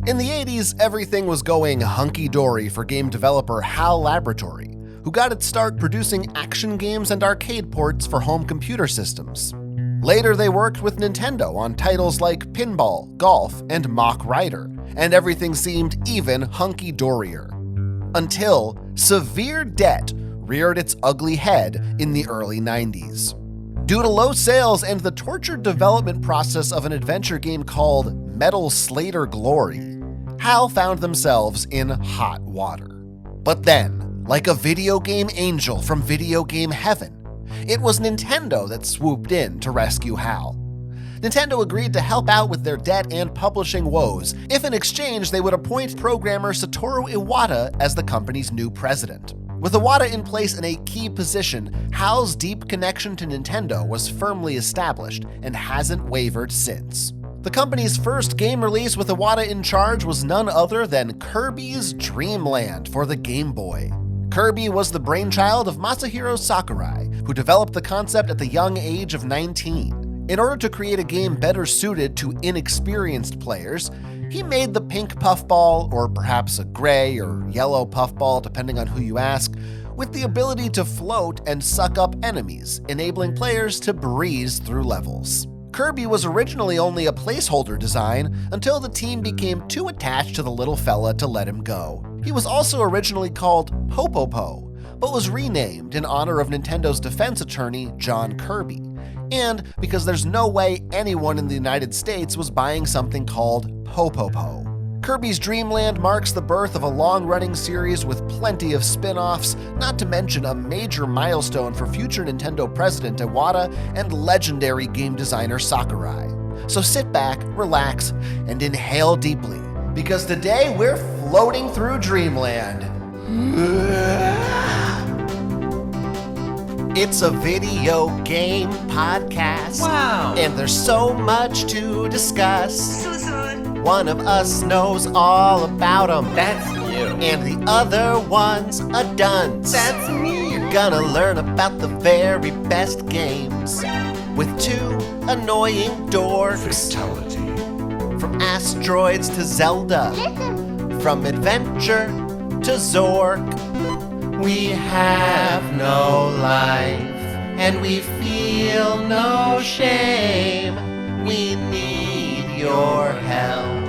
In the 80s, everything was going hunky-dory for game developer HAL Laboratory, who got its start producing action games and arcade ports for home computer systems. Later, they worked with Nintendo on titles like Pinball, Golf, and Mach Rider, and everything seemed even hunky-dorier. Until severe debt reared its ugly head in the early 90s. Due to low sales and the tortured development process of an adventure game called Metal Slater Glory, HAL found themselves in hot water. But then, like a video game angel from video game heaven, it was Nintendo that swooped in to rescue HAL. Nintendo agreed to help out with their debt and publishing woes if in exchange they would appoint programmer Satoru Iwata as the company's new president. With Iwata in place in a key position, HAL's deep connection to Nintendo was firmly established and hasn't wavered since. The company's first game release with Iwata in charge was none other than Kirby's Dream Land for the Game Boy. Kirby was the brainchild of Masahiro Sakurai, who developed the concept at the young age of 19. In order to create a game better suited to inexperienced players, he made the pink puffball, or perhaps a gray or yellow puffball depending on who you ask, with the ability to float and suck up enemies, enabling players to breeze through levels. Kirby was originally only a placeholder design until the team became too attached to the little fella to let him go. He was also originally called Popopo, but was renamed in honor of Nintendo's defense attorney, John Kirby, and because there's no way anyone in the United States was buying something called Popopo. Kirby's Dream Land marks the birth of a long-running series with plenty of spin-offs, not to mention a major milestone for future Nintendo president Iwata and legendary game designer Sakurai. So sit back, relax, and inhale deeply, because today we're floating through Dreamland. It's a video game podcast. Wow. And there's so much to discuss. One of us knows all about them. That's you. And the other one's a dunce. That's me. You're gonna learn about the very best games with two annoying dorks. Fatality. From asteroids to Zelda. From adventure to Zork. We have no life, and we feel no shame. We need your help,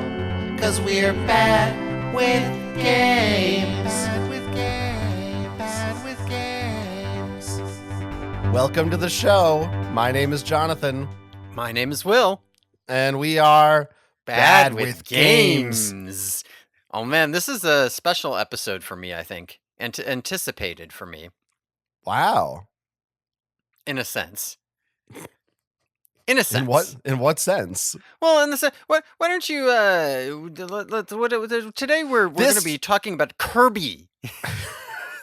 'cause we're bad with games. Bad with games. Welcome to the show. My name is Jonathan, My name is Will. and we are Bad with games. Oh man, this is a special episode for me, I think. Anticipated for me, Wow. in a sense. In a sense. In what sense? Well, in the sense, why don't you? Today we're going to be talking about Kirby.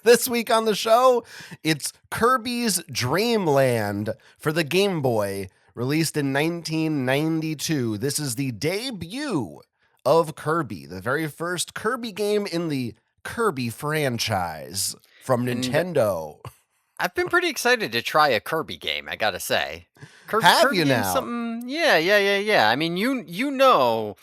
This week on the show, it's Kirby's Dream Land for the Game Boy, released in 1992. This is the debut of Kirby, the very first Kirby game in the Kirby franchise from Nintendo. I've been pretty excited to try a Kirby game, I gotta say. Have you now? Something, yeah. I mean, you know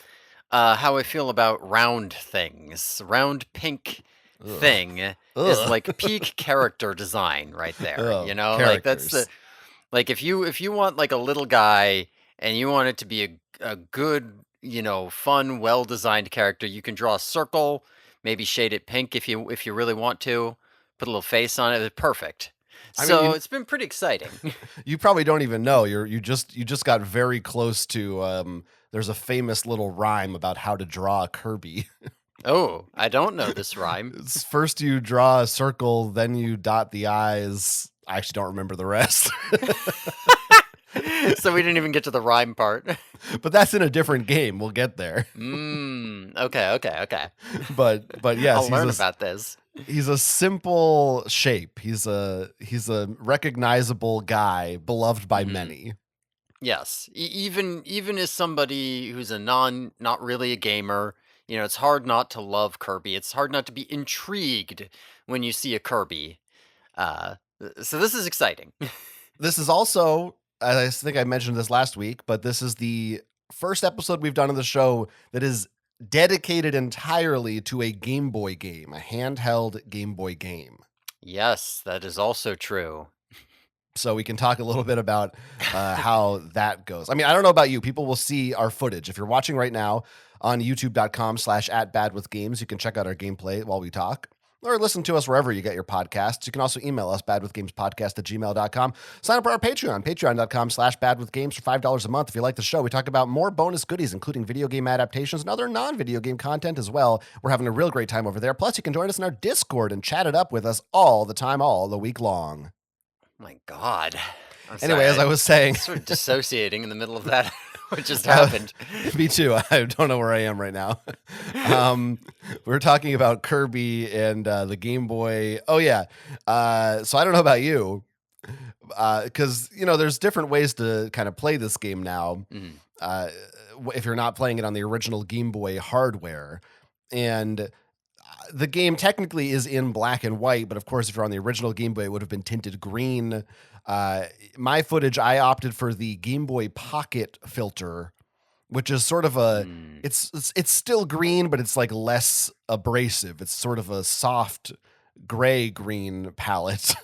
how I feel about round things. Round pink thing is like peak character design right there. You know, like that's the if you want like a little guy and you want it to be a good, fun, well-designed character, you can draw a circle. Maybe shade it pink if you really want to. Put a little face on it. It's perfect. It's been pretty exciting. You probably don't even know. You just got very close to. There's a famous little rhyme about how to draw a Kirby. Oh, I don't know this rhyme. It's first you draw a circle, then you dot the I's. I actually don't remember the rest. So we didn't even get to the rhyme part. But that's in a different game. We'll get there. Okay. But yes, I'll learn about this. He's a simple shape. He's a recognizable guy, beloved by many. Yes, even as somebody who's not really a gamer, it's hard not to love Kirby. It's hard not to be intrigued when you see a Kirby. So this is exciting. This is also, I think I mentioned this last week, but this is the first episode we've done of the show that is dedicated entirely to a Game Boy game, a handheld Game Boy game. Yes, that is also true. So we can talk a little bit about how that goes. I mean, I don't know about you. People will see our footage. If you're watching right now on youtube.com/@badwithgames, you can check out our gameplay while we talk. Or listen to us wherever you get your podcasts. You can also email us, badwithgamespodcast@gmail.com. Sign up for our Patreon, patreon.com/badwithgames for $5 a month. If you like the show, we talk about more bonus goodies, including video game adaptations and other non-video game content as well. We're having a real great time over there. Plus, you can join us in our Discord and chat it up with us all the time, all the week long. My God. Anyway, as I was saying, sort of dissociating in the middle of that. What just happened? Me too. I don't know where I am right now. We're talking about Kirby and the Game Boy. Oh, yeah. So I don't know about you, because, there's different ways to kind of play this game now. If you're not playing it on the original Game Boy hardware. And the game technically is in black and white, but of course, if you're on the original Game Boy, it would have been tinted green. My footage, I opted for the Game Boy Pocket filter, which is sort of it's still green, but it's like less abrasive. It's sort of a soft gray green palette.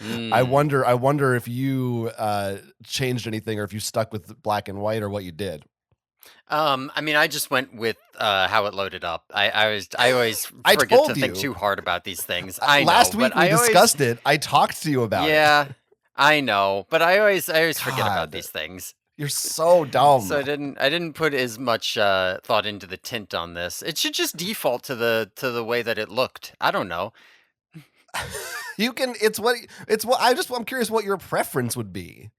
I wonder if you changed anything, or if you stuck with black and white, or what you did. I mean, I just went with how it loaded up. I always forget to think too hard about these things. I know. Last week we discussed it. I talked to you about it. Yeah, I know, but I always forget about these things. You're so dumb. So I didn't put as much thought into the tint on this. It should just default to the way that it looked. I don't know. You can. I'm curious what your preference would be.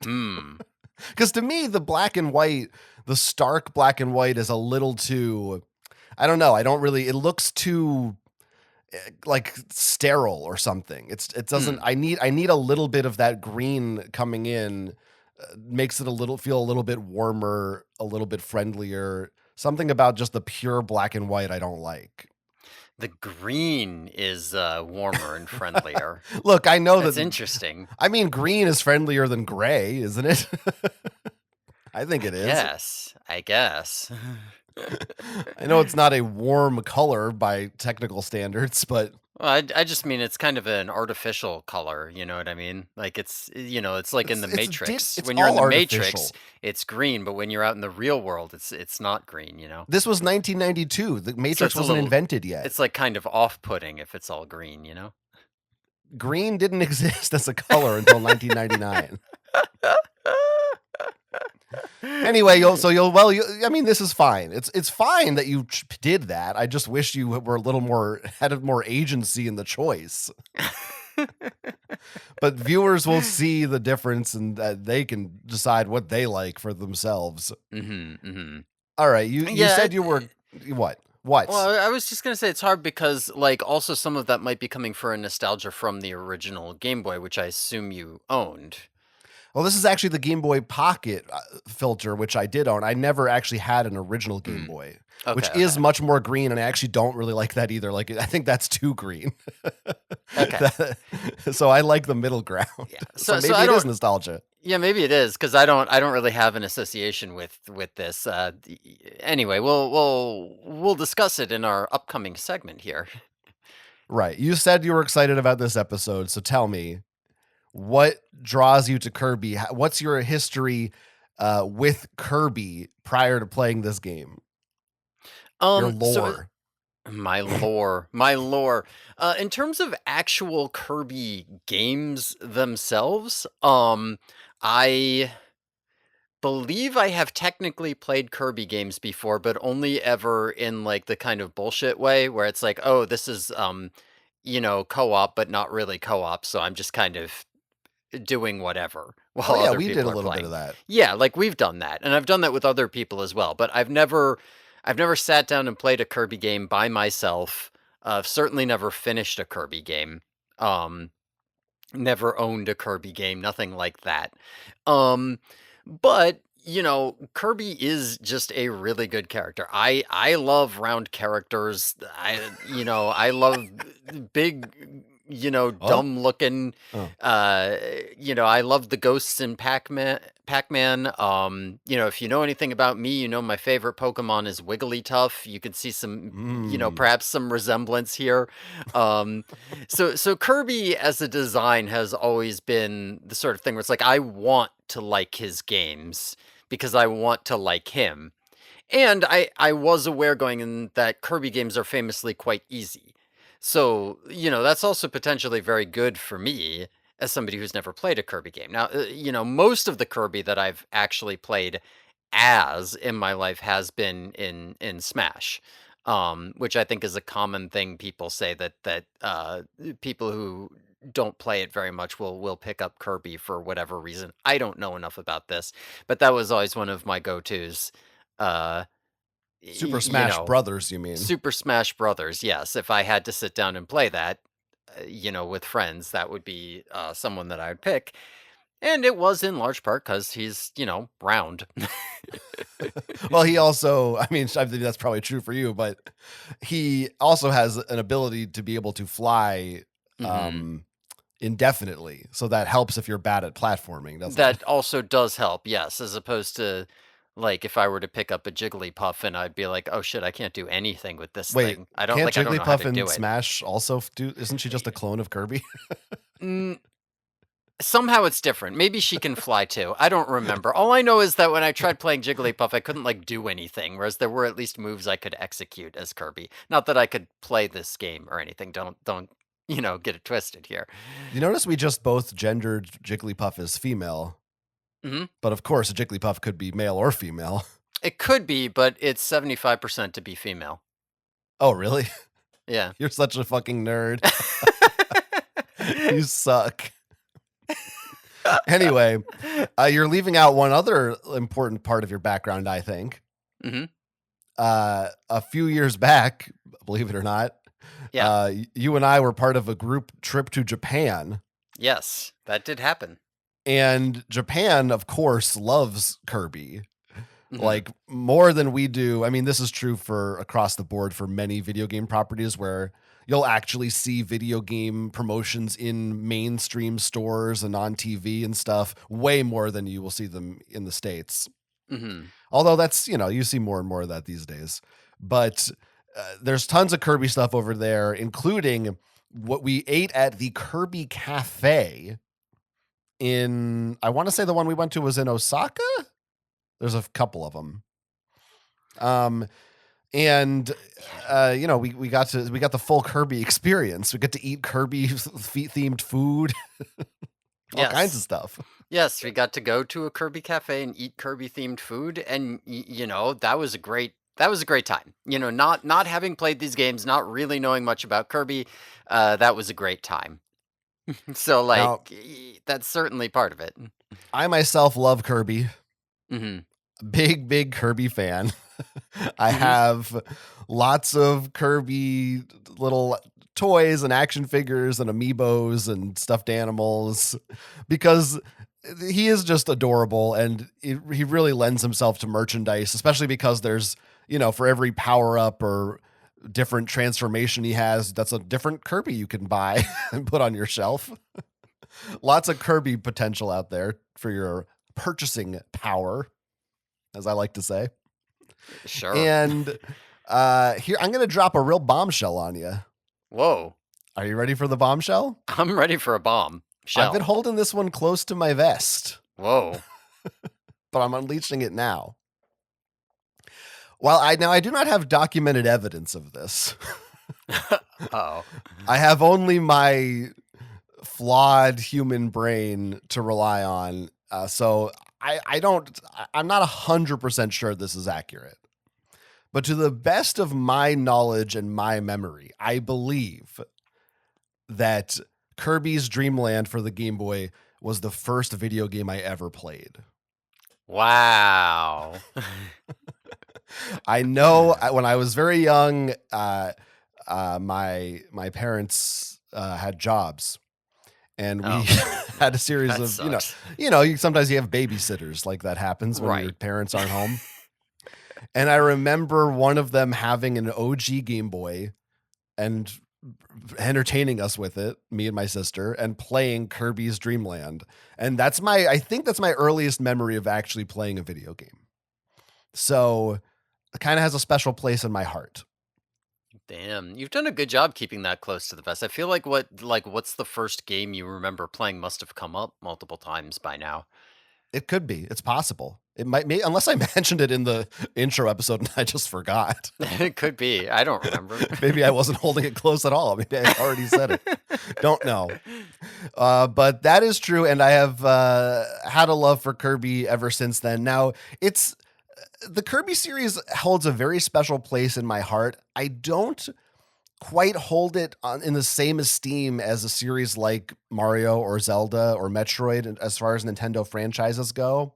Because to me, the stark black and white is a little too, I don't know. It looks too like sterile or something. It doesn't, I need a little bit of that green coming in, makes it feel a little bit warmer, a little bit friendlier. Something about just the pure black and white I don't like. The green is warmer and friendlier. Look, I know that's interesting. I mean, green is friendlier than gray, isn't it? I think it is. Yes, I guess. I know it's not a warm color by technical standards, but well, I just mean it's kind of an artificial color. You know what I mean? Like it's like in the Matrix. When you're in the Matrix, it's green, but when you're out in the real world, it's not green. This was 1992. The Matrix wasn't invented yet. It's like kind of off-putting if it's all green. Green didn't exist as a color until 1999. Anyway, I mean, this is fine. It's fine that you did that. I just wish you were had more agency in the choice. But viewers will see the difference, and they can decide what they like for themselves. All right, you said you were what? What? Well, I was just gonna say it's hard because, like, also some of that might be coming for a nostalgia from the original Game Boy, which I assume you owned. Well, this is actually the Game Boy Pocket filter, which I did own. I never actually had an original Game Boy, which is much more green, and I actually don't really like that either. Like, I think that's too green. Okay. So I like the middle ground. Yeah. So maybe it is nostalgia. Yeah, maybe it is, because I don't really have an association with this. Anyway, we'll discuss it in our upcoming segment here. Right. You said you were excited about this episode, so tell me, what draws you to Kirby? What's your history with Kirby prior to playing this game? Your lore. My lore. In terms of actual Kirby games themselves, I believe I have technically played Kirby games before, but only ever in like the kind of bullshit way where it's like, oh, this is co-op, but not really co-op, so I'm just kind of doing whatever while other we people did a are little playing. bit of that. Yeah, like we've done that, and I've done that with other people as well. But I've never sat down and played a Kirby game by myself. I've certainly never finished a Kirby game. Never owned a Kirby game. Nothing like that. But Kirby is just a really good character. I love round characters. I love big Oh, dumb looking. oh. I love the ghosts in Pac-Man. If you know anything about me, my favorite Pokemon is Wigglytuff. You can see some, Mm. perhaps some resemblance here. Um, so Kirby as a design has always been the sort of thing where it's like I want to like his games because I want to like him. And I was aware going in that Kirby games are famously quite easy. So, that's also potentially very good for me as somebody who's never played a Kirby game. Now, most of the Kirby that I've actually played as in my life has been in Smash. Which I think is a common thing people say that people who don't play it very much will pick up Kirby for whatever reason. I don't know enough about this, but that was always one of my go-tos. Uh, Super y- you Smash know, Brothers, you mean? Super Smash Brothers. Yes, if I had to sit down and play that, with friends, that would be someone that I would pick. And it was in large part because he's, round. Well, he also, I mean, I think that's probably true for you, but he also has an ability to be able to fly hmm um, indefinitely. So that helps if you're bad at platforming, doesn't it? That also does help, yes, as opposed to like if I were to pick up a Jigglypuff and I'd be like, oh shit, I can't do anything with this Wait, thing. I don't can't like I don't know how Jigglypuff to and do it. Smash also do? Isn't she just a clone of Kirby? Mm, Somehow it's different. Maybe she can fly too. I don't remember. All I know is that when I tried playing Jigglypuff, I couldn't like do anything, whereas there were at least moves I could execute as Kirby. Not that I could play this game or anything. Don't get it twisted here. You notice we just both gendered Jigglypuff as female, hmm but of course, a Jigglypuff could be male or female. It could be, but it's 75% to be female. Oh, really? Yeah. You're such a fucking nerd. You suck. Anyway, you're leaving out one other important part of your background, I think. hmm A few years back, believe it or not, Yeah. you and I were part of a group trip to Japan. Yes, that did happen. And Japan, of course, loves Kirby. hmm Like more than we do. I mean, this is true for across the board for many video game properties where you'll actually see video game promotions in mainstream stores and on TV and stuff way more than you will see them in the States. hmm Although that's, you see more and more of that these days. But there's tons of Kirby stuff over there, including what we ate at the Kirby Cafe I want to say the one we went to was in Osaka. There's a couple of them. And we got the full Kirby experience. We get to eat Kirby themed food, all kinds of Yes. stuff. Yes, we got to go to a Kirby cafe and eat Kirby themed food, and that was a great time. Not having played these games, not really knowing much about Kirby, that was a great time. So Now, that's certainly part of it. I myself love Kirby. hmm Big Kirby fan. I hmm have lots of Kirby little toys and action figures and amiibos and stuffed animals because he is just adorable and he really lends himself to merchandise, especially because there's, for every power up or different transformation he has, that's a different Kirby you can buy and put on your shelf. Lots of Kirby potential out there for your purchasing power, as I like to say. Sure. And here, I'm going to drop a real bombshell on you. Whoa. Are you ready for the bombshell? I'm ready for a bomb. I've been Shell. holding this one close to my vest, Whoa. but I'm unleashing it now. While I do not have documented evidence of this. Oh. I have only my flawed human brain to rely on. So I'm not 100% sure this is accurate. But to the best of my knowledge and my memory, I believe that Kirby's Dream Land for the Game Boy was the first video game I ever played. Wow. I know when I was very young, my parents had jobs, and we Oh, had a series that of sucks. sometimes you have babysitters, like that happens when your Right. parents aren't home. And I remember one of them having an OG Game Boy, and entertaining us with it, me and my sister, and playing Kirby's Dream Land. And I think that's my earliest memory of actually playing a video game. So it kind of has a special place in my heart. Damn, you've done a good job keeping that close to the vest. I feel like what's the first game you remember playing must have come up multiple times by now. It could be. It's possible. It might be, unless I mentioned it in the intro episode and I just forgot. It could be. I don't remember. Maybe I wasn't holding it close at all. Maybe I already said it. Don't know. But that is true, and I have had a love for Kirby ever since then. Now, the Kirby series holds a very special place in my heart. I don't quite hold it in the same esteem as a series like Mario or Zelda or Metroid as far as Nintendo franchises go.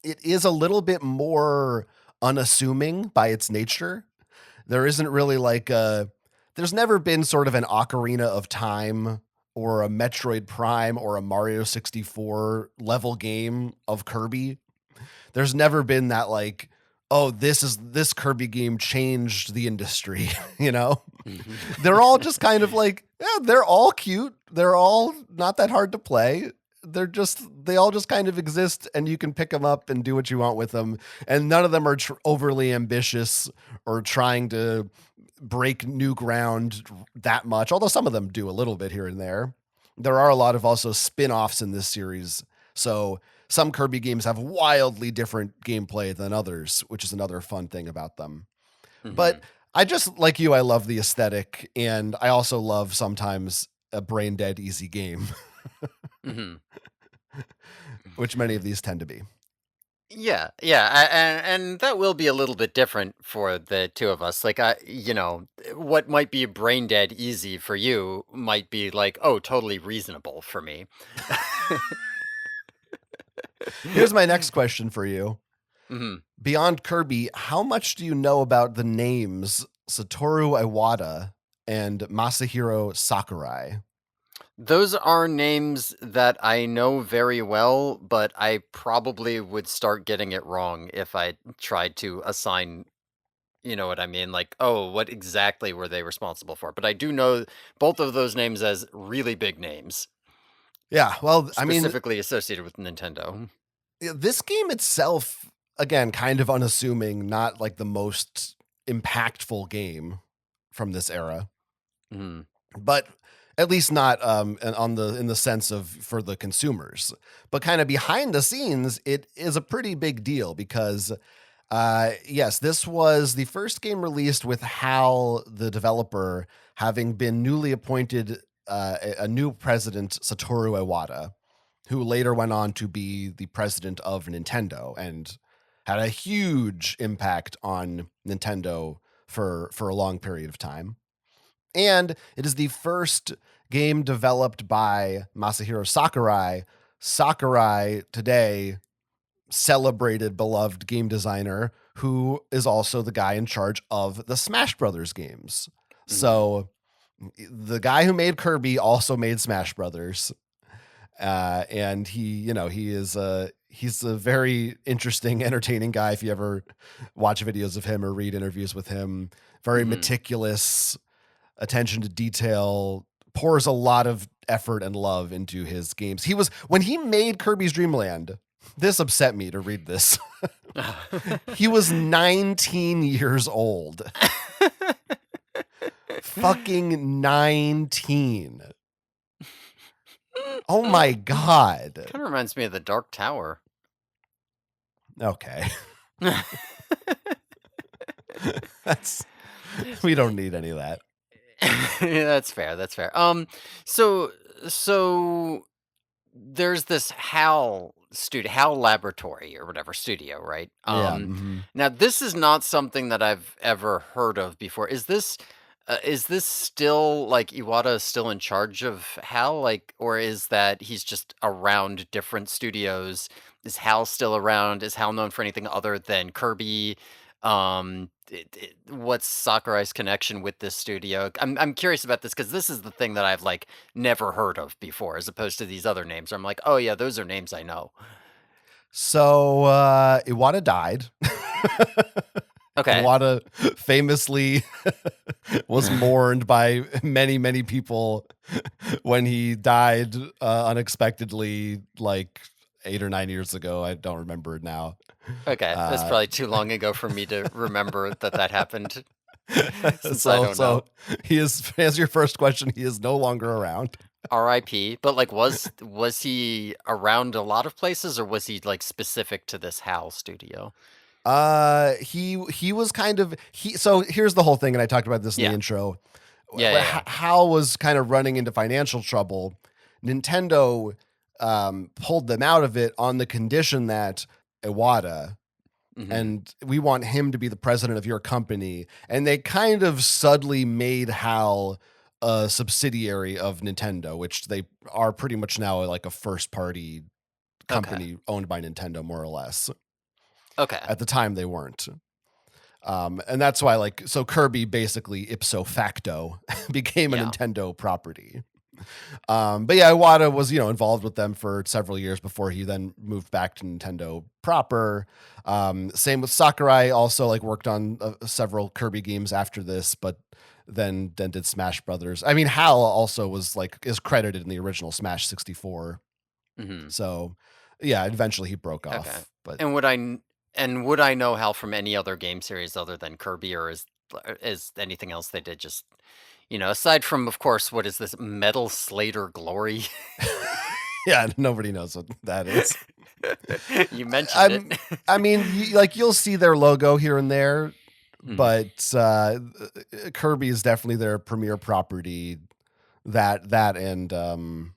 It is a little bit more unassuming by its nature. There isn't really there's never been sort of an Ocarina of Time or a Metroid Prime or a Mario 64 level game of Kirby. There's never been that this Kirby game changed the industry, you know? They're all just kind of they're all cute. They're all not that hard to play. They all just kind of exist, and you can pick them up and do what you want with them. And none of them are overly ambitious or trying to break new ground that much, although some of them do a little bit here and there. There are a lot of also spin-offs in this series. So some Kirby games have wildly different gameplay than others, which is another fun thing about them. Mm-hmm. But I just, like you, I love the aesthetic, and I also love sometimes a brain-dead easy game. Mm-hmm. Which many of these tend to be. Yeah, and that will be a little bit different for the two of us. What might be brain dead easy for you might be totally reasonable for me. Here's my next question for you. Mm-hmm. Beyond Kirby, how much do you know about the names Satoru Iwata and Masahiro Sakurai? Those are names that I know very well, but I probably would start getting it wrong if I tried to assign, you know what I mean? What exactly were they responsible for? But I do know both of those names as really big names. Yeah, well, specifically associated with Nintendo. This game itself, again, kind of unassuming, not the most impactful game from this era. Mm. But at least not in the sense of for the consumers, but kind of behind the scenes, it is a pretty big deal because, yes, this was the first game released with HAL, the developer, having been newly appointed a new president, Satoru Iwata, who later went on to be the president of Nintendo and had a huge impact on Nintendo for a long period of time. And it is the first game developed by Masahiro Sakurai. Sakurai, today, celebrated, beloved game designer who is also the guy in charge of the Smash Brothers games. Mm-hmm. So the guy who made Kirby also made Smash Brothers. And he's a very interesting, entertaining guy. If you ever watch videos of him or read interviews with him, very meticulous, attention to detail, pours a lot of effort and love into his games. When he made Kirby's Dream Land, this upset me to read this. He was 19 years old. Fucking 19. Oh my God. Kind of reminds me of the Dark Tower. Okay. We don't need any of that. Yeah, that's fair. So there's this HAL Laboratory or whatever studio, right? Yeah. Now this is not something that I've ever heard of before. Is this still Iwata is still in charge of HAL, or is that he's just around different studios? Is HAL still around? Is HAL known for anything other than Kirby? What's Sakurai's connection with this studio? I'm curious about this because this is the thing that I've never heard of before, as opposed to these other names. I'm like, oh yeah, those are names I know. So Iwata died Okay. Iwata famously was mourned by many, many people when he died unexpectedly, like 8 or 9 years ago. I don't remember it now. Okay. That's Uh, probably too long ago for me to remember that happened, since I so, don't know. so he is. To answer your first question, he is no longer around. R.I.P. But like, was he around a lot of places, or was he like specific to this HAL studio? He was kind of he. So here's the whole thing, and I talked about this in the Yeah. intro. Yeah. Yeah. Yeah. Hal was kind of running into financial trouble. Nintendo pulled them out of it on the condition that Iwata, Mm-hmm. and we want him to be the president of your company. And they kind of subtly made Hal a subsidiary of Nintendo, which they are pretty much now like a first party Okay. company owned by Nintendo, more or less. Okay. At the time, they weren't. And that's why, like, so Kirby basically ipso facto became a Yeah. Nintendo property. But yeah, Iwata was, involved with them for several years before he then moved back to Nintendo proper. Same with Sakurai, also like worked on several Kirby games after this, but then did Smash Brothers. I mean, Hal also is credited in the original Smash 64. Mm-hmm. So yeah, eventually he broke Okay. off, but And would I know Hal from any other game series other than Kirby, or is anything else they did just, aside from, of course, what is this, Metal Slater Glory? yeah, nobody knows what that is. You mentioned I'm, it. I mean, you'll see their logo here and there, Mhm. but Kirby is definitely their premier property. That and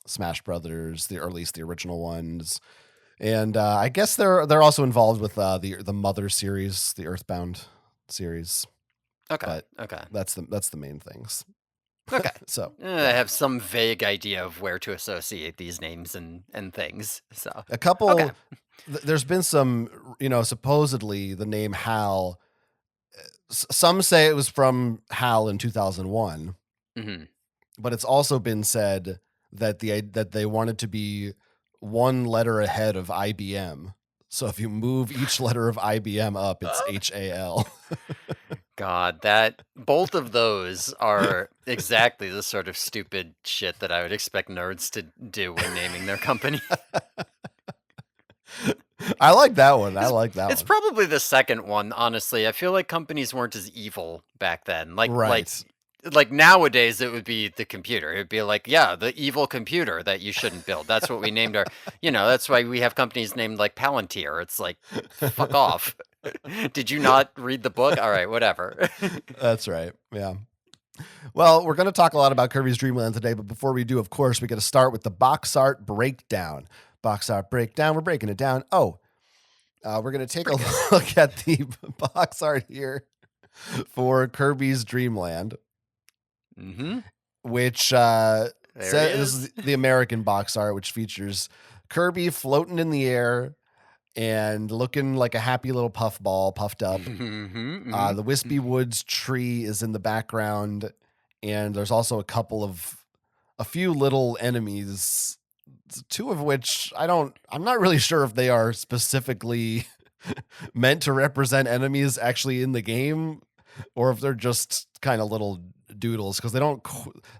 Smash Brothers, or at least the original ones, and I guess they're also involved with the Mother series, the Earthbound series, Okay. but Okay. that's the main things. Okay. So I yeah, have some vague idea of where to associate these names and things. So, a okay. couple. There's been some, supposedly the name Hal. Some say it was from Hal in 2001, Hmm. but it's also been said that they wanted to be one letter ahead of IBM. So if you move each letter of IBM up, it's HAL. God, that both of those are exactly the sort of stupid shit that I would expect nerds to do when naming their company. I like that one. I It's like that it's one. probably the second one, honestly. I feel like companies weren't as evil back then. Like like Right. like nowadays it would be the computer. It'd be like, yeah, the evil computer that you shouldn't build. That's what we named our, that's why we have companies named like Palantir. It's like, fuck off. Did you not read the book? All right, whatever. That's right. Yeah. Well, we're going to talk a lot about Kirby's Dream Land today, but before we do, of course, we got to start with the box art breakdown. Box art breakdown. We're breaking it down. Oh, we're going to take a Pretty good. look at the box art here for Kirby's Dream Land, Mm-hmm. which There he this is is. the American box art, which features Kirby floating in the air and looking like a happy little puffball, puffed up. Mm-hmm. The Wispy Woods tree is in the background, and there's also a few little enemies, two of which I'm not really sure if they are specifically meant to represent enemies actually in the game, or if they're just kind of little doodles, because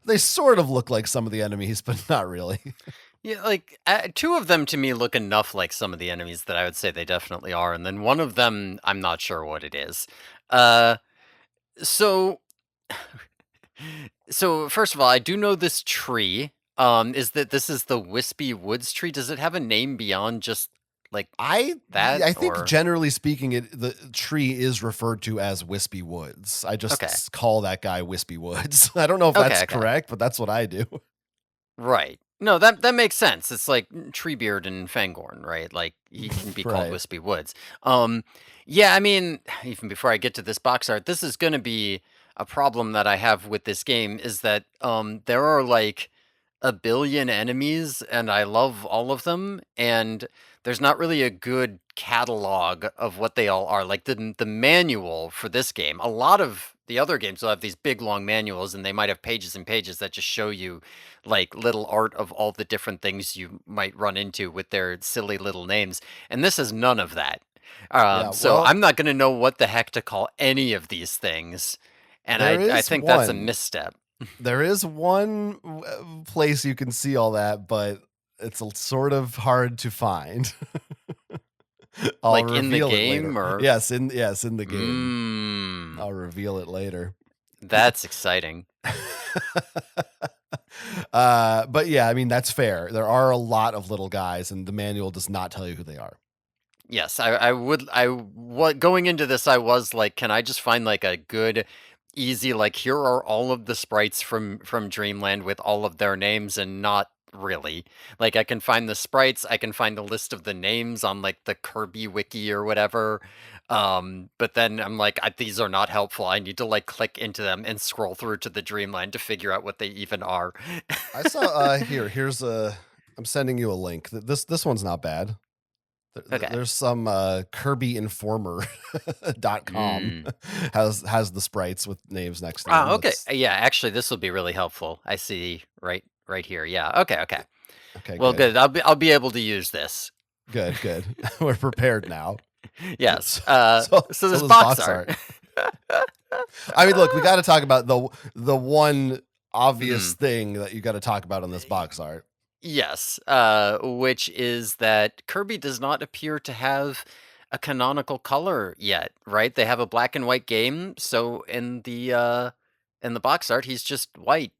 they sort of look like some of the enemies, but not really. Yeah, like two of them to me look enough like some of the enemies that I would say they definitely are, and then one of them I'm not sure what it is. Uh, so so first of all, I do know this tree. Is that this is the Wispy Woods tree? Does it have a name beyond just like I that, I think or generally speaking, the tree is referred to as Wispy Woods. I okay, just call that guy Wispy Woods. I don't know if okay, that's okay, correct, but that's what I do. right? No, that makes sense. It's like Treebeard and Fangorn, right? Like he can be called Right. Wispy Woods. Yeah, I mean, even before I get to this box art, this is going to be a problem that I have with this game is that there are like a billion enemies and I love all of them and there's not really a good catalog of what they all are. Like the manual for this game, a lot of the other games will have these big long manuals and they might have pages and pages that just show you like little art of all the different things you might run into with their silly little names. And this has none of that. Yeah, So well, I'm not going to know what the heck to call any of these things, and there I is think that's a one. misstep. There is one place you can see all that, but it's sort of hard to find. I'll Like in the reveal it later. game, or Yes, in the game. mm, I'll reveal it later. that's exciting. But yeah, I mean that's fair. There are a lot of little guys, and the manual does not tell you who they are. Yes, what going into this, I was like, can I just find like a good, easy, like here are all of the sprites from Dreamland with all of their names, and not really. Like I can find the sprites, I can find the list of the names on like the Kirby wiki or whatever. But then I'm like, these are not helpful. I need to like click into them and scroll through to the Dreamland to figure out what they even are. I saw here's a I'm sending you a link. This one's not bad. Okay. There's some KirbyInformer.com Mm. has the sprites with names next to them. Okay. That's Yeah, actually this will be really helpful. I see right here. Yeah. Okay. okay, Well, good. good. I'll be able to use this. Good. We're prepared now. Yes. So, So so this this box box art. art. I mean, look, we got to talk about the one obvious Mhm. thing that you got to talk about on this box art. Yes. Which is that Kirby does not appear to have a canonical color yet, right? They have a black and white game, so in the box art, he's just white.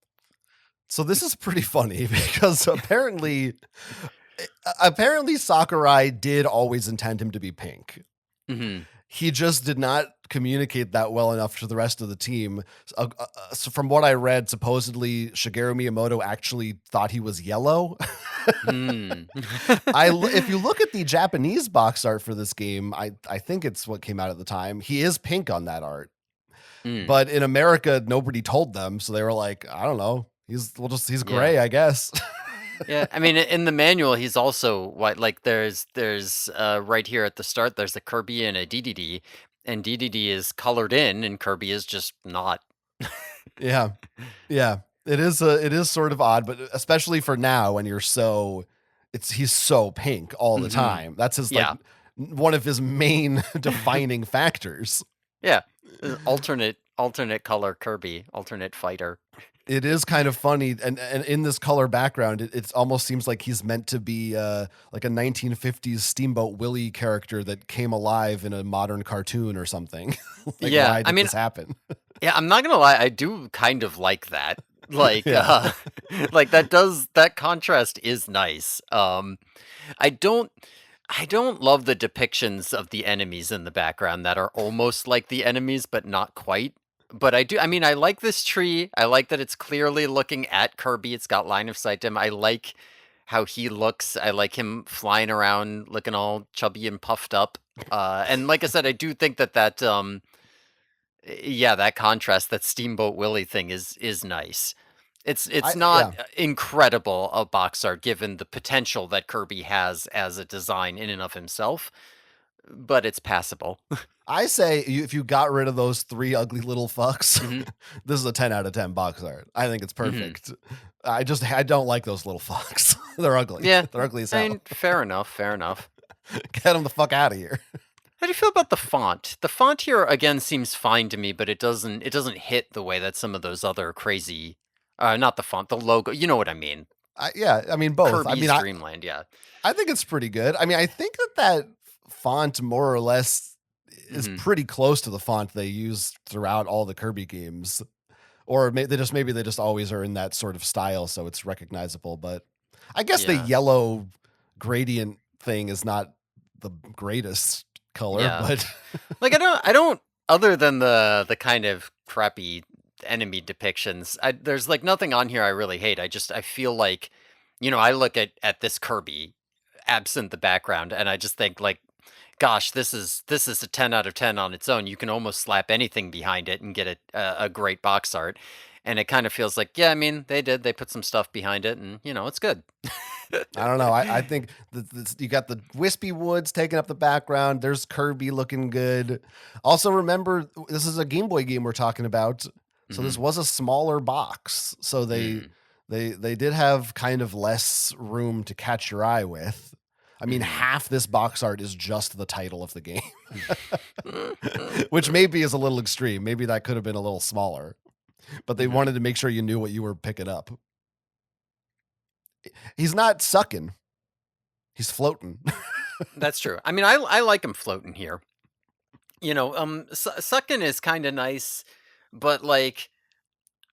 So this is pretty funny because apparently Sakurai did always intend him to be pink. Hmm. He just did not communicate that well enough to the rest of the team. So from what I read, supposedly Shigeru Miyamoto actually thought he was yellow. Hmm. If you look at the Japanese box art for this game, I think it's what came out at the time. He is pink on that art, Mm. but in America, nobody told them, so they were like, I don't know. He's Yeah. gray, I guess. Yeah, I mean, in the manual, he's also white. Like, right here at the start, there's a Kirby and a DDD, and DDD is colored in, and Kirby is just not. Yeah. Yeah. It is sort of odd, but especially for now when he's so pink all the Hmm. time. That's his like Yeah, one of his main defining factors. yeah. Alternate color Kirby, alternate fighter. It is kind of funny, and in this color background, it almost seems like he's meant to be like a 1950s Steamboat Willie character that came alive in a modern cartoon or something. Like, Yeah, why I did mean, this happen? yeah. I'm not gonna lie, I do kind of like that. Like, Yeah. like that contrast is nice. I don't. I don't love the depictions of the enemies in the background that are almost like the enemies, but not quite. But I do. I mean, I like this tree. I like that it's clearly looking at Kirby. It's got line of sight to him. I like how he looks. I like him flying around, looking all chubby and puffed up. And like I said, I do think yeah, that contrast, that Steamboat Willie thing is nice. It's not Yeah. incredible a box art given the potential that Kirby has as a design in and of himself, but it's passable. I say if you got rid of those three ugly little fucks, Hmm. this is a 10 out of 10 box art. I think it's Hmm. perfect. I don't like those little fucks. They're ugly. Yeah, They're ugly as I hell. mean, fair enough. Fair enough. Get them the fuck out of here. How do you feel about the font? The font here again seems fine to me, but it doesn't hit the way that some of those other crazy, not the font, the logo. You know what I mean? Yeah, I mean both. I mean Kirby's Dreamland. Yeah. I think it's pretty good. I mean, I think that font more or less is Hmm. pretty close to the font they use throughout all the Kirby games. Or maybe they just always are in that sort of style, so it's recognizable. But I guess the Yeah. yellow gradient thing is not the greatest color, Yeah. but Like I don't other than the kind of crappy enemy depictions, there's like nothing on here I really hate. I feel like, I look at this Kirby absent the background, and I just think like, gosh, this is a 10 out of 10 on its own. You can almost slap anything behind it and get a great box art. And it kind of feels like, yeah, I mean, they put some stuff behind it, and it's good. I don't know. I think you got the wispy woods taking up the background. There's Kirby looking good. Also, remember this is a Game Boy game we're talking about, so Hmm. this was a smaller box. So they did have kind of less room to catch your eye with. I mean, half this box art is just the title of the game, which maybe is a little extreme. Maybe that could have been a little smaller, but they wanted to make sure you knew what you were picking up. He's not sucking. He's floating. That's true. I mean, I like him floating here. You know, sucking is kind of nice, but like,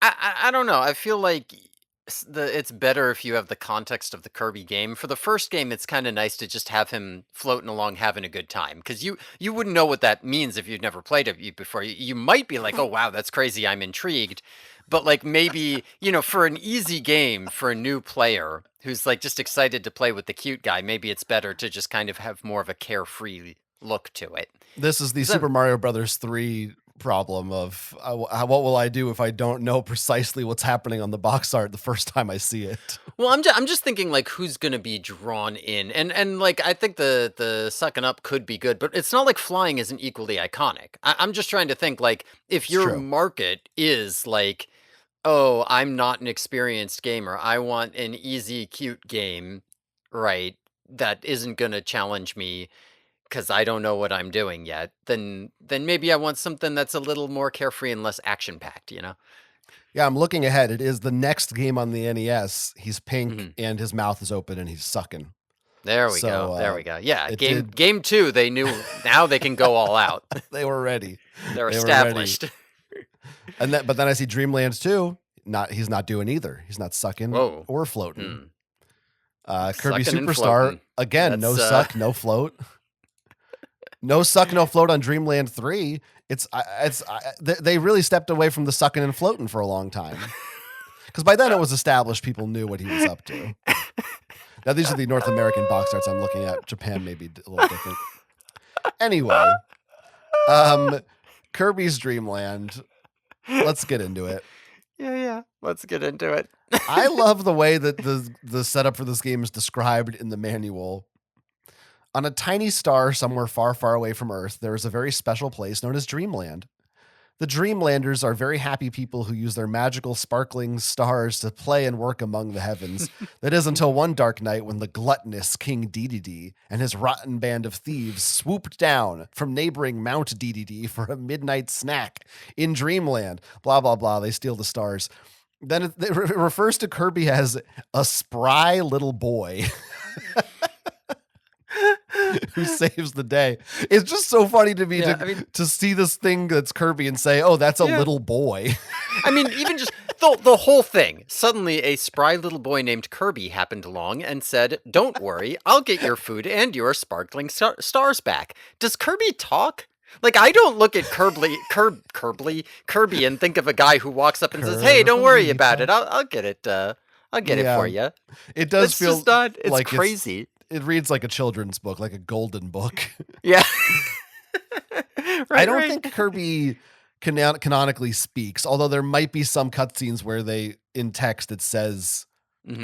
I don't know. I feel like it's better if you have the context of the Kirby game. For the first game, it's kind of nice to just have him floating along, having a good time, because you wouldn't know what that means if you'd never played it before. You might be like, oh wow, that's crazy. I'm intrigued, but like maybe for an easy game for a new player who's like just excited to play with the cute guy, maybe it's better to just kind of have more of a carefree look to it. This is the Super Mario Brothers 3 problem of what will I do if I don't know precisely what's happening on the box art the first time I see it? Well, I'm just thinking like who's gonna be drawn in, and like I think the sucking up could be good, but it's not like flying isn't equally iconic. I'm just trying to think like if your market is like, oh, I'm not an experienced gamer, I want an easy, cute game, right? That isn't gonna challenge me because I don't know what I'm doing yet, then maybe I want something that's a little more carefree and less action-packed, Yeah, I'm looking ahead. It is the next game on the NES. He's pink and his mouth is open and he's sucking. There we go. There we go. Yeah, game 2, they knew now they can go all out. They were ready. They're established. But then I see Dreamland 2. He's not doing either. He's not sucking or floating. Kirby Superstar again. No suck, no float. No suck, no float on Dreamland 3. They really stepped away from the sucking and floating for a long time. Because by then it was established people knew what he was up to. Now these are the North American box arts I'm looking at. Japan may be a little different. Anyway, Kirby's Dreamland. Let's get into it. Yeah. Let's get into it. I love the way that the setup for this game is described in the manual. On a tiny star somewhere far, far away from Earth, there is a very special place known as Dreamland. The Dreamlanders are very happy people who use their magical, sparkling stars to play and work among the heavens. That is until one dark night when the gluttonous King Dedede and his rotten band of thieves swooped down from neighboring Mount Dedede for a midnight snack in Dreamland. Blah, blah, blah. They steal the stars. Then it refers to Kirby as a spry little boy. Who saves the day. It's just so funny to me to see this thing that's Kirby and say, oh, that's a little boy. I mean, even just the whole thing. Suddenly a spry little boy named Kirby happened along and said, don't worry, I'll get your food and your sparkling stars back. Does Kirby talk? Like, I don't look at Kirby and think of a guy who walks up and says, hey, don't worry about it. I'll get it. I'll get it for you. It does feel it's like crazy. It reads like a children's book, like a golden book. Yeah. I don't think Kirby canonically speaks, although there might be some cutscenes where in text, it says,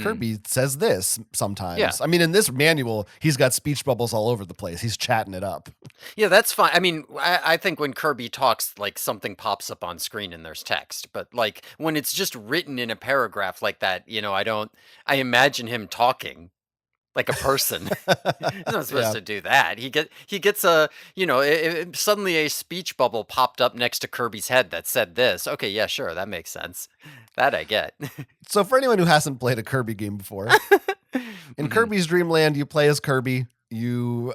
Kirby says this sometimes. Yeah. I mean, in this manual, he's got speech bubbles all over the place. He's chatting it up. Yeah, that's fine. I mean, I think when Kirby talks, like something pops up on screen and there's text, but like when it's just written in a paragraph like that, I imagine him talking. Like a person. He's not supposed to do that. He gets a, suddenly a speech bubble popped up next to Kirby's head that said this. Okay, yeah, sure, that makes sense. That I get. So for anyone who hasn't played a Kirby game before, in Kirby's Dreamland, you play as Kirby. You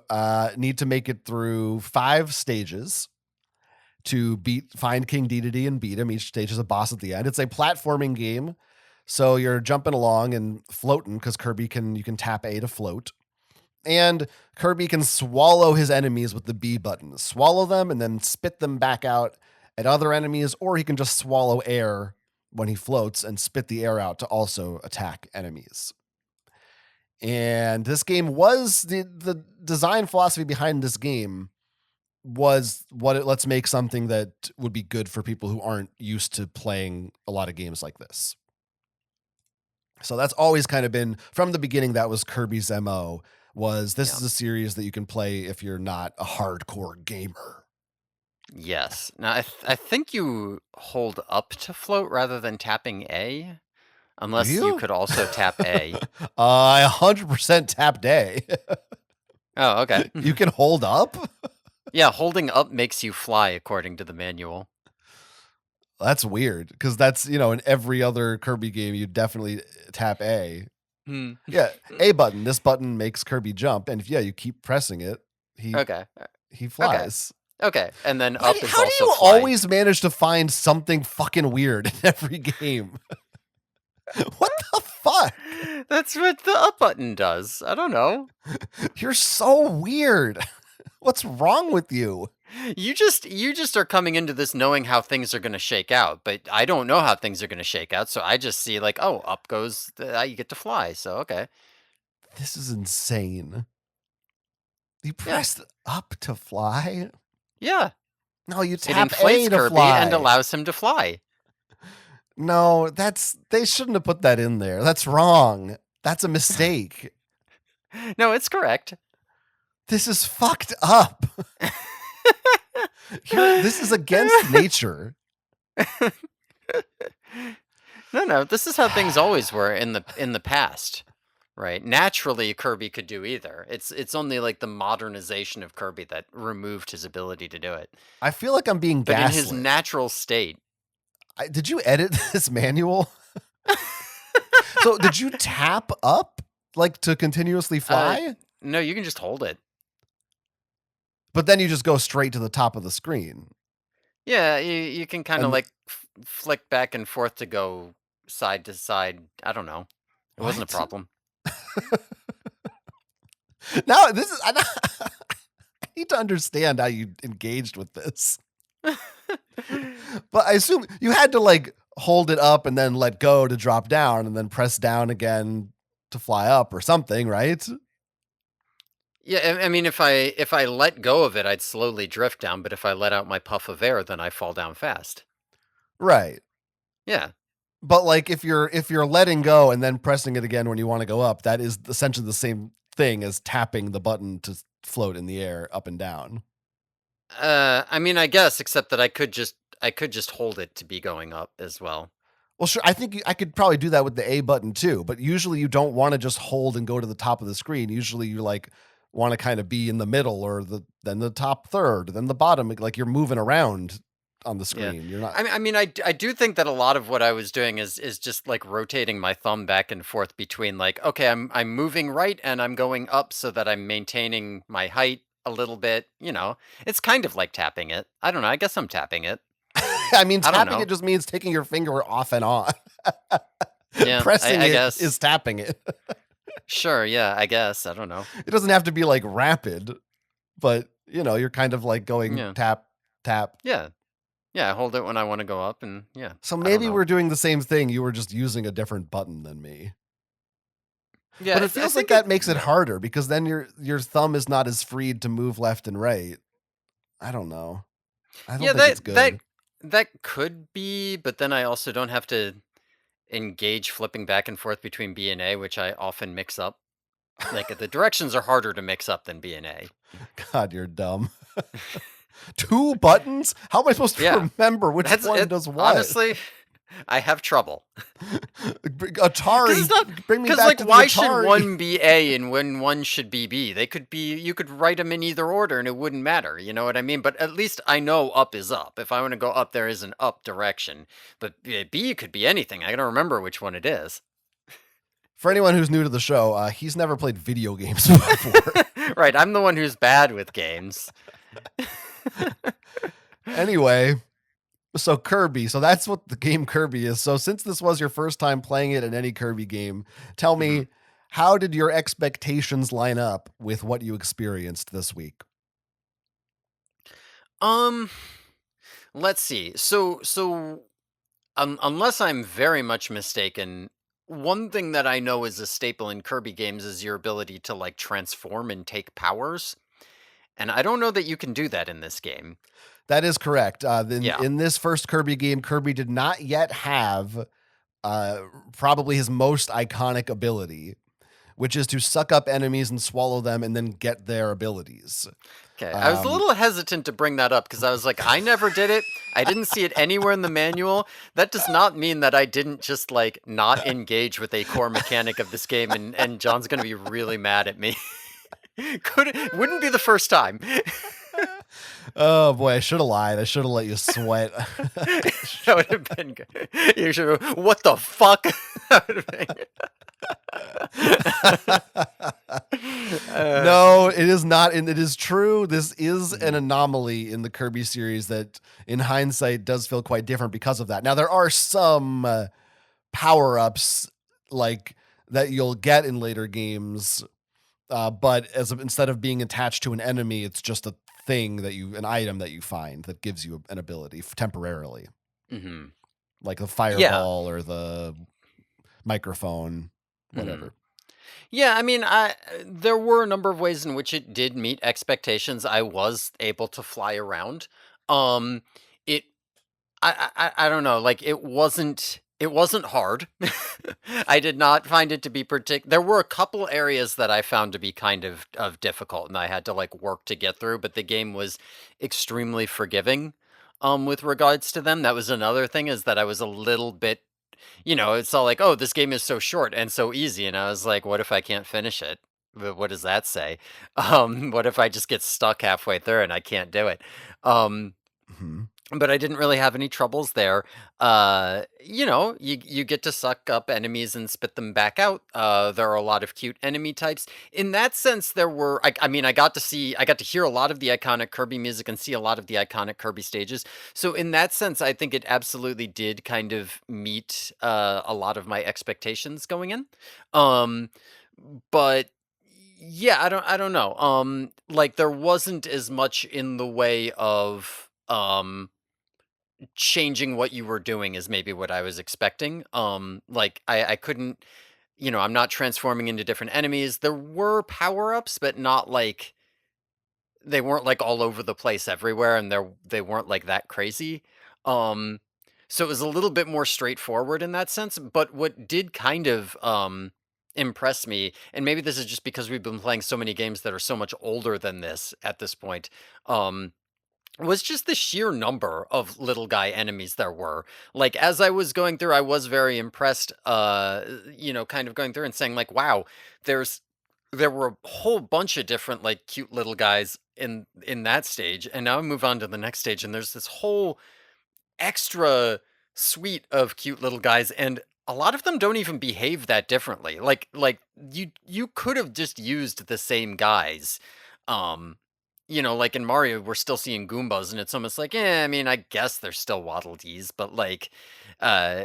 need to make it through 5 stages to find King Dedede and beat him. Each stage is a boss at the end. It's a platforming game. So you're jumping along and floating because you can tap A to float. And Kirby can swallow his enemies with the B button. Swallow them and then spit them back out at other enemies, or he can just swallow air when he floats and spit the air out to also attack enemies. And this game was the design philosophy behind this game was let's make something that would be good for people who aren't used to playing a lot of games like this. So that's always kind of been, from the beginning, that was Kirby's MO, this is a series that you can play if you're not a hardcore gamer. Yes. Now, I think you hold up to float rather than tapping A, unless you could also tap A. I 100% tapped A. Oh, okay. You can hold up? Yeah, holding up makes you fly, according to the manual. That's weird, because that's, in every other Kirby game, you definitely tap A. Hmm. Yeah, A button. This button makes Kirby jump, and if you keep pressing it, he Okay. flies. Okay. And then up is How do also you fly. always manage to find something fucking weird in every game? What the fuck? That's what the up button does. I don't know. You're so weird. What's wrong with you? You just are coming into this knowing how things are going to shake out, but I don't know how things are going to shake out, so I just see like, oh, up goes you get to fly. So okay. This is insane. You Yeah. pressed up to fly? Yeah. No, you It tap inflates A to Kirby fly. and allows him to fly. No, they shouldn't have put that in there. That's wrong. That's a mistake. No, it's correct. This is fucked up. This is against nature. No, this is how things always were in the past, right? Naturally, Kirby could do either. It's only like the modernization of Kirby that removed his ability to do it. I feel like I'm being But in gaslit. his natural state. Did you edit this manual? So did you tap up like to continuously fly? No, you can just hold it. But then you just go straight to the top of the screen. Yeah, you can kind of And- like flick back and forth to go side to side. I don't know. It wasn't a What? problem. Now this is I need to understand how you engaged with this. But I assume you had to like hold it up and then let go to drop down and then press down again to fly up or something, right? Yeah, I mean, if I let go of it, I'd slowly drift down. But if I let out my puff of air, then I fall down fast. Right. Yeah. But like if you're letting go and then pressing it again when you want to go up, that is essentially the same thing as tapping the button to float in the air up and down. I mean, I guess, except that I could just hold it to be going up as well. Well, sure. I think I could probably do that with the A button too, but usually you don't want to just hold and go to the top of the screen. Usually you like want to kind of be in the middle or then the top third, then the bottom, like you're moving around on the screen. Yeah. You're not. I do think that a lot of what I was doing is just like rotating my thumb back and forth between like, okay, I'm moving right and I'm going up so that I'm maintaining my height a little bit. It's kind of like tapping it. I don't know. I guess I'm tapping it. I mean, I don't tapping know. it just means taking your finger off and on. Yeah, Pressing I it guess. is tapping it. Sure, yeah, I guess. I don't know. It doesn't have to be like rapid, but you're kind of like going Yeah. tap, tap. Yeah. Yeah, I hold it when I want to go up and yeah. So I don't maybe know. we're doing the same thing. You were just using a different button than me. Yeah, But I it feels think like that makes it harder because then your thumb is not as freed to move left and right. I don't know. I don't think it's good. That could be, but then I also don't have to engage flipping back and forth between B and A, which I often mix up. Like the directions are harder to mix up than B and A. God, you're dumb. 2 buttons? How am I supposed to remember which one does what? Honestly, I have trouble. Atari, bring me back like, to the why Atari. should one be A and when one should be B? You could write them in either order and it wouldn't matter. You know what I mean? But at least I know up is up. If I want to go up, there is an up direction. But B could be anything. I gotta remember which one it is. For anyone who's new to the show, he's never played video games before. Right, I'm the one who's bad with games. Anyway, so Kirby. So that's what the game Kirby is. So since this was your first time playing it in any Kirby game, tell me, how did your expectations line up with what you experienced this week? Let's see. So unless I'm very much mistaken, one thing that I know is a staple in Kirby games is your ability to like transform and take powers. And I don't know that you can do that in this game. That is correct. In this first Kirby game, Kirby did not yet have probably his most iconic ability, which is to suck up enemies and swallow them and then get their abilities. Okay, I was a little hesitant to bring that up because I was like, I never did it. I didn't see it anywhere in the manual. That does not mean that I didn't just like not engage with a core mechanic of this game, and John's going to be really mad at me. Wouldn't be the first time. Oh boy, I should have lied. I should have let you sweat. That would have been good. You should have, what the fuck? That would have been No, it is not. And it is true. This is an Mhm. anomaly in the Kirby series that, in hindsight, does feel quite different because of that. Now, there are some power ups like that you'll get in later games, but instead of being attached to an enemy, it's just a thing an item that you find that gives you an ability temporarily, Mhm. like the Yeah. fireball or the microphone, Mhm. whatever. Yeah, I mean, there were a number of ways in which it did meet expectations. I was able to fly around. Um, it I don't know, like, it wasn't hard. I did not find it to be there were a couple areas that I found to be kind of difficult, and I had to, like, work to get through, but the game was extremely forgiving, with regards to them. That was another thing, is that I was a little bit, it's all like, "Oh, this game is so short and so easy," and I was like, "What if I can't finish it? What does that say? What if I just get stuck halfway through and I can't do it?" Um Mhm. but I didn't really have any troubles there. You get to suck up enemies and spit them back out. There are a lot of cute enemy types. In that sense, there were. I mean, I got to hear a lot of the iconic Kirby music and see a lot of the iconic Kirby stages. So in that sense, I think it absolutely did kind of meet a lot of my expectations going in. Um, but yeah, I don't know. Like there wasn't as much in the way of changing what you were doing is maybe what I was expecting. Like I couldn't, I'm not transforming into different enemies. There were power-ups, but not like they weren't like all over the place everywhere, and they weren't like that crazy. Um so it was a little bit more straightforward in that sense, but what did kind of impress me, and maybe this is just because we've been playing so many games that are so much older than this at this point, was just the sheer number of little guy enemies there were. Like, as I was going through, I was very impressed, kind of going through and saying, like, wow, there's there were a whole bunch of different, like, cute little guys in that stage. And now I move on to the next stage, and there's this whole extra suite of cute little guys, and a lot of them don't even behave that differently. Like you could have just used the same guys. Um, like in Mario, we're still seeing Goombas, and it's almost like, I mean, I guess they're still Waddle Dees, but like, uh,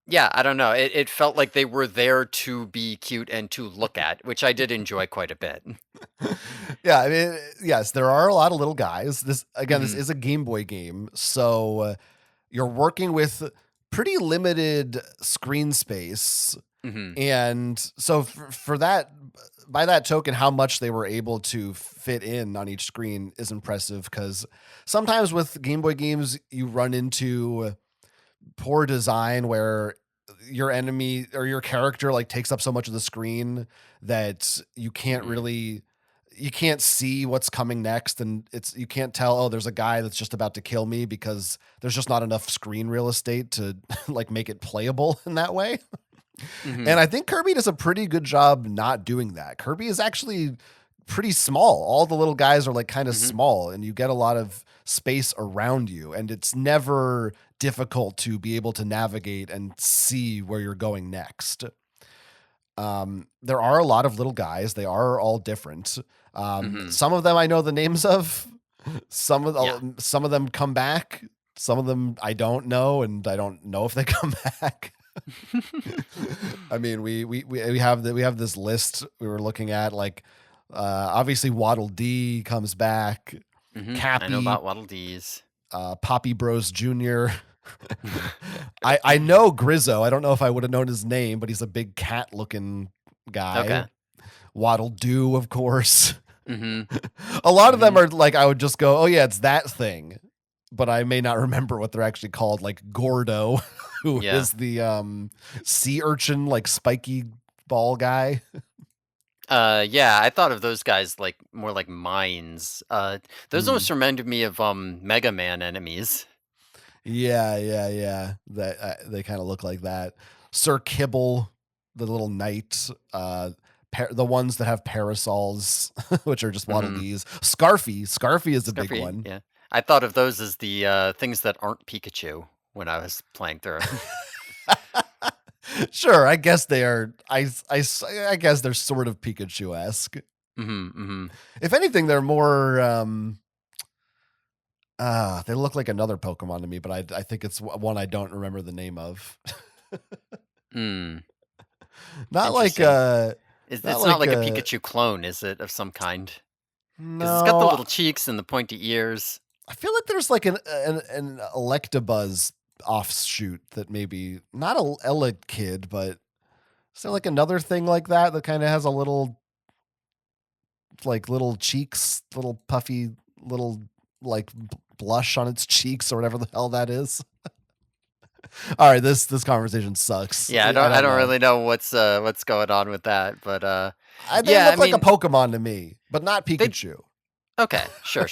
yeah, I don't know. It felt like they were there to be cute and to look at, which I did enjoy quite a bit. Yeah, I mean, yes, there are a lot of little guys. This Hmm. is a Game Boy game, so you're working with pretty limited screen space, Hmm. and so for that, by that token, how much they were able to fit in on each screen is impressive. Because sometimes with Game Boy games, you run into poor design where your enemy or your character like takes up so much of the screen that Hmm. you can't see what's coming next, and you can't tell, oh, there's a guy that's just about to kill me, because there's just not enough screen real estate to like make it playable in that way. Hmm. And I think Kirby does a pretty good job not doing that. Kirby is actually pretty small. All the little guys are like kind of Hmm. small, and you get a lot of space around you, and it's never difficult to be able to navigate and see where you're going next. There are a lot of little guys. They are all different. Hmm. Some of them I know the names of. Yeah. Some of them come back. Some of them I don't know, and I don't know if they come back. I mean, we have this list we were looking at, like obviously Waddle Dee comes back, I know Cappy, about Waddle Dees. Poppy Bros Jr. I know Grizzo. I don't know if I would have known his name, but he's a big cat looking guy. Okay. Waddle Doo, of course. Mhm. A lot of them Mhm. are like, I would just go, oh yeah, it's that thing, but I may not remember what they're actually called, like Gordo, who Yeah. is the sea urchin, like spiky ball guy. Yeah, I thought of those guys like more like mines. Those Mm. almost reminded me of Mega Man enemies. Yeah. That they kind of look like that. Sir Kibble, the little knight. the ones that have parasols, which are just Waddle Mhm. Dees. Scarfy is a big Scarfy, one. yeah. I thought of those as the things that aren't Pikachu when I was playing through. Sure, I guess they are. I guess they're sort of Pikachu-esque. Mhm, mhm. If anything, they're more. They look like another Pokemon to me, but I think it's one I don't remember the name of. Mm, Not like interesting. not It's not like like a Pikachu clone, is it, of some kind? Because it's got the no. little cheeks and the pointy ears. I feel like there's like an Electabuzz offshoot that maybe not a Elekid, but is there like another thing like that that kind of has a little like little cheeks, little puffy, little like blush on its cheeks or whatever the hell that is. All right, this conversation sucks. Yeah, I I don't don't know. really know what's going on with that, but They yeah, I look like a mean, Pokemon to me, but not they Pikachu. okay, sure.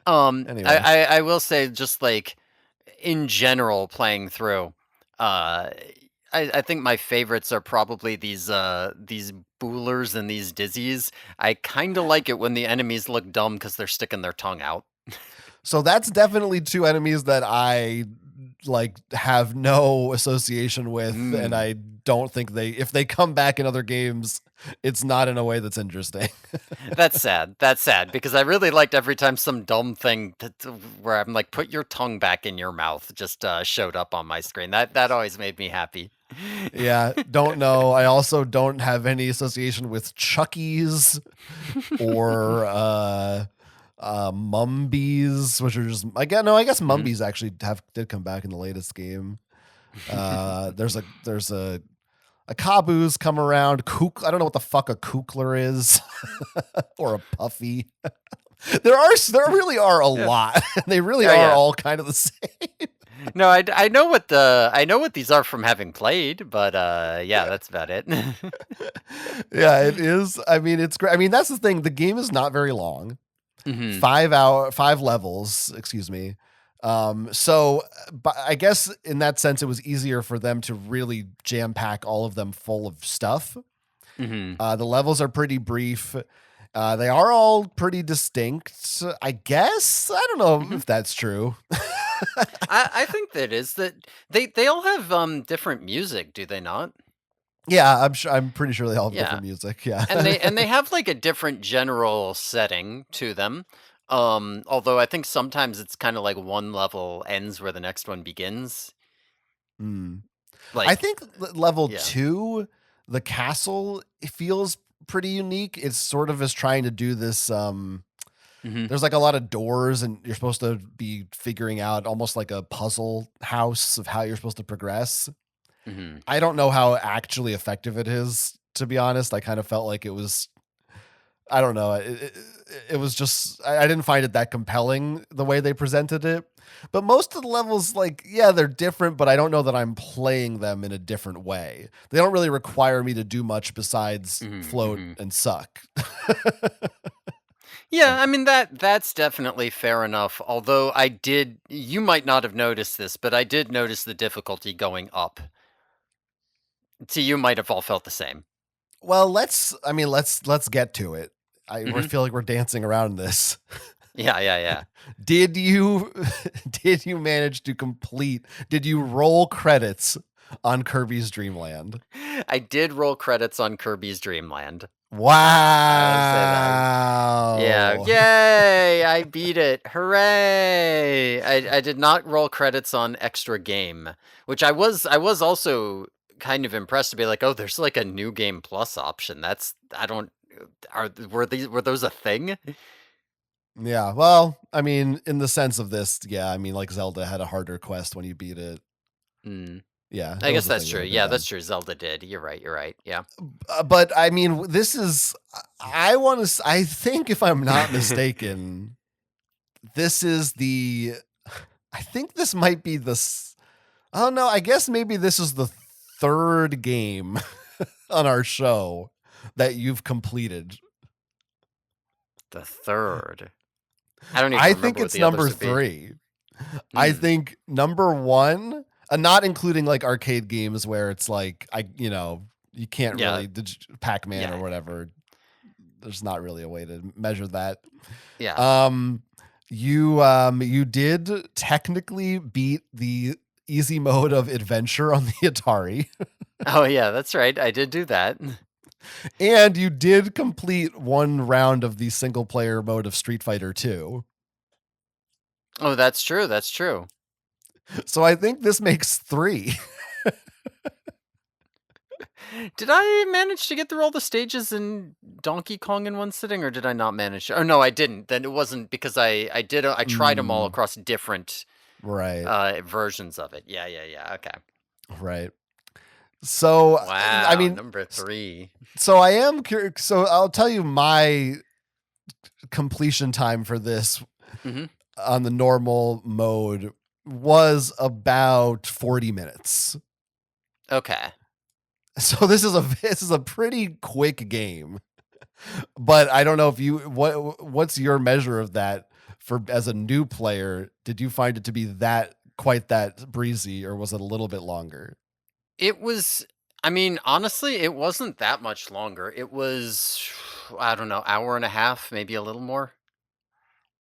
Anyway, I will say just like in general playing through, uh, I think my favorites are probably these Boolers and these Dizzies. I kind of like it when the enemies look dumb because they're sticking their tongue out. so that's definitely two enemies that I like have no association with, and Mm. I don't think if they come back in other games, it's not in a way that's interesting. That's sad. That's sad because I really liked every time some dumb thing where I'm like, put your tongue back in your mouth just showed up on my screen. That always made me happy. Yeah, don't know. I also don't have any association with Chuckies or Mumbies, which are just I guess Mhm. Mumbies actually did come back in the latest game. There's a Kabu's come around. I don't know what the fuck a Kookler is or a Puffy. There really are a Yeah. lot. They really Oh are yeah. all kind of the same. No, I know what these are from having played, but yeah, that's about it. Yeah, it is. I mean, it's great. I mean, that's the thing. The game is not very long. Hmm. 5 levels, excuse me. So but I guess in that sense, it was easier for them to really jam pack all of them full of stuff. Hmm. The levels are pretty brief. They are all pretty distinct. I guess. I don't know Hmm. if that's true. I think that is that they all have different music, do they not? Yeah, I'm pretty sure they all have Yeah. different music. Yeah. And they have like a different general setting to them. Although I think sometimes it's kind of like one level ends where the next one begins. Hmm. I Like, think level yeah. 2, the castle, it feels pretty unique. It's sort of is trying to do this. Hmm. There's like a lot of doors, and you're supposed to be figuring out almost like a puzzle house of how you're supposed to progress. Hmm. I don't know how actually effective it is, to be honest. I kind of felt like it was, I don't know. It was just, I didn't find it that compelling the way they presented it. But most of the levels, like, yeah, they're different, but I don't know that I'm playing them in a different way. They don't really require me to do much besides Hmm. float Hmm. and suck. Yeah, I mean that's definitely fair enough. Although you might not have noticed this, but I did notice the difficulty going up. So you might have all felt the same. Well, let's get to it. We Hmm. feel like we're dancing around this. Yeah. Did you did you manage to complete? Did you roll credits on Kirby's Dream Land? I did roll credits on Kirby's Dream Land. I would say that. Yeah, Wow. yay! I beat it. Hooray! I did not roll credits on extra game, which I was also kind of impressed to be like, "Oh, there's like a new game plus option." That's I don't were those a thing? Yeah. Well, I mean, in the sense of this, yeah, I mean, like Zelda had a harder quest when you beat it. Mm, Yeah, it I was guess a that's thing that true. they did Yeah, then. that's true. Zelda did. You're right. You're right. Yeah. But I mean, this is I think if I'm not mistaken, this is the I think this might be oh no, I guess maybe this is the third game on our show that you've completed. The third. I don't even I think remember what it's the others number would be. 3. I Hmm. think number 1, not including like arcade games where it's like You can't Yeah, really Pac-Man or yeah, whatever. There's not really a way to measure that. yeah. Um, you did technically beat the easy mode of adventure on the Atari, Oh, yeah, that's right. I did do that. and you did complete one round of the single player mode of Street Fighter 2. Oh, that's true. That's true. So I think this makes 3. Did I manage to get through all the stages in Donkey Kong in one sitting, or did I not manage to? Oh no, I didn't. Then it wasn't because I tried them all Mm, across different right, versions of it. Yeah, yeah, yeah. Okay. right. So I Wow, mean, number 3. so I am curious. So I'll tell you my completion time for this Hmm. on the normal mode was about 40 minutes. Okay. So this is a pretty quick game. But I don't know if what's your measure of that for as a new player? Did you find it to be that quite that breezy, or was it a little bit longer? It was. I mean, honestly, it wasn't that much longer. It was, I don't know, hour and a half, maybe a little more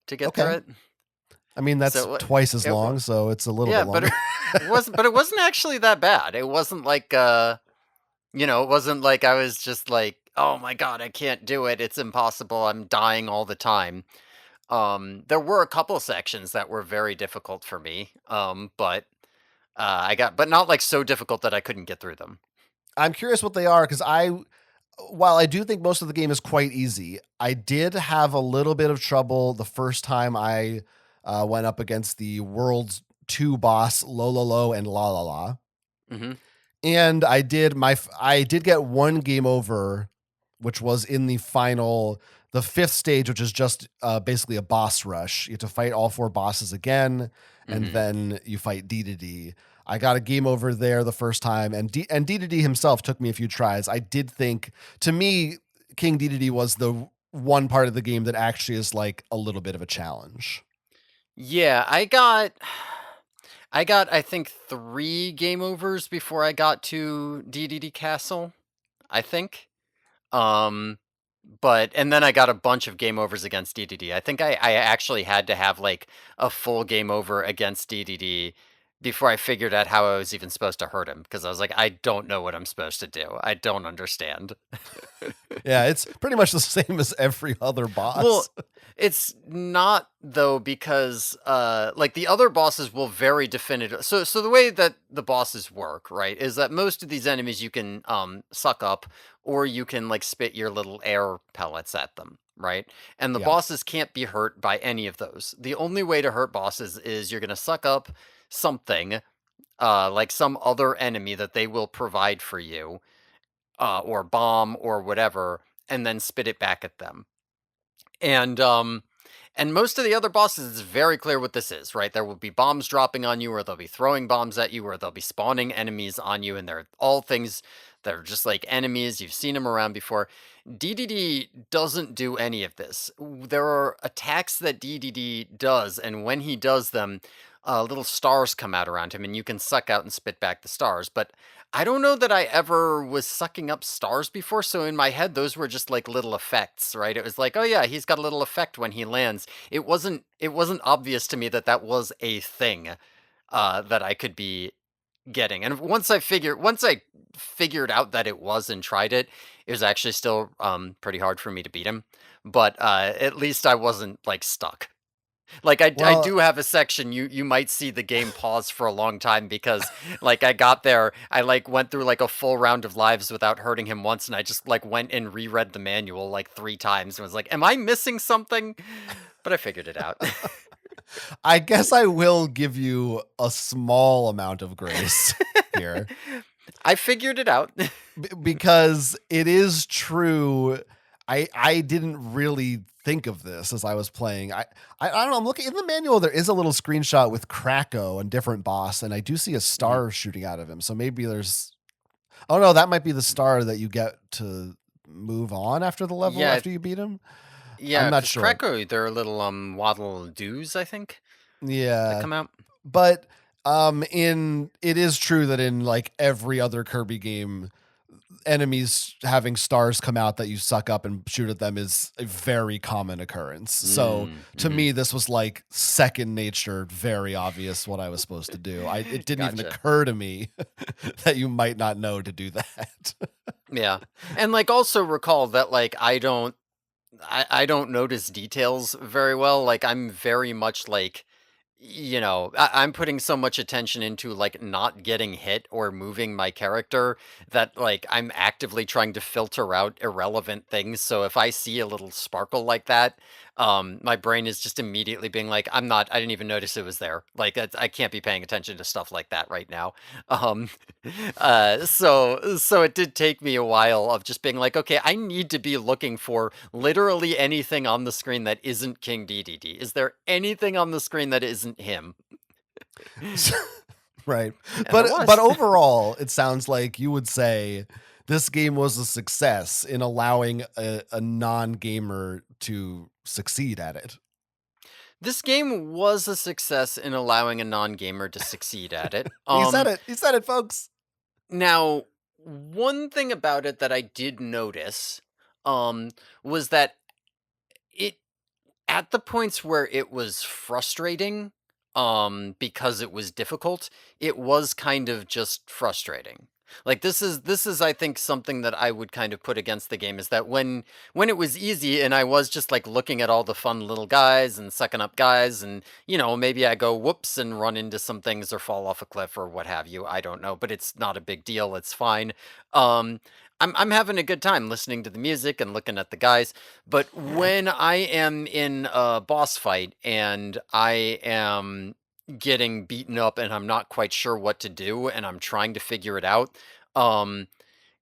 to get through Okay. it. I mean, that's So twice as it, long, so it's a little bit yeah, but longer. it wasn't. But it wasn't actually that bad. It wasn't like it wasn't like I was just like, "Oh my god, I can't do it. It's impossible. I'm dying all the time." There were a couple sections that were very difficult for me. But but not like so difficult that I couldn't get through them. I'm curious what they are because while I do think most of the game is quite easy, I did have a little bit of trouble the first time I went up against the world's 2 boss, Lo and La La La. Hmm. And I did get one game over, which was in the fifth stage, which is just basically a boss rush. You have to fight all 4 bosses again, and Hmm. then you fight D. I got a game over there the first time, and D himself took me a few tries. I did think, to me, King D was the one part of the game that actually is like a little bit of a challenge. Yeah, I got I think 3 game overs before I got to DDD Castle, I think. Um but and then I got a bunch of game overs against DDD. I think I actually had to have like a full game over against DDD before I figured out how I was even supposed to hurt him because I was like, I don't know what I'm supposed to do. I don't understand. Yeah, it's pretty much the same as every other Well, boss. it's not though because like the other bosses will very definitive. So the way that the bosses work, right, is that most of these enemies you can suck up or you can like spit your little air pellets at them, right? And the Yeah. bosses can't be hurt by any of those. The only way to hurt bosses is you're going to suck up something like some other enemy that they will provide for you or bomb or whatever and then spit it back at them. And most of the other bosses, it's very clear what this is, right? There will be bombs dropping on you, or they'll be throwing bombs at you, or they'll be spawning enemies on you, and they're all things that are just like enemies. You've seen them around before. DDD doesn't do any of this. There are attacks that DDD does, and when he does them, little stars come out around him, and you can suck out and spit back the stars. But I don't know that I ever was sucking up stars before, so in my head those were just like little effects, right? It was like, "Oh yeah, he's got a little effect when he lands." It wasn't obvious to me that that was a thing that I could be getting. And once I figured out that it was and tried it, it was actually still pretty hard for me to beat him, but at least I wasn't like stuck. Like I Well, do have a section you might see the game pause for a long time because like I got there, I like went through like a full round of lives without hurting him once and I just like went and reread the manual like 3 times and was like, "Am I missing something?" But I figured it out. I guess I will give you a small amount of grace here I figured it out. because it is true. I didn't really think of this as I was playing. I don't know. I'm looking in the manual. There is a little screenshot with Krako and different boss, and I do see a Mhm. star shooting out of him. So maybe there's. Oh no, that might be the star that you get to move on after the level Yeah, after you beat him. I'm yeah, not because sure. Krakow, there are little waddle doos, I think, that Yeah, come out. but in it is true that in like every other Kirby game, enemies having stars come out that you suck up and shoot at them is a very common occurrence. So to Mm-hmm. me, this was like second nature, very obvious what I was supposed to do. It didn't even Gotcha. occur to me that you might not know to do that. Yeah. And like also recall that like I don't notice details very well. Like I'm very much like I'm putting so much attention into like not getting hit or moving my character that like I'm actively trying to filter out irrelevant things. So if I see a little sparkle like that, my brain is just immediately being like, I didn't even notice it was there. Like I can't be paying attention to stuff like that right now. Um, so it did take me a while of just being like, okay, I need to be looking for literally anything on the screen that isn't King DDD. Is there anything on the screen that isn't him? Right. And there But was. overall, it sounds like you would say this game was a success in allowing a non-gamer to succeed at it. This game was a success in allowing a non-gamer to succeed at it. He said it. He said it, folks. Now, one thing about it that I did notice, was that it at the points where it was frustrating, because it was difficult, it was kind of just frustrating. Like this is I think something that I would kind of put against the game is that when it was easy and I was just like looking at all the fun little guys and sucking up guys and maybe I go whoops and run into some things or fall off a cliff or what have you, I don't know, but it's not a big deal, it's fine. Um I'm having a good time listening to the music and looking at the guys. But when I am in a boss fight and I am getting beaten up and I'm not quite sure what to do and I'm trying to figure it out, um,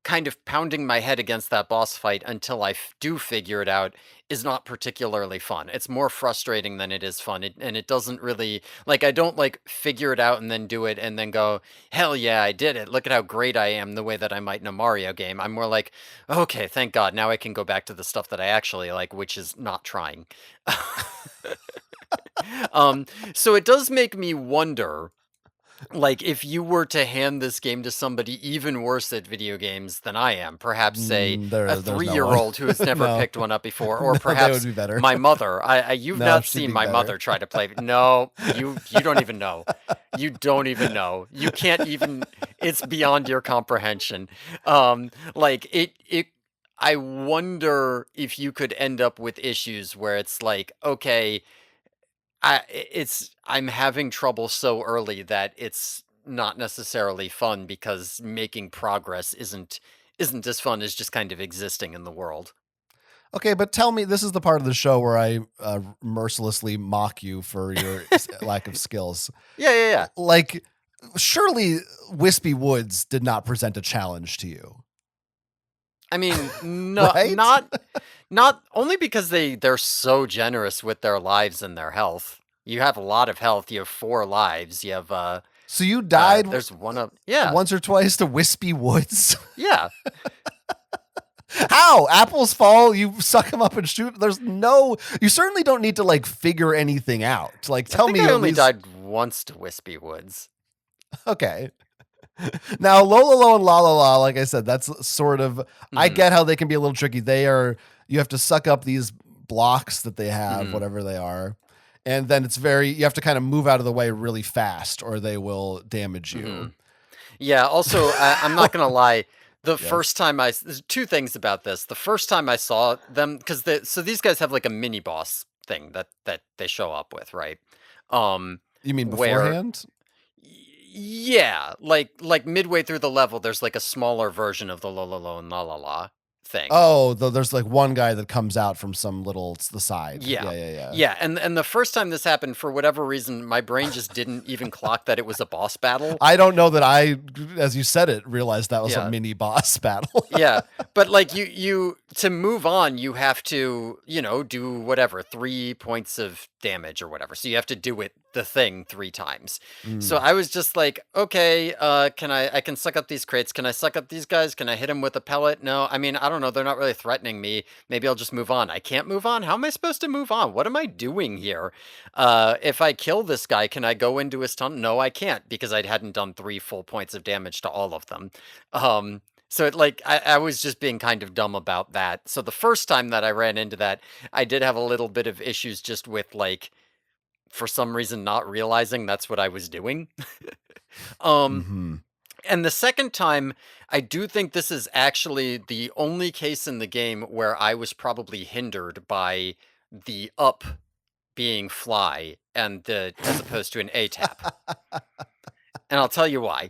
kind of pounding my head against that boss fight until I do figure it out is not particularly fun. It's more frustrating than it is fun. And it doesn't really, like, I don't like figure it out and then do it and then go, hell yeah, I did it. Look at how great I am, the way that I might in a Mario game. I'm more like, okay, thank God. Now I can go back to the stuff that I actually like, which is not trying. So it does make me wonder, like, if you were to hand this game to somebody even worse at video games than I am, perhaps say a There's no one. 3-year-old who has never No. picked one up before, or No, they would perhaps be better. my mother. You've No, not she'd seen be my better. mother try to play. No, you don't even know. You don't even know. You can't even. It's beyond your comprehension. Like it. I wonder if you could end up with issues where it's like, okay, I'm having trouble so early that it's not necessarily fun because making progress isn't as fun as just kind of existing in the world. Okay, but tell me, this is the part of the show where I mercilessly mock you for your lack of skills. Yeah, yeah, yeah. Like, surely Wispy Woods did not present a challenge to you. I mean, no, Right? not only because they're so generous with their lives and their health. You have a lot of health. You have 4 lives. You have So you died there's one of yeah, once or twice to Wispy Woods? yeah. How? Apples fall, you suck them up and shoot. You certainly don't need to like figure anything out. Like, I tell think me I at only least. died once to Wispy Woods. Okay. Now, Lololo and La La La, like I said, that's sort of, I Mhm, get how they can be a little tricky. You have to suck up these blocks that they have, mhm, whatever they are. And then you have to kind of move out of the way really fast or they will damage you. mhm. Yeah, also, I'm not gonna lie. The Yes. first time there's 2 things about this. The first time I saw them, because so these guys have like a mini boss thing that they show up with, right? You mean Where beforehand? yeah, like midway through the level, there's like a smaller version of the lo lo lo and la la la thing. Oh, there's like one guy that comes out from the side. Yeah. Yeah, yeah, yeah. Yeah, and the first time this happened, for whatever reason, my brain just didn't even clock that it was a boss battle. I don't know that as you said it, realized that was a Yeah. mini boss battle. Yeah, but like you to move on, you have to, do whatever, 3 points of damage or whatever. So you have to do the thing 3 times. So Mm. I was just like, okay, I can suck up these crates. Can I suck up these guys? Can I hit them with a pellet? No, I mean, I don't know. They're not really threatening me. Maybe I'll just move on. I can't move on. How am I supposed to move on? What am I doing here? If I kill this guy, can I go into his tunnel? No, I can't because I hadn't done 3 full points of damage to all of them. Um, So I was just being kind of dumb about that. So the first time that I ran into that, I did have a little bit of issues just with like for some reason not realizing that's what I was doing. Um Mm-hmm. and the second time, I do think this is actually the only case in the game where I was probably hindered by the up being fly and the as opposed to an A tap. And I'll tell you why.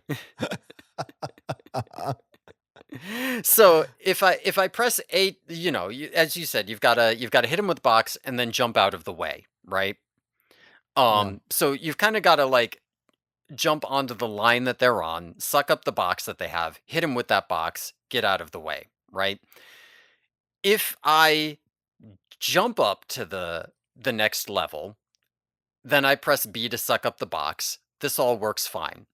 So if I press A, as you said, you've got to hit him with the box and then jump out of the way, right? Yeah. So you've kind of got to like jump onto the line that they're on, suck up the box that they have, hit him with that box, get out of the way, right? If I jump up to the next level, then I press B to suck up the box. This all works fine.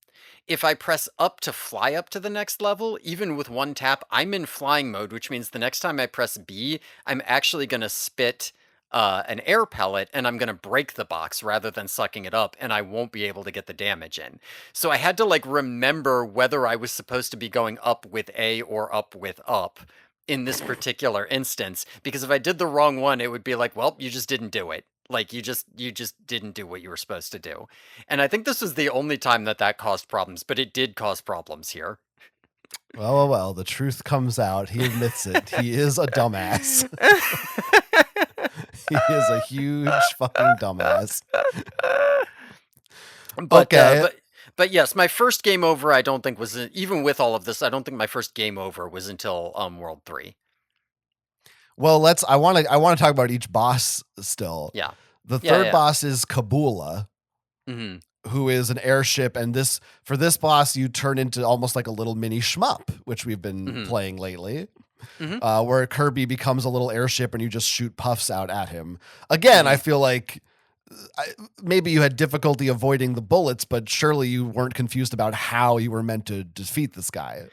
If I press up to fly up to the next level, even with one tap, I'm in flying mode, which means the next time I press B, I'm actually going to spit an air pellet and I'm going to break the box rather than sucking it up, and I won't be able to get the damage in. So I had to like remember whether I was supposed to be going up with A or up with up in this particular instance, because if I did the wrong one, it would be like, well, you just didn't do it. Like you just didn't do what you were supposed to do. And I think this was the only time that that caused problems, but it did cause problems here. Well. The truth comes out. He admits it. He is a dumbass. He is a huge fucking dumbass. But Okay. but yes, my first game over I don't think was even with all of this, I don't think my first game over was until World 3. Well, I want to talk about each boss still. Yeah. The Yeah, third yeah. boss is Kabula, Mhm. who is an airship, and for this boss you turn into almost like a little mini shmup, which we've been Mhm. playing lately. Mhm. Where Kirby becomes a little airship and you just shoot puffs out at him. Again, I Mhm. feel like maybe you had difficulty avoiding the bullets, but surely you weren't confused about how you were meant to defeat this guy.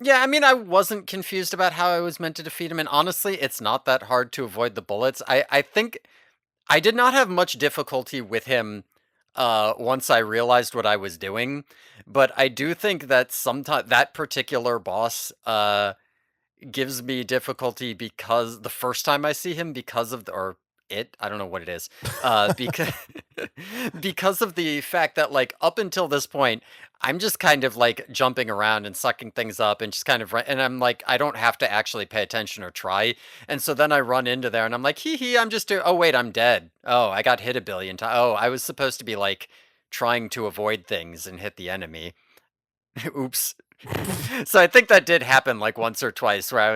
Yeah, I mean, I wasn't confused about how I was meant to defeat him, and honestly, it's not that hard to avoid the bullets. I think I did not have much difficulty with him once I realized what I was doing, but I do think that sometimes that particular boss gives me difficulty because the first time I see him because of the, or it, I don't know what it is, because because of the fact that like up until this point, I'm just kind of like jumping around and sucking things up and just kind of and I'm like I don't have to actually pay attention or try, and so then I run into there and I'm like hee hee, I'm just oh wait, I'm dead. Oh, I got hit a billion times. Oh, I was supposed to be like trying to avoid things and hit the enemy. Oops. So I think that did happen like once or twice where I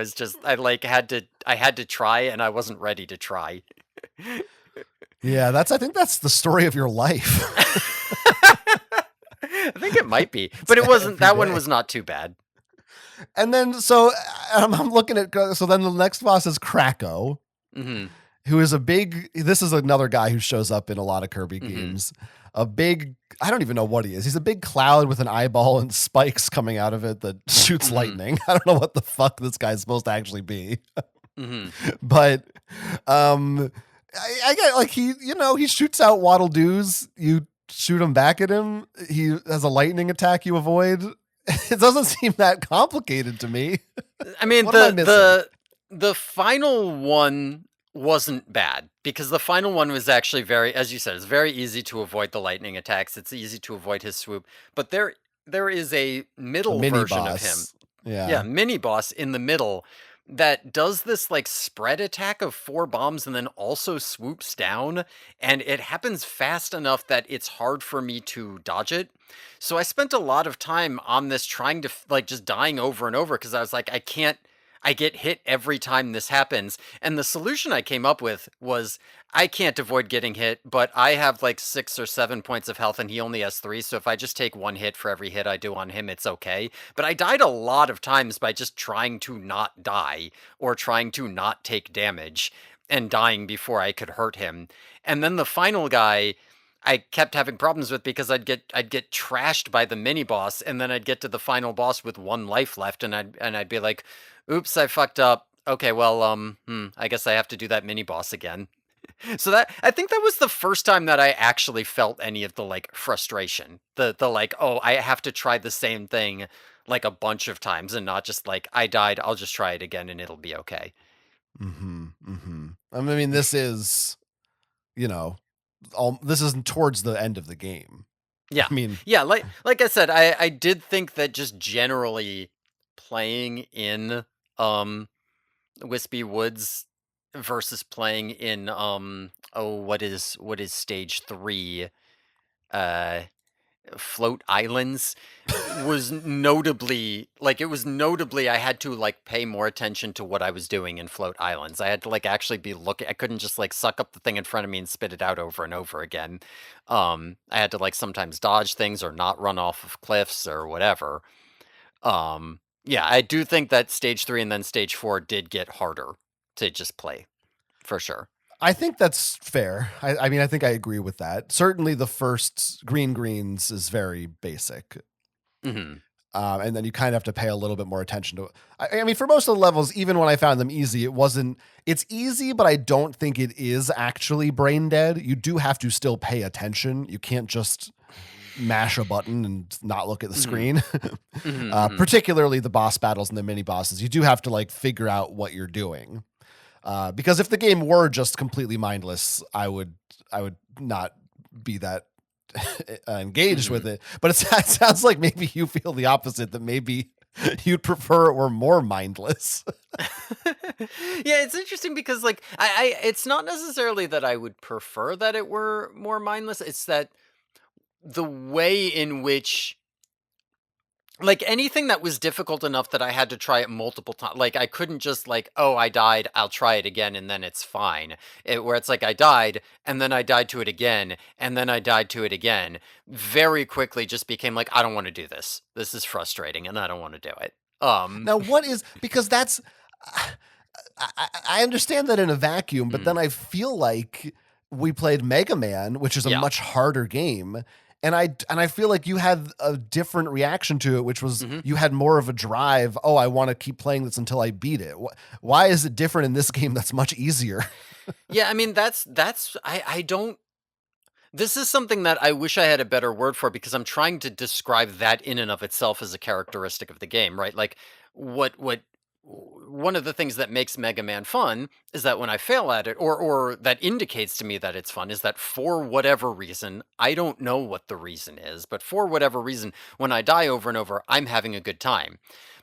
had to try and I wasn't ready to try. Yeah, I think that's the story of your life. I think it might be, It's but it wasn't. every That one day. was not too bad. And then so I'm looking at so then the next boss is Krako, Hmm. who is this is another guy who shows up in a lot of Kirby Hmm. games. I don't even know what he is. He's a big cloud with an eyeball and spikes coming out of it that shoots Hmm. lightning. I don't know what the fuck this guy's supposed to actually be. Hmm. But I get like he shoots out waddle doos. You shoot him back at him. He has a lightning attack you avoid. It doesn't seem that complicated to me. I mean, What am I missing? the final one wasn't bad because the final one was actually very, as you said, it's very easy to avoid the lightning attacks. It's easy to avoid his swoop, but there is a A middle mini version of him. boss. Yeah. Yeah, mini boss in the middle that does this like spread attack of 4 bombs and then also swoops down, and it happens fast enough that it's hard for me to dodge it. So I spent a lot of time on this trying to like just dying over and over because I was like I get hit every time this happens. And the solution I came up with was I can't avoid getting hit, but I have like 6 or 7 points of health and he only has 3. So if I just take 1 hit for every hit I do on him, it's okay. But I died a lot of times by just trying to not die or trying to not take damage and dying before I could hurt him. And then the final guy I kept having problems with because I'd get trashed by the mini boss, and then I'd get to the final boss with 1 life left, and I'd be like, "Oops, I fucked up. Okay, well, I guess I have to do that mini boss again." So that I think that was the first time that I actually felt any of the like frustration, the like, oh, I have to try the same thing like a bunch of times and not just like I died, I'll just try it again and it'll be okay. I mean, this is, you know, this isn't towards the end of the game. Yeah. I mean, Yeah, like I said, I did think that just generally playing in Wispy Woods versus playing in what is stage 3 uh Float Islands was notably like it was notably I had to like pay more attention to what I was doing in Float Islands. I had to like actually be looking. I couldn't just like suck up the thing in front of me and spit it out over and over again. I had to like sometimes dodge things or not run off of cliffs or whatever. Yeah, I do think that stage 3 and then stage 4 did get harder to just play for sure. I think that's fair. I mean, I think I agree with that. Certainly, the first Green Greens is very basic. Hmm. And then you kind of have to pay a little bit more attention to it. I mean, for most of the levels, even when I found them easy, it's easy, but I don't think it is actually brain dead. You do have to still pay attention. You can't just mash a button and not look at the Hmm. screen. Hmm. Hmm. Particularly the boss battles and the mini bosses. You do have to like figure out what you're doing. Because if the game were just completely mindless, I would not be that engaged with Hmm. it. But it sounds like maybe you feel the opposite, that maybe you'd prefer it were more mindless. Yeah, it's interesting because like it's not necessarily that I would prefer that it were more mindless. It's that the way in which like anything that was difficult enough that I had to try it multiple times. Like I couldn't just like, oh, I died, I'll try it again and then it's fine. Where it's like I died and then I died to it again and then I died to it again. Very quickly just became like I don't want to do this. This is frustrating and I don't want to do it. Now, what is, because that's, I understand that in a vacuum, but then Mhm. I feel like we played Mega Man, which is a Yeah. much harder game. And I feel like you had a different reaction to it, which was Mhm. you had more of a drive. Oh, I want to keep playing this until I beat it. Why is it different in this game that's much easier? Yeah, I mean that's I don't this is something that I wish I had a better word for because I'm trying to describe that in and of itself as a characteristic of the game, right? Like one of the things that makes Mega Man fun is that when I fail at it or that indicates to me that it's fun is that for whatever reason, I don't know what the reason is, but for whatever reason when I die over and over, I'm having a good time.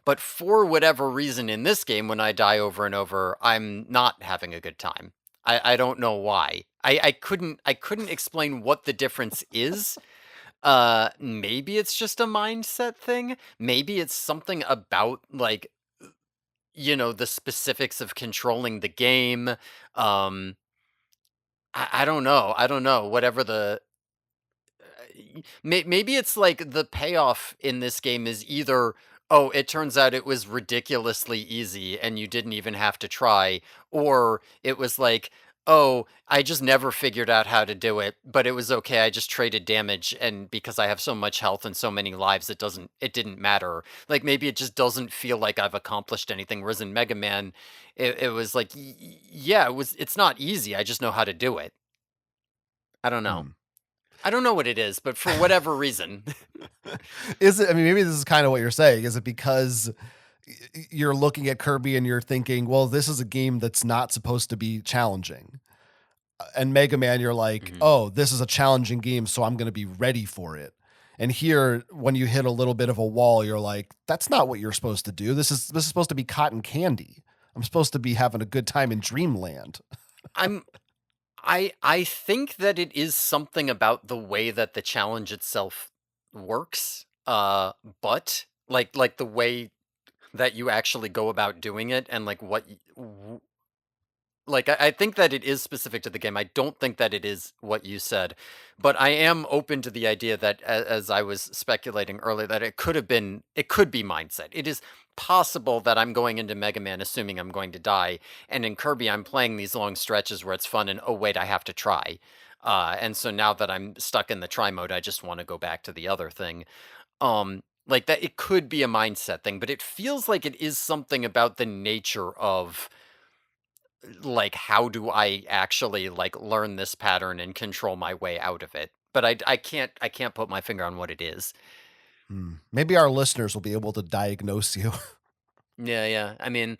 But for whatever reason in this game when I die over and over, I'm not having a good time. I don't know why. I couldn't explain what the difference is. Maybe it's just a mindset thing. Maybe it's something about like, the specifics of controlling the game. I don't know. I don't know. Whatever the maybe it's like the payoff in this game is either, oh, it turns out it was ridiculously easy and you didn't even have to try, or it was like, oh, I just never figured out how to do it, but it was okay. I just traded damage, and because I have so much health and so many lives, it didn't matter. Like maybe it just doesn't feel like I've accomplished anything. Whereas in Mega Man, it was like, yeah, it's not easy. I just know how to do it. I don't know. Hmm. I don't know what it is, but for whatever reason. Is it, I mean, maybe this is kind of what you're saying. Is it because you're looking at Kirby and you're thinking, well, this is a game that's not supposed to be challenging? And Mega Man, you're like, Mhm. oh, this is a challenging game, so I'm going to be ready for it. And here, when you hit a little bit of a wall, you're like, that's not what you're supposed to do. This is supposed to be cotton candy. I'm supposed to be having a good time in Dreamland. I'm I think that it is something about the way that the challenge itself works. But like the way that you actually go about doing it and like like I think that it is specific to the game. I don't think that it is what you said, but I am open to the idea that as I was speculating earlier that it could be mindset. It is possible that I'm going into Mega Man assuming I'm going to die, and in Kirby I'm playing these long stretches where it's fun and oh wait, I have to try. And so now that I'm stuck in the try mode, I just want to go back to the other thing. Like that it could be a mindset thing, but it feels like it is something about the nature of like how do I actually like learn this pattern and control my way out of it? But I can't put my finger on what it is. Maybe our listeners will be able to diagnose you. Yeah. I mean,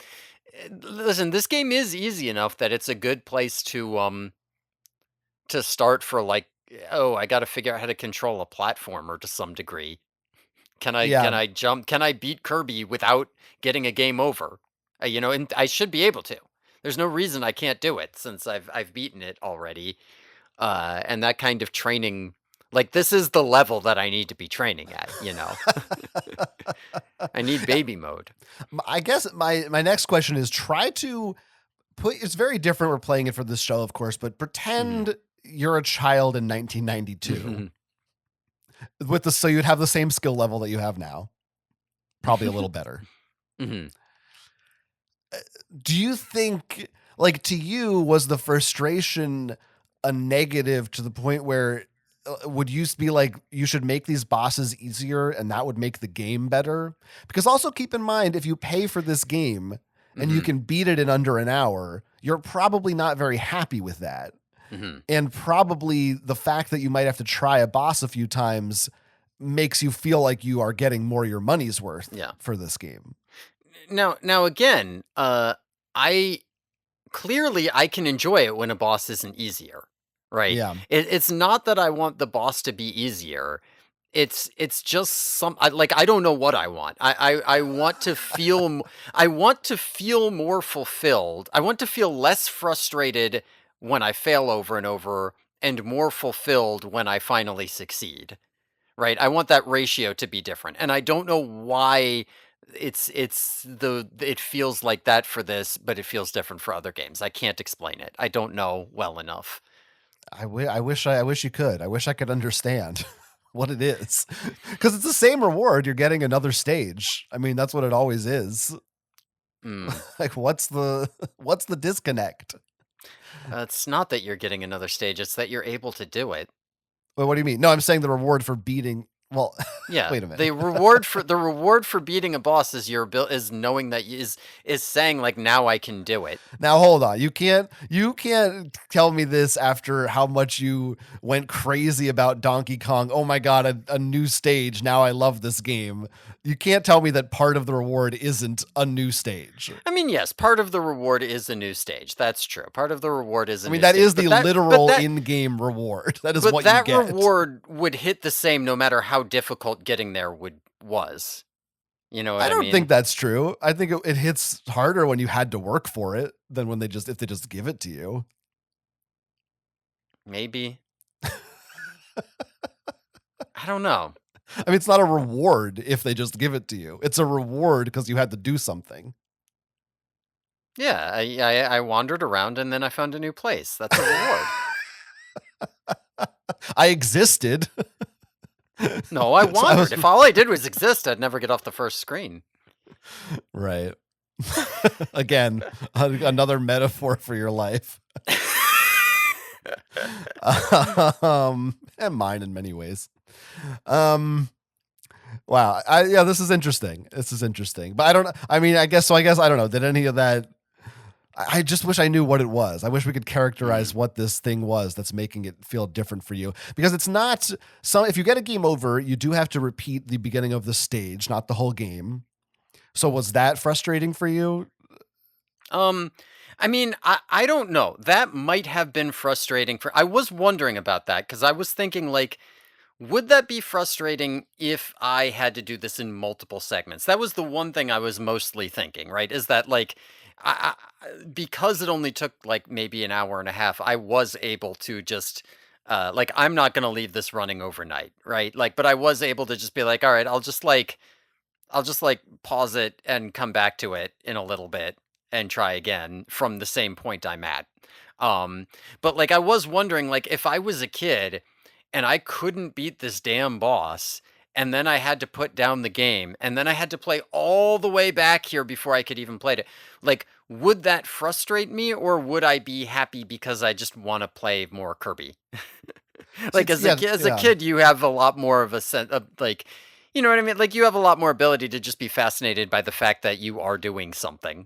listen, this game is easy enough that it's a good place to start for like, oh, I got to figure out how to control a platformer to some degree. Can Yeah, I jump? Can I beat Kirby without getting a game over? And I should be able to. There's no reason I can't do it since I've beaten it already. And that kind of training, like this is the level that I need to be training at. I need baby mode. I guess my next question is try to put. It's very different. We're playing it for this show, of course, but Mhm. pretend you're a child in 1992 with the so you'd have the same skill level that you have now, probably a little better. Mhm. Do you think, like, to you, was the frustration a negative to the point where would you be like, you should make these bosses easier and that would make the game better? Because also keep in mind, if you pay for this game and you Mhm. can beat it in under an hour, you're probably not very happy with that. Mhm. And probably the fact that you might have to try a boss a few times makes you feel like you are getting more your money's worth Yeah. for this game. Now again, I clearly I can enjoy it when a boss isn't easier, right? Yeah. It's not that I want the boss to be easier. It's just like I don't know what I want. I want to feel I want to feel more fulfilled. I want to feel less frustrated when I fail over and over and more fulfilled when I finally succeed. Right? I want that ratio to be different. And I don't know why it feels like that for this, but it feels different for other games. I can't explain it. I don't know well enough. I wish you could. I wish I could understand what it is. Cuz it's the same reward, you're getting another stage. I mean, that's what it always is. Mm. Like what's the disconnect? It's not that you're getting another stage, it's that you're able to do it. Well, what do you mean? No, I'm saying the reward for beating, well, Yeah, wait a minute. the reward for beating a boss is is knowing that is saying like now I can do it. Now hold on. You can't tell me this after how much you went crazy about Donkey Kong. Oh my god, a new stage. Now I love this game. You can't tell me that part of the reward isn't a new stage. I mean, yes, part of the reward is a new stage. That's true. Part of the reward is I a mean, new that stage. is the literal in-game reward. That is But what you that get. reward would hit the same no matter how difficult getting there was. You know I what I don't think mean? that's true. I think it hits harder when you had to work for it than when if they just give it to you. Maybe. I don't know. I mean, it's not a reward if they just give it to you. It's a reward because you had to do something. Yeah, I wandered around and then I found a new place. That's a reward. I existed. No, I So I was wandered. If all I did was exist, I'd never get off the first screen. right. Again, another metaphor for your life. And mine in many ways. Wow. Yeah, this is interesting. This is interesting. But I don't know. I mean, I guess I don't know. Did any of that I just wish I knew what it was. I wish we could characterize Mhm. what this thing was that's making it feel different for you. Because it's not so if you get a game over, you do have to repeat the beginning of the stage, not the whole game. So was that frustrating for you? Um, I mean, I don't know. That might have been frustrating for I was wondering about that because I was thinking like would that be frustrating if I had to do this in multiple segments? That was the one thing I was mostly thinking, right? Is that like because it only took like maybe an hour and a half, I was able to just like I'm not going to leave this running overnight, right? Like but I was able to just be like, all right, I'll just like pause it and come back to it in a little bit and try again from the same point I'm at. Um, but like I was wondering, like if I was a kid and I couldn't beat this damn boss, and then I had to put down the game, and then I had to play all the way back here before I could even play it. Like, would that frustrate me, or would I be happy because I just want to play more Kirby? See, Like as yeah, as a yeah. kid, you have a lot more of a sense of like, you know what I mean? Like you have a lot more ability to just be fascinated by the fact that you are doing something.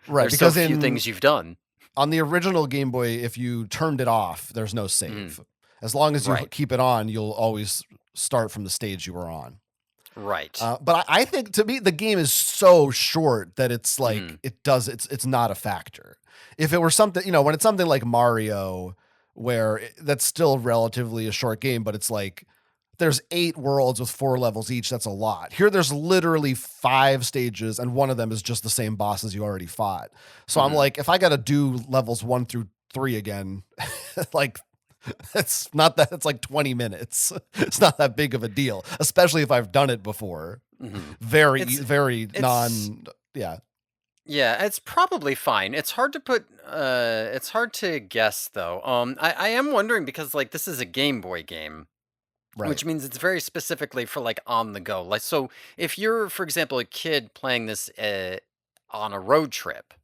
Right, There's so because few in things you've done. on the original Game Boy, if you turned it off, there's no Mhm. save. As long as you Right. keep it on, you'll always start from the stage you were on. Right. But I think to me the game is so short that it's Hmm. like it's not a factor. If it were something, when it's something like Mario, where that's still relatively a short game, but it's like there's 8 worlds with 4 levels each. That's a lot. Here, there's literally 5 stages, and one of them is just the same bosses you already fought. So I'm Hmm. like, if I got to do levels 1 through 3 again, like it's not that it's like 20 minutes. It's not that big of a deal, especially if I've done it before. Hmm. Very, It's very it's yeah, Yeah, it's probably fine. It's hard to guess though. I am wondering because like this is a Game Boy game, right. which means it's very specifically for like on the go. Like so if you're for example a kid playing this on a road trip,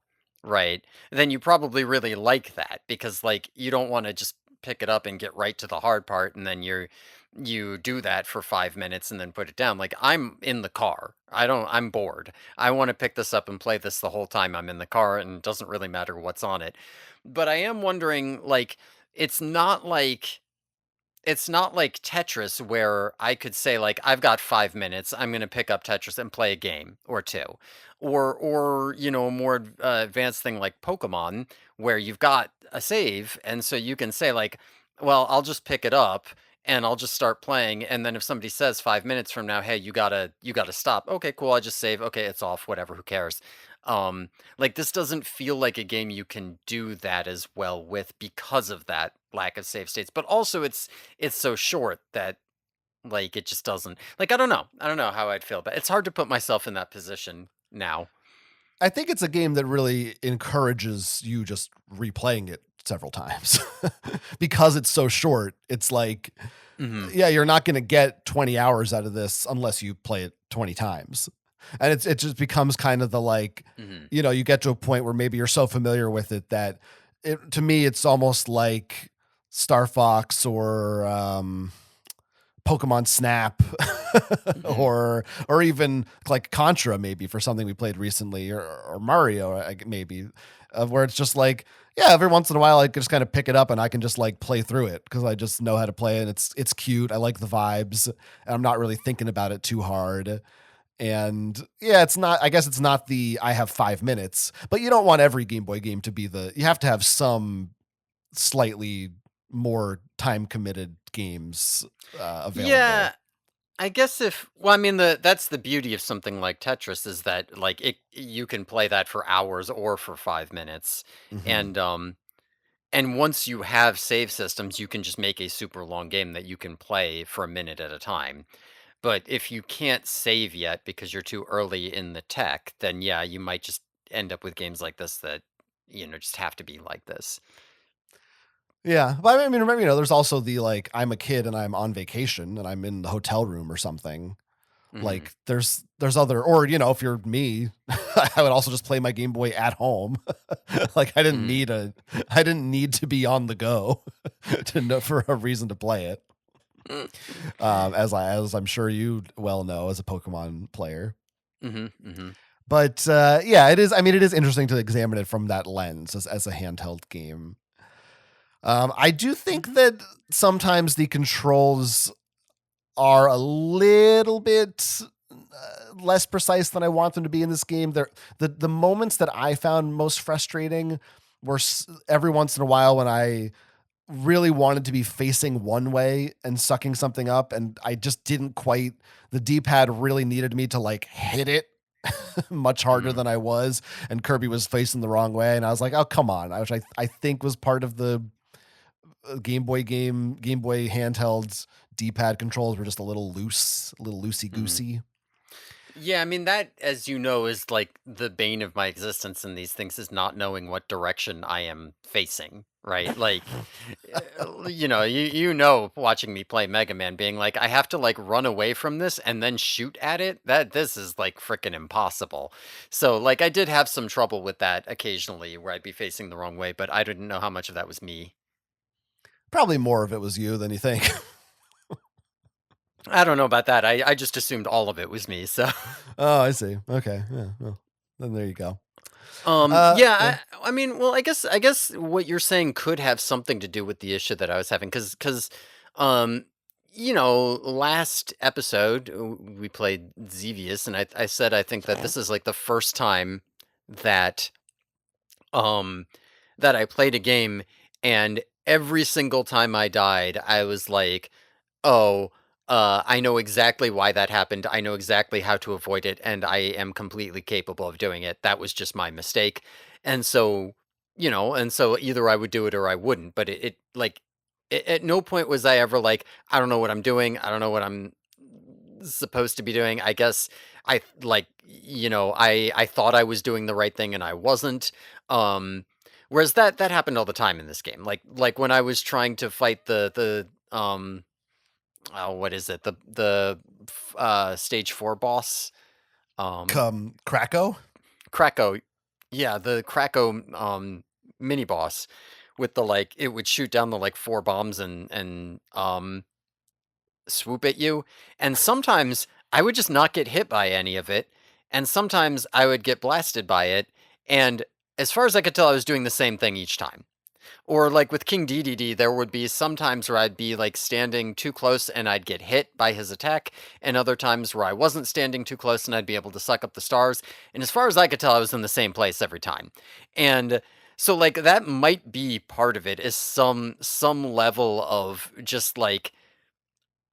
right? Then you probably really like that because like you don't want to just pick it up and get right to the hard part and then you do that for 5 minutes and then put it down. Like I'm in the car. I'm bored. I want to pick this up and play this the whole time I'm in the car and it doesn't really matter what's on it. But I am wondering like it's not like it's not like Tetris where I could say like I've got 5 minutes, I'm going to pick up Tetris and play a game or two. Or a more advanced thing like Pokemon where you've got a save and so you can say like well, I'll just pick it up and I'll just start playing and then if somebody says 5 minutes from now, hey, you got to stop. Okay, cool, I just save. Okay, it's off, whatever, who cares. Um like this doesn't feel like a game you can do that as well with because of that lack of save states. But also it's so short that like it just doesn't like I don't know how I'd feel, but it's hard to put myself in that position now. I think it's a game that really encourages you just replaying it several times because it's so short. It's like, Hmm. yeah, you're not going to get 20 hours out of this unless you play it 20 times. And it just becomes kind of the like, Hmm. you get to a point where maybe you're so familiar with it that to me, it's almost like Star Fox or Pokemon Snap Hmm. or even like Contra maybe for something we played recently or Mario maybe where it's just like yeah every once in a while I can just kind of pick it up and I can just like play through it because I just know how to play it and it's cute. I like the vibes and I'm not really thinking about it too hard. And yeah, I guess it's not the I have 5 minutes, but you don't want every Game Boy game to be you have to have some slightly more time committed games available. Yeah, I guess if well, I mean that's the beauty of something like Tetris is that like it you can play that for hours or for 5 minutes, Hmm. and and once you have save systems, you can just make a super long game that you can play for a minute at a time. But if you can't save yet because you're too early in the tech, then yeah, you might just end up with games like this that just have to be like this. Yeah, but I mean, remember, there's also the like, I'm a kid and I'm on vacation and I'm in the hotel room or something. Hmm. Like, there's other, or if you're me, I would also just play my Game Boy at home. Like, Hmm. I didn't need to be on the go to know for a reason to play it. As I'm sure you well know as a Pokemon player. Hmm. Hmm. But yeah, it is. I mean, it is interesting to examine it from that lens as a handheld game. I do think Hmm. that sometimes the controls are a little bit less precise than I want them to be in this game. The moments that I found most frustrating were every once in a while when I really wanted to be facing one way and sucking something up, and I just didn't quite. The D-pad really needed me to like hit it much harder Hmm. than I was, and Kirby was facing the wrong way, and I was like, "Oh, come on!" Which I think was part of the Game Boy handhelds D-pad controls were just a little loosey Hmm. goosey. Yeah, I mean that, as you know, is like the bane of my existence in these things is not knowing what direction I am facing. Right, like, watching me play Mega Man, being like, I have to like run away from this and then shoot at it. That this is like freaking impossible. So, like, I did have some trouble with that occasionally, where I'd be facing the wrong way, but I didn't know how much of that was me. Probably more of it was you than you think. I don't know about that. I just assumed all of it was me. So. Oh, I see. Okay, yeah. Well, then there you go. Yeah. Yeah, I mean, well, I guess what you're saying could have something to do with the issue that I was having, because, last episode we played Xevious, and I said I think that this is like the first time that um that I played a game, and every single time I died, I was like, "Oh, I know exactly why that happened. I know exactly how to avoid it, and I am completely capable of doing it. That was just my mistake." And so, either I would do it or I wouldn't. But at no point was I ever like, I don't know what I'm doing. I don't know what I'm supposed to be doing. I guess I thought I was doing the right thing and I wasn't. Um, whereas that happened all the time in this game. Like when I was trying to fight the oh, what is it? Stage 4 boss. Um, Come Krakow? Krakow. Yeah, the Krakow mini boss with it would shoot down the like 4 bombs and swoop at you. And sometimes I would just not get hit by any of it, and sometimes I would get blasted by it. And as far as I could tell, I was doing the same thing each time. Or like with King DDD, there would be some times where I'd be like standing too close and I'd get hit by his attack, and other times where I wasn't standing too close and I'd be able to suck up the stars. And as far as I could tell, I was in the same place every time. And so like that might be part of it, is some level of just like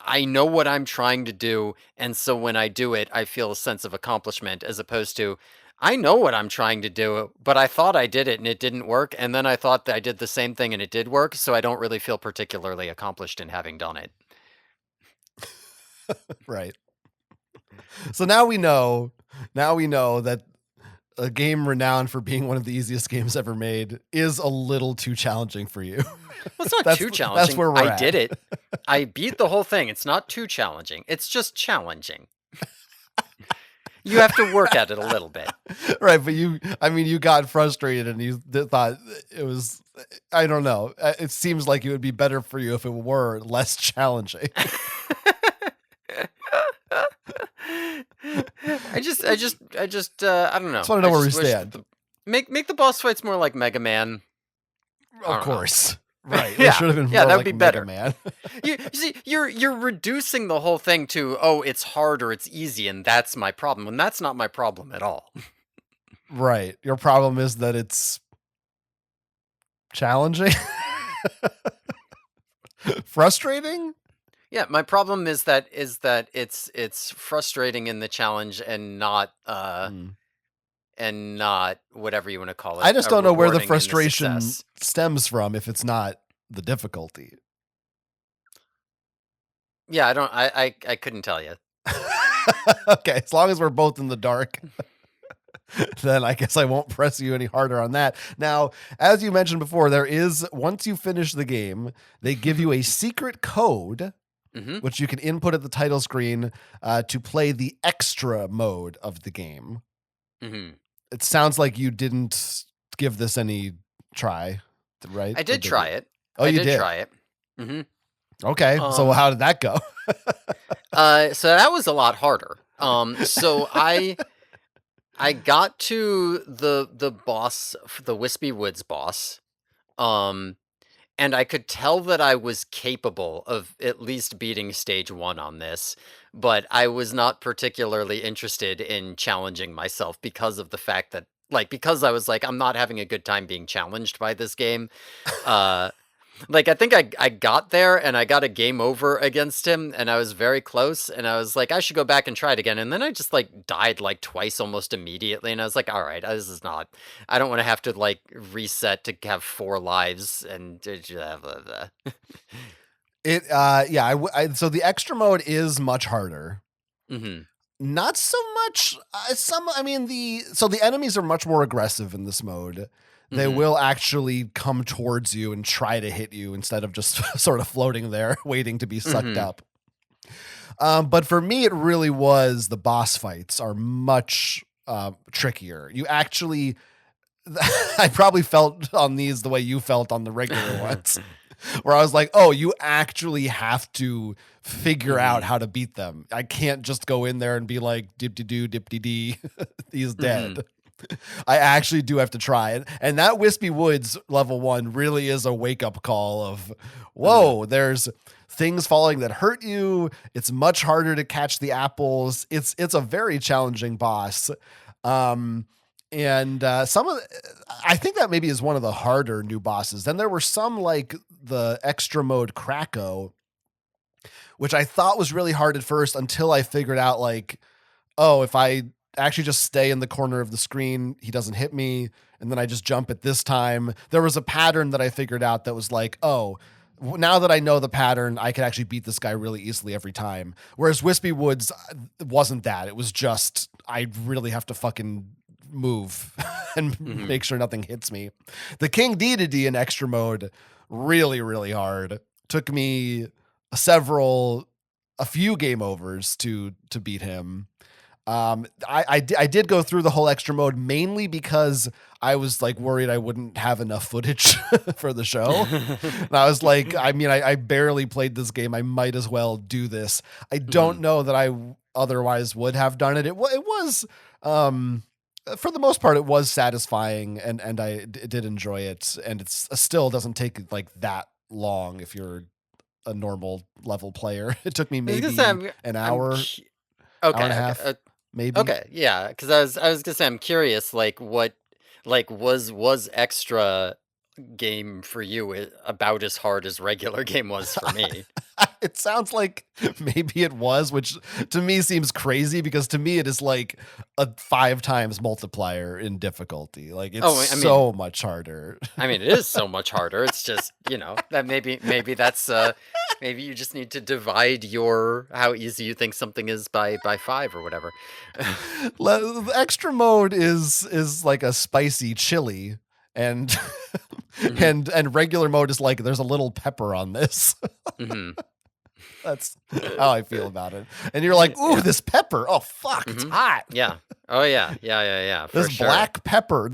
I know what I'm trying to do, and so when I do it, I feel a sense of accomplishment, as opposed to, I know what I'm trying to do, but I thought I did it and it didn't work, and then I thought that I did the same thing and it did work, so I don't really feel particularly accomplished in having done it. Right. So now we know that a game renowned for being one of the easiest games ever made is a little too challenging for you. Well, it's not too challenging. That's where we're I at. did it. I beat the whole thing. It's not too challenging. It's just challenging. You have to work at it a little bit. Right, but you got frustrated and you thought it was, I don't know. It seems like it would be better for you if it were less challenging. I just I don't know. Just want to know where we wish stand. Make the boss fights more like Mega Man. Of course. Right. Yeah. It should have been Yeah, more that like would be Mega better. Man. You see, you're reducing the whole thing to, oh, it's hard or it's easy, and that's my problem. And that's not my problem at all. Right. Your problem is that it's challenging. Frustrating? Yeah, my problem is that it's frustrating in the challenge and not whatever you want to call it. I just don't know where the rewarding in frustration success. stems from if it's not the difficulty. Yeah, I couldn't tell you. Okay, as long as we're both in the dark, then I guess I won't press you any harder on that. Now, as you mentioned before, once you finish the game, they give you a secret code, which you can input at the title screen to play the extra mode of the game. Mm-hmm. It sounds like you didn't give this any try, right? I did try it. Oh, you did try it. Mm-hmm. Okay, so how did that go? So that was a lot harder. So I got to the boss, the Wispy Woods boss, and I could tell that I was capable of at least beating stage 1 on this, but I was not particularly interested in challenging myself because of the fact that, because I was like, I'm not having a good time being challenged by this game. I think I got there and I got a game over against him and I was very close and I was like, I should go back and try it again. And then I just died twice almost immediately. And I was like, all right, this is not, I don't want to have to reset to have 4 lives and blah, blah, blah. So the extra mode is much harder. Mm-hmm. Not so much. The enemies are much more aggressive in this mode. They will actually come towards you and try to hit you instead of just sort of floating there waiting to be sucked up. But for me, it really was the boss fights are much trickier. You actually, I probably felt on these the way you felt on the regular ones, where I was like, oh, you actually have to figure out how to beat them. I can't just go in there and be like, dip-de-doo, dip-de-dee, he's dead. I actually do have to try it. And that Wispy Woods level 1 really is a wake-up call of, whoa, there's things falling that hurt you. It's much harder to catch the apples. It's a very challenging boss. And I think that maybe is one of the harder new bosses. Then there were some like the extra mode Krakow, which I thought was really hard at first until I figured out like, oh, if I actually just stay in the corner of the screen, he doesn't hit me. And then I just jump at this time. There was a pattern that I figured out that was like, oh, now that I know the pattern, I could actually beat this guy really easily every time. Whereas Wispy Woods wasn't that. It was just, I really have to fucking move and make sure nothing hits me. The King Dedede in extra mode, really, really hard. Took me a few game overs to beat him. I did go through the whole extra mode mainly because I was like worried I wouldn't have enough footage for the show. And I was like, I barely played this game. I might as well do this. I don't know that I otherwise would have done it. It was, for the most part, it was satisfying and I did enjoy it. And it still doesn't take like that long if you're a normal level player. It took me maybe an hour, hour and a half. Maybe. Okay, yeah, because I was gonna say I'm curious, like was extra game for you about as hard as regular game was for me? It sounds like maybe it was, which to me seems crazy because to me it is like a 5 times multiplier in difficulty. Like it's so much harder. I mean, it is so much harder. It's just, that maybe that's maybe you just need to divide how easy you think something is by 5 or whatever. The extra mode is like a spicy chili and and regular mode is like there's a little pepper on this. That's how I feel about it. And you're like, ooh, this pepper. Oh fuck, it's hot. Yeah. Oh yeah. Yeah. This black pepper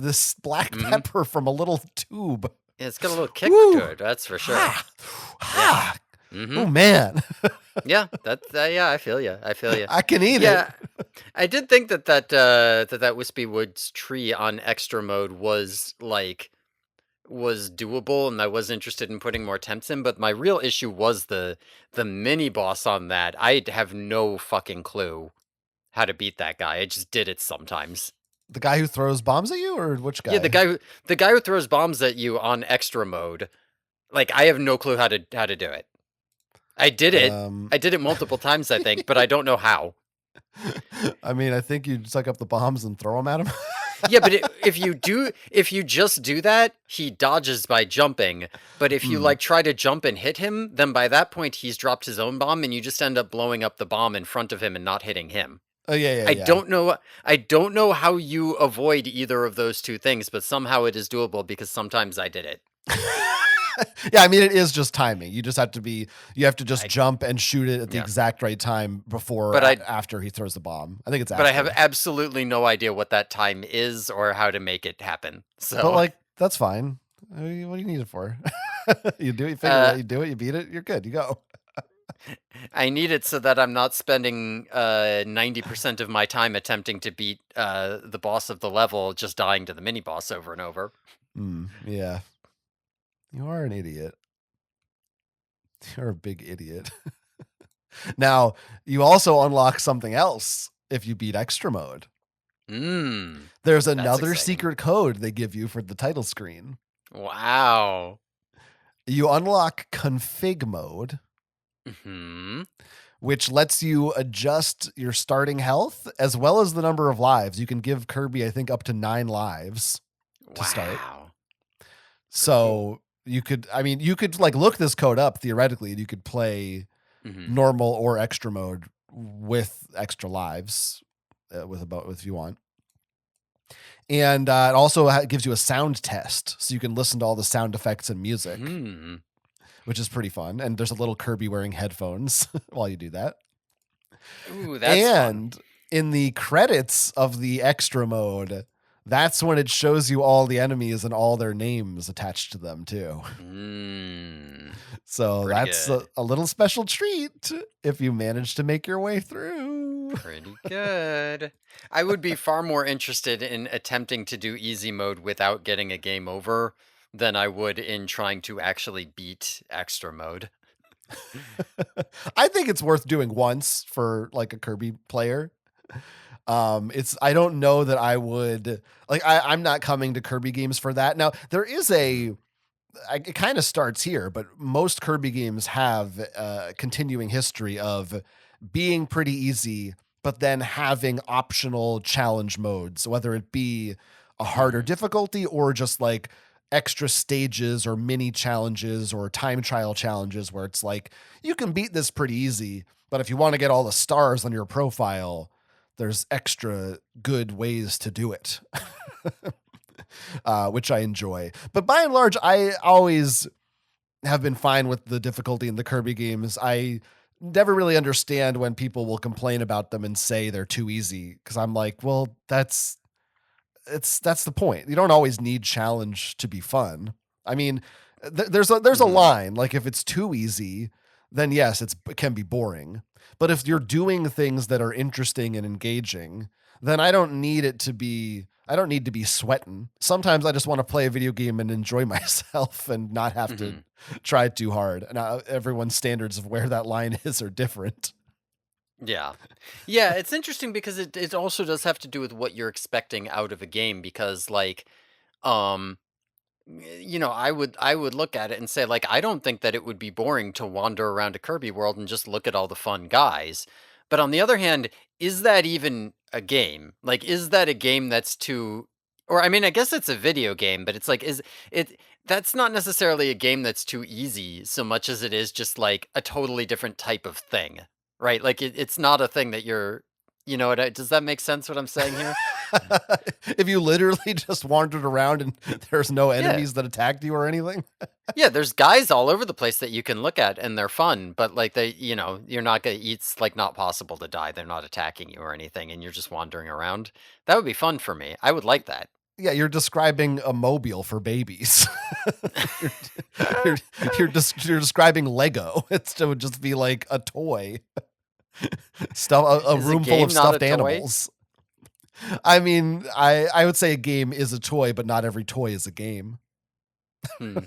from a little tube. Yeah, it's got a little kick to it. That's for sure. Oh man. Yeah, yeah, I feel you. I can eat it. Yeah, I did think that Wispy Woods tree on extra mode was doable, and I was interested in putting more attempts in. But my real issue was the mini boss on that. I have no fucking clue how to beat that guy. I just did it sometimes. The guy who throws bombs at you, or which guy? Yeah, the guy who throws bombs at you on extra mode. Like, I have no clue how to do it. I did it. I did it multiple times, I think, but I don't know how. I mean, I think you suck up the bombs and throw them at him. Yeah, but if you just do that, he dodges by jumping. But if you try to jump and hit him, then by that point he's dropped his own bomb, and you just end up blowing up the bomb in front of him and not hitting him. Oh yeah. I don't know how you avoid either of those two things, but somehow it is doable because sometimes I did it. Yeah, I mean, it is just timing. You just have to just jump and shoot it at the exact right time after he throws the bomb. I think it's after. But I have absolutely no idea what that time is or how to make it happen. So, but that's fine. What do you need it for? You do it, you figure it out, you do it, you beat it, you're good, you go. I need it so that I'm not spending 90% of my time attempting to beat the boss of the level, just dying to the mini boss over and over. Yeah. You are an idiot. You're a big idiot. Now, you also unlock something else if you beat extra mode. There's another secret code they give you for the title screen. Wow. You unlock config mode, which lets you adjust your starting health as well as the number of lives. You can give Kirby, I think, up to 9 lives to start. So you could like look this code up theoretically, and you could play normal or extra mode with extra lives if you want. And it also gives you a sound test, so you can listen to all the sound effects and music, which is pretty fun. And there's a little Kirby wearing headphones while you do that. Ooh, that's fun. In the credits of the extra mode, that's when it shows you all the enemies and all their names attached to them too. So that's a little special treat if you manage to make your way through. Pretty good. I would be far more interested in attempting to do easy mode without getting a game over than I would in trying to actually beat extra mode. I think it's worth doing once for like a Kirby player. It's I don't know that I would like I'm not coming to Kirby games for that. Now, there is Mhm. it kind of starts here, but most Kirby games have a continuing history of being pretty easy, but then having optional challenge modes, whether it be a harder Mhm. difficulty or just like extra stages or mini challenges or time trial challenges where it's like you can beat this pretty easy, but if you want to get all the stars on your profile, there's extra good ways to do it. Which I enjoy. But by and large, I always have been fine with the difficulty in the Kirby games. I never really understand when people will complain about them and say they're too easy because I'm like, well, that's the point. You don't always need challenge to be fun. I mean, there's a Mhm. line like if it's too easy, then yes, it can be boring. But if you're doing things that are interesting and engaging, then I don't need to be sweating. Sometimes I just want to play a video game and enjoy myself and not have to Mhm. try too hard. And everyone's standards of where that line is are different. Yeah. Yeah, it's interesting because it also does have to do with what you're expecting out of a game because um I would look at it and say like I don't think that it would be boring to wander around a Kirby world and just look at all the fun guys. But on the other hand, is that even a game? Like is that a game that's too or I mean I guess it's a video game, but it's like is it that's not necessarily a game that's too easy so much as it is just like a totally different type of thing. Right? Like it's not a thing that you're does that make sense what I'm saying here? If you literally just wandered around and there's no Yeah. enemies that attacked you or anything. Yeah, there's guys all over the place that you can look at and they're fun, but like you're not gonna it's like not possible to die. They're not attacking you or anything, and you're just wandering around. That would be fun for me. I would like that. Yeah, you're describing a mobile for babies. you're, you're you're describing Lego. It would just be like a toy, a Is a room full of game not a stuffed toy? animals. I mean, I would say a game is a toy, but not every toy is a game. Hmm.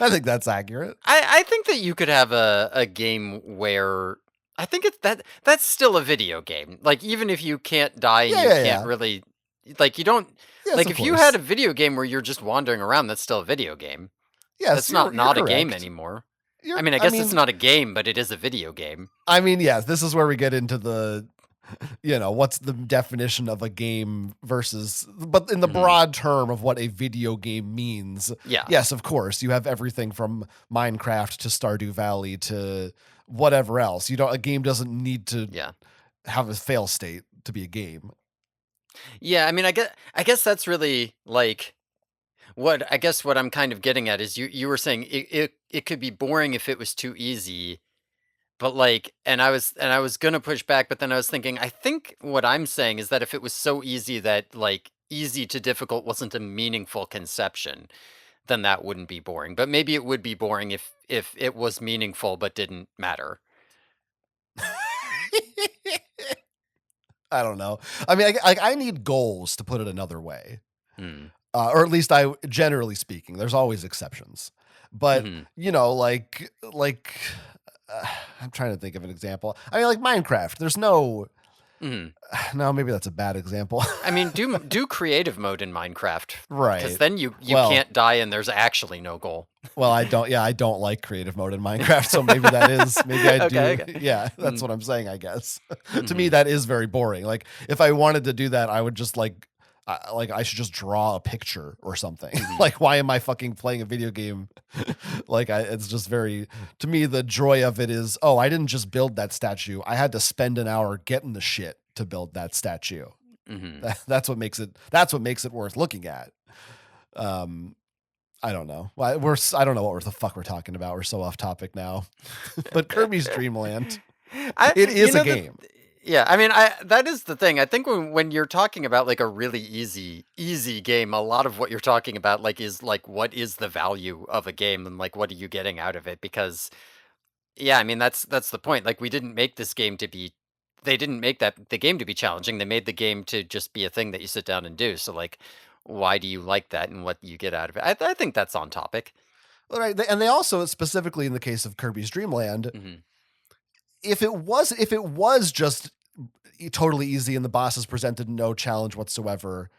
I think that's accurate. I think that you could have a game where I think it's that's still a video game. Like even if you can't die and Yeah, you yeah, can't yeah. really like you don't Yes, like of if you had course. a video game where you're just wandering around, that's still a video game. Yes, That's not you're not a game correct. anymore. I You're. mean, I guess it's not a game, but it is a video game. Yes. This is where we get into the what's the definition of a game versus, but in the Mhm. broad term of what a video game means. Yeah. Yes, of course, you have everything from Minecraft to Stardew Valley to whatever else. A game doesn't need to Yeah. have a fail state to be a game. Yeah, I mean, I guess that's really like what I guess what I'm kind of getting at is you were saying it could be boring if it was too easy, but like and I was gonna push back, but then I was thinking I think what I'm saying is that if it was so easy that like easy to difficult wasn't a meaningful conception, then that wouldn't be boring. But maybe it would be boring if it was meaningful but didn't matter. I don't know. I mean, I need goals to put it another way. Hmm. Or at least generally speaking, there's always exceptions. But, Mhm. uh, I'm trying to think of an example. I mean, like Minecraft, there's no, Mhm. no, maybe that's a bad example. I mean, do creative mode in Minecraft, because Right. then you Well, can't die and there's actually no goal. I don't like creative mode in Minecraft, so maybe that is, maybe I Okay, do. okay. Yeah, that's Mm, what I'm saying, I guess. To me, mhm, that is very boring. Like, if I wanted to do that, I would just I should just draw a picture or something. mhm. Like, why am I fucking playing a video game? It's just very, to me, the joy of it is, oh, I didn't just build that statue. I had to spend an hour getting the shit to build that statue. Mhm. That's what makes it worth looking at. Um, I don't know. I don't know what the fuck we're talking about. We're so off topic now. But Kirby's Dream Land, I it you is a know that game. yeah, I mean, I that is the thing. I think when you're talking about like a really easy game, a lot of what you're talking about like is like what is the value of a game and like what are you getting out of it? Because yeah, I mean that's the point. Like we didn't make this game to be they didn't make that the game to be challenging. They made the game to just be a thing that you sit down and do. So like why do you like that and what do you get out of it? I think that's on topic. Right, and they also, specifically in the case of Kirby's Dream Land, Mhm. if it was just totally easy and the bosses presented no challenge whatsoever,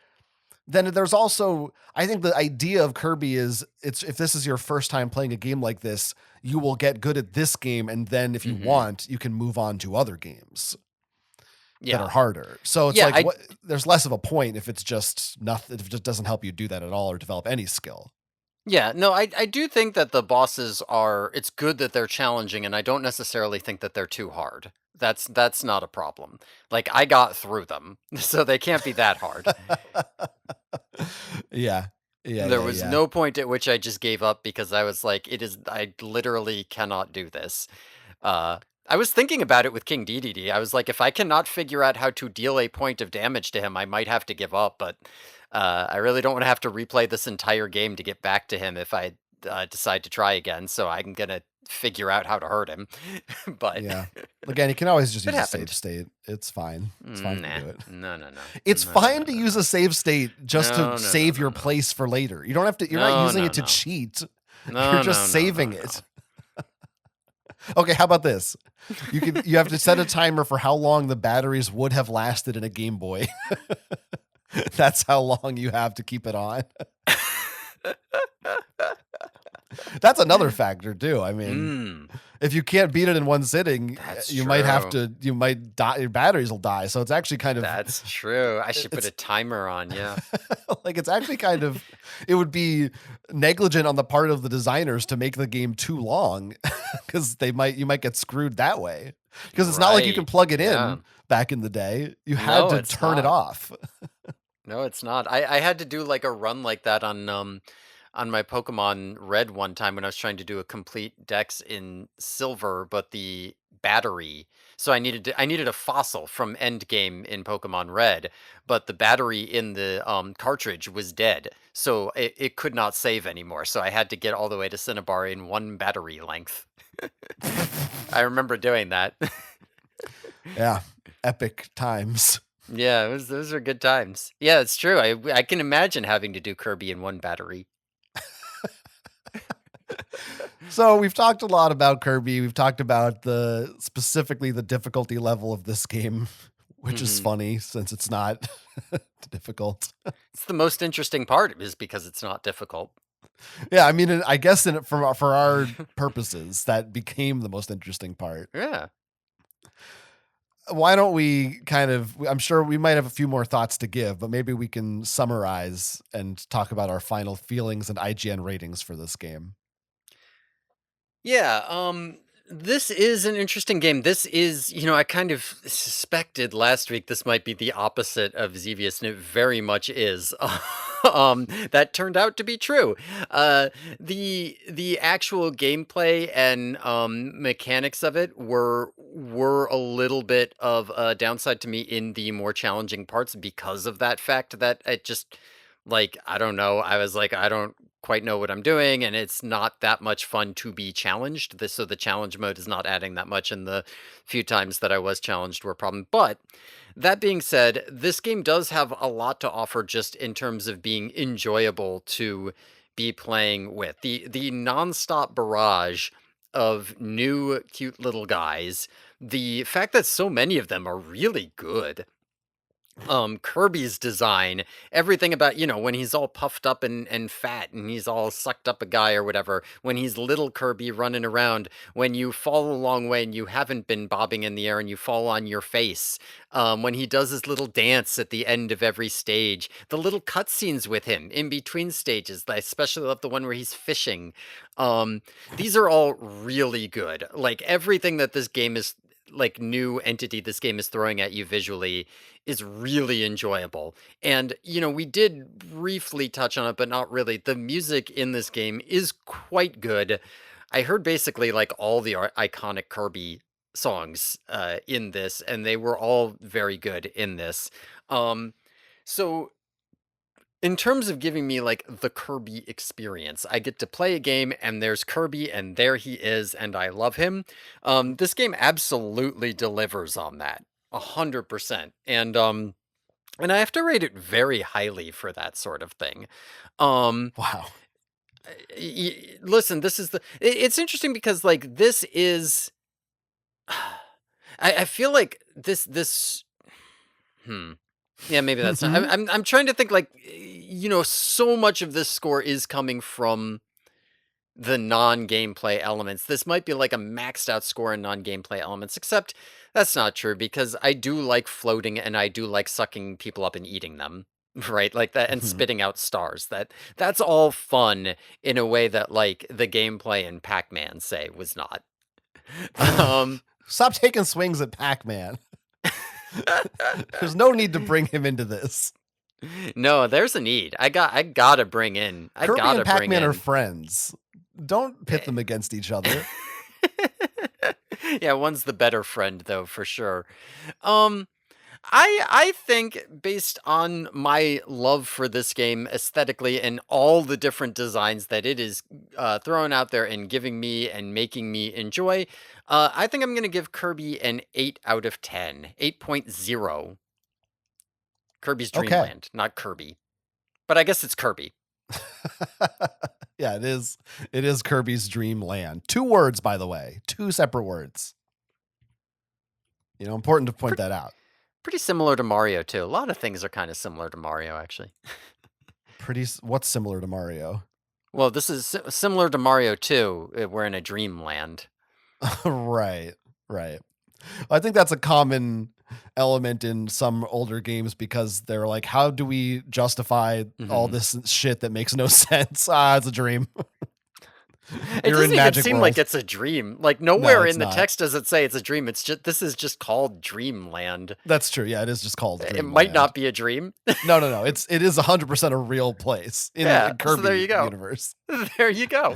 then there's also, I think the idea of Kirby is, it's, if this is your first time playing a game like this, you will get good at this game, and then if you Mhm. want, you can move on to other games that Yeah. are harder. So it's Yeah, like, I what, there's less of a point if it's just nothing, if it just doesn't help you do that at all or develop any skill. Yeah, no, I do think that the bosses are it's good that they're challenging, and I don't necessarily think that they're too hard. That's not a problem. Like, I got through them, so they can't be that hard. Yeah. Yeah, There yeah, was yeah. no point at which I just gave up because I was like, it is I literally cannot do this. Uh, I was thinking about it with King Dedede. I was like, if I cannot figure out how to deal a point of damage to him, I might have to give up, but I really don't want to have to replay this entire game to get back to him if I decide to try again, so I'm gonna figure out how to hurt him. But Yeah. Again, you can always just it use a save happened. state. It's fine. It's fine to Nah. do it. No, no, no. It's No, no, no, fine to no, use no. a save state just to No, no, no, save no, your no. place for later. You don't have to, you're not No, using no, it to no. cheat. You're No, just no, no, saving no, it. no. Okay, how about this? You have to set a timer for how long the batteries would have lasted in a Game Boy. That's how long you have to keep it on. That's another factor too. I mean, Mm, if you can't beat it in one sitting, that's you might have true. to, you might die, your batteries will die. So it's actually kind of, That's true. I should put a it's timer on, yeah. like, it's actually kind of, it would be negligent on the part of the designers to make the game too long, because you might get screwed that way. Because it's not like you can Right. plug it Yeah. in back in the day. You had No, to it's turn it not. off. No, it's not. I had to do like a run like that on my Pokemon Red one time when I was trying to do a complete dex in silver, but the battery. So I needed a fossil from end game in Pokemon Red, but the battery in the cartridge was dead. So it could not save anymore. So I had to get all the way to Cinnabar in one battery length. I remember doing that. Yeah, epic times. Yeah, those are good times. Yeah, it's true. I can imagine having to do Kirby in one battery. So we've talked a lot about Kirby. We've talked about specifically the difficulty level of this game, which is Mhm. funny since it's not difficult. It's the most interesting part is because it's not difficult. Yeah, I mean, I guess for our purposes, that became the most interesting part. Yeah. Why don't we kind of, I'm sure we might have a few more thoughts to give, but maybe we can summarize and talk about our final feelings and IGN ratings for this game. Yeah, this is an interesting game. This is, I kind of suspected last week this might be the opposite of Xevious, and it very much is. That turned out to be true. The actual gameplay and mechanics of it were a little bit of a downside to me in the more challenging parts because of that fact that it just like I don't know. I was like, I don't quite know what I'm doing, and it's not that much fun to be challenged. So the challenge mode is not adding that much, and the few times that I was challenged were a problem. But that being said, this game does have a lot to offer just in terms of being enjoyable to be playing with. The nonstop barrage of new cute little guys, the fact that so many of them are really good, Kirby's design, everything about, when he's all puffed up and fat and he's all sucked up a guy or whatever, when he's little Kirby running around, when you fall a long way and you haven't been bobbing in the air and you fall on your face, when he does his little dance at the end of every stage, the little cutscenes with him in between stages. I especially love the one where he's fishing. Um, these are all really good. Like everything that this game is like new entity this game is throwing at you visually is really enjoyable. And, we did briefly touch on it, but not really. The music in this game is quite good. I heard basically like all the iconic Kirby songs in this, and they were all very good in this. Um, so in terms of giving me like the Kirby experience, I get to play a game and there's Kirby and there he is and I love him. This game absolutely delivers on that. 100%. And I have to rate it very highly for that sort of thing. Um Wow. Listen, this is it's interesting because like this is I feel like this hmm. Yeah, maybe that's not. Mhm. I'm trying to think like so much of this score is coming from the non-gameplay elements. This might be like a maxed out score in non-gameplay elements, except that's not true because I do like floating and I do like sucking people up and eating them. Right? Like that and Mhm. spitting out stars. That's all fun in a way that like the gameplay in Pac-Man say was not. Um Stop taking swings at Pac-Man. There's no need to bring him into this. No, there's a need. I gotta bring in. I Kirby and gotta bring Pac-Man are in. friends. Don't pit them against each other. Yeah, one's the better friend though, for sure. Um I think based on my love for this game aesthetically and all the different designs that it is throwing out there and giving me and making me enjoy, I think I'm going to give Kirby an 8 out of 10. 8.0. Kirby's Dream Okay. Land, not Kirby. But I guess it's Kirby. Yeah, it is. It is Kirby's Dream Land. 2 words, by the way. 2 separate words. Important to point that out. Pretty similar to Mario, too. A lot of things are kind of similar to Mario, actually. What's similar to Mario? Well, this is similar to Mario 2. We're in a dreamland. Right. I think that's a common element in some older games because they're like, how do we justify all Mhm. this shit that makes no sense? It's a dream. It You're in doesn't even Magic seem World. like it's a dream. Like No, nowhere it's in the not. text does it say it's a dream. This is just called Dreamland. That's true. Yeah, it is just called It might Dreamland. not be a dream. No. It is 100% a real place in Yeah, the so there Kirby you go. universe There you go.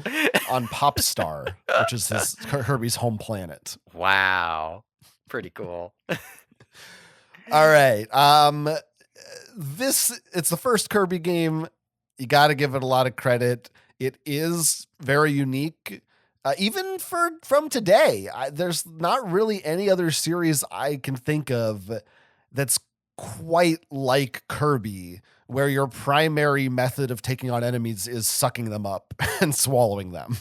on Popstar, which is Kirby's home planet. Wow. Pretty cool. All right. It's the first Kirby game. You got to give it a lot of credit. It is very unique. Even from today, there's not really any other series I can think of that's quite like Kirby, where your primary method of taking on enemies is sucking them up and swallowing them.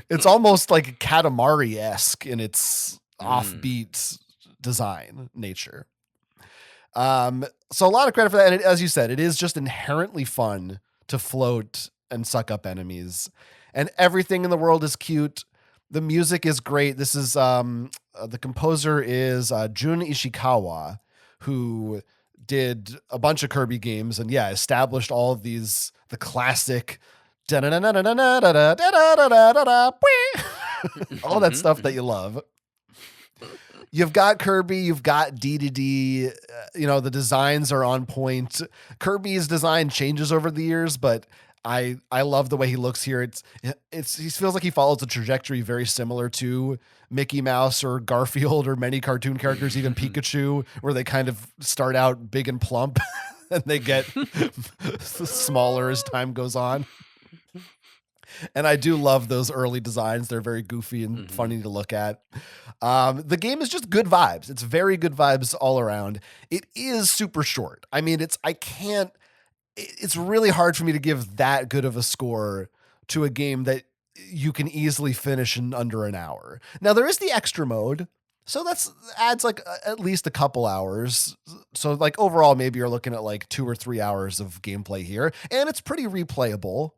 It's almost like Katamari-esque in its offbeat design nature. So a lot of credit for that. And as you said, it is just inherently fun to float and suck up enemies. And everything in the world is cute. The music is great. This is the composer is Jun Ishikawa, who did a bunch of Kirby games and established all of these, the classic all that stuff that you love. You've got Kirby, you've got D. The designs are on point. Kirby's design changes over the years, but I love the way he looks here. He feels like he follows a trajectory very similar to Mickey Mouse or Garfield or many cartoon characters, even Pikachu, where they kind of start out big and plump and they get smaller as time goes on. And I do love those early designs. They're very goofy and funny to look at. The game is just good vibes. It's very good vibes all around. It is super short. I mean, it's really hard for me to give that good of a score to a game that you can easily finish in under an hour. Now, there is the extra mode. So adds like at least a couple hours. So like overall, maybe you're looking at like 2 or 3 hours of gameplay here. And it's pretty replayable.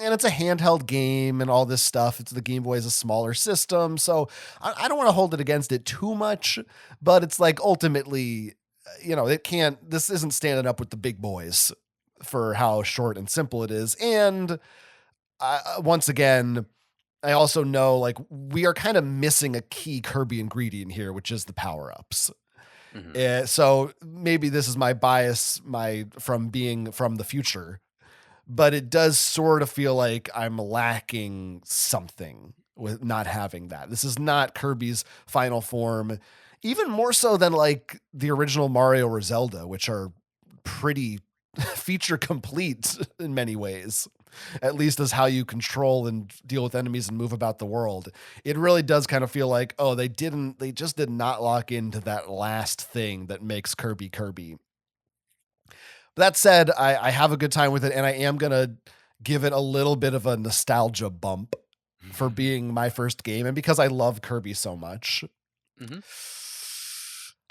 And it's a handheld game and all this stuff. The Game Boy is a smaller system. So I don't want to hold it against it too much, but it's like ultimately, this isn't standing up with the big boys for how short and simple it is. And once again, I also know like we are kind of missing a key Kirby ingredient here, which is the power-ups. So maybe this is my bias, from being from the future, but it does sort of feel like I'm lacking something with not having that. This is not Kirby's final form, even more so than like the original Mario or Zelda, which are pretty feature complete in many ways, at least as how you control and deal with enemies and move about the world. It really does kind of feel like, they just did not lock into that last thing that makes Kirby. That said, I have a good time with it, and I am going to give it a little bit of a nostalgia bump for being my first game and because I love Kirby so much. Mm-hmm.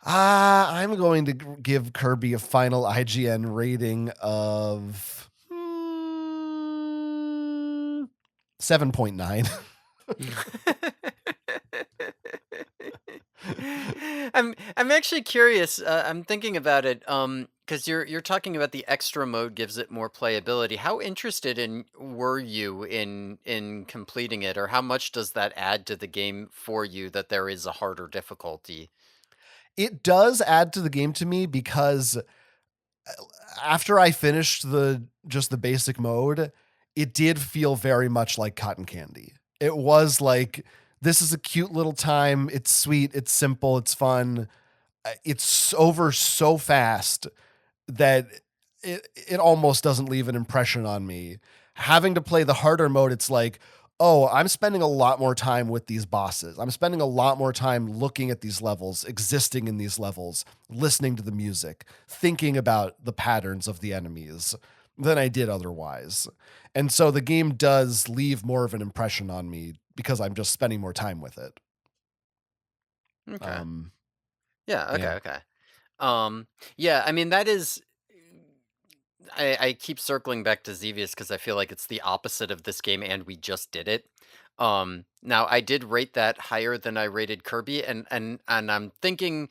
I'm going to give Kirby a final IGN rating of 7.9. I'm actually curious. I'm thinking about it because you're talking about the extra mode gives it more playability. How interested in were you in completing it, or how much does that add to the game for you that there is a harder difficulty? It does add to the game to me because after I finished the basic mode, it did feel very much like cotton candy. It was like, this is a cute little time. It's sweet. It's simple. It's fun. It's over so fast that it almost doesn't leave an impression on me. Having to play the harder mode, it's like, oh, I'm spending a lot more time with these bosses. I'm spending a lot more time looking at these levels, existing in these levels, listening to the music, thinking about the patterns of the enemies than I did otherwise. And so the game does leave more of an impression on me because I'm just spending more time with it. Okay. Um, Yeah. Okay. yeah. Okay. Yeah. I mean, that is. I keep circling back to Xevious because I feel like it's the opposite of this game, and we just did it. Now I did rate that higher than I rated Kirby, and I'm thinking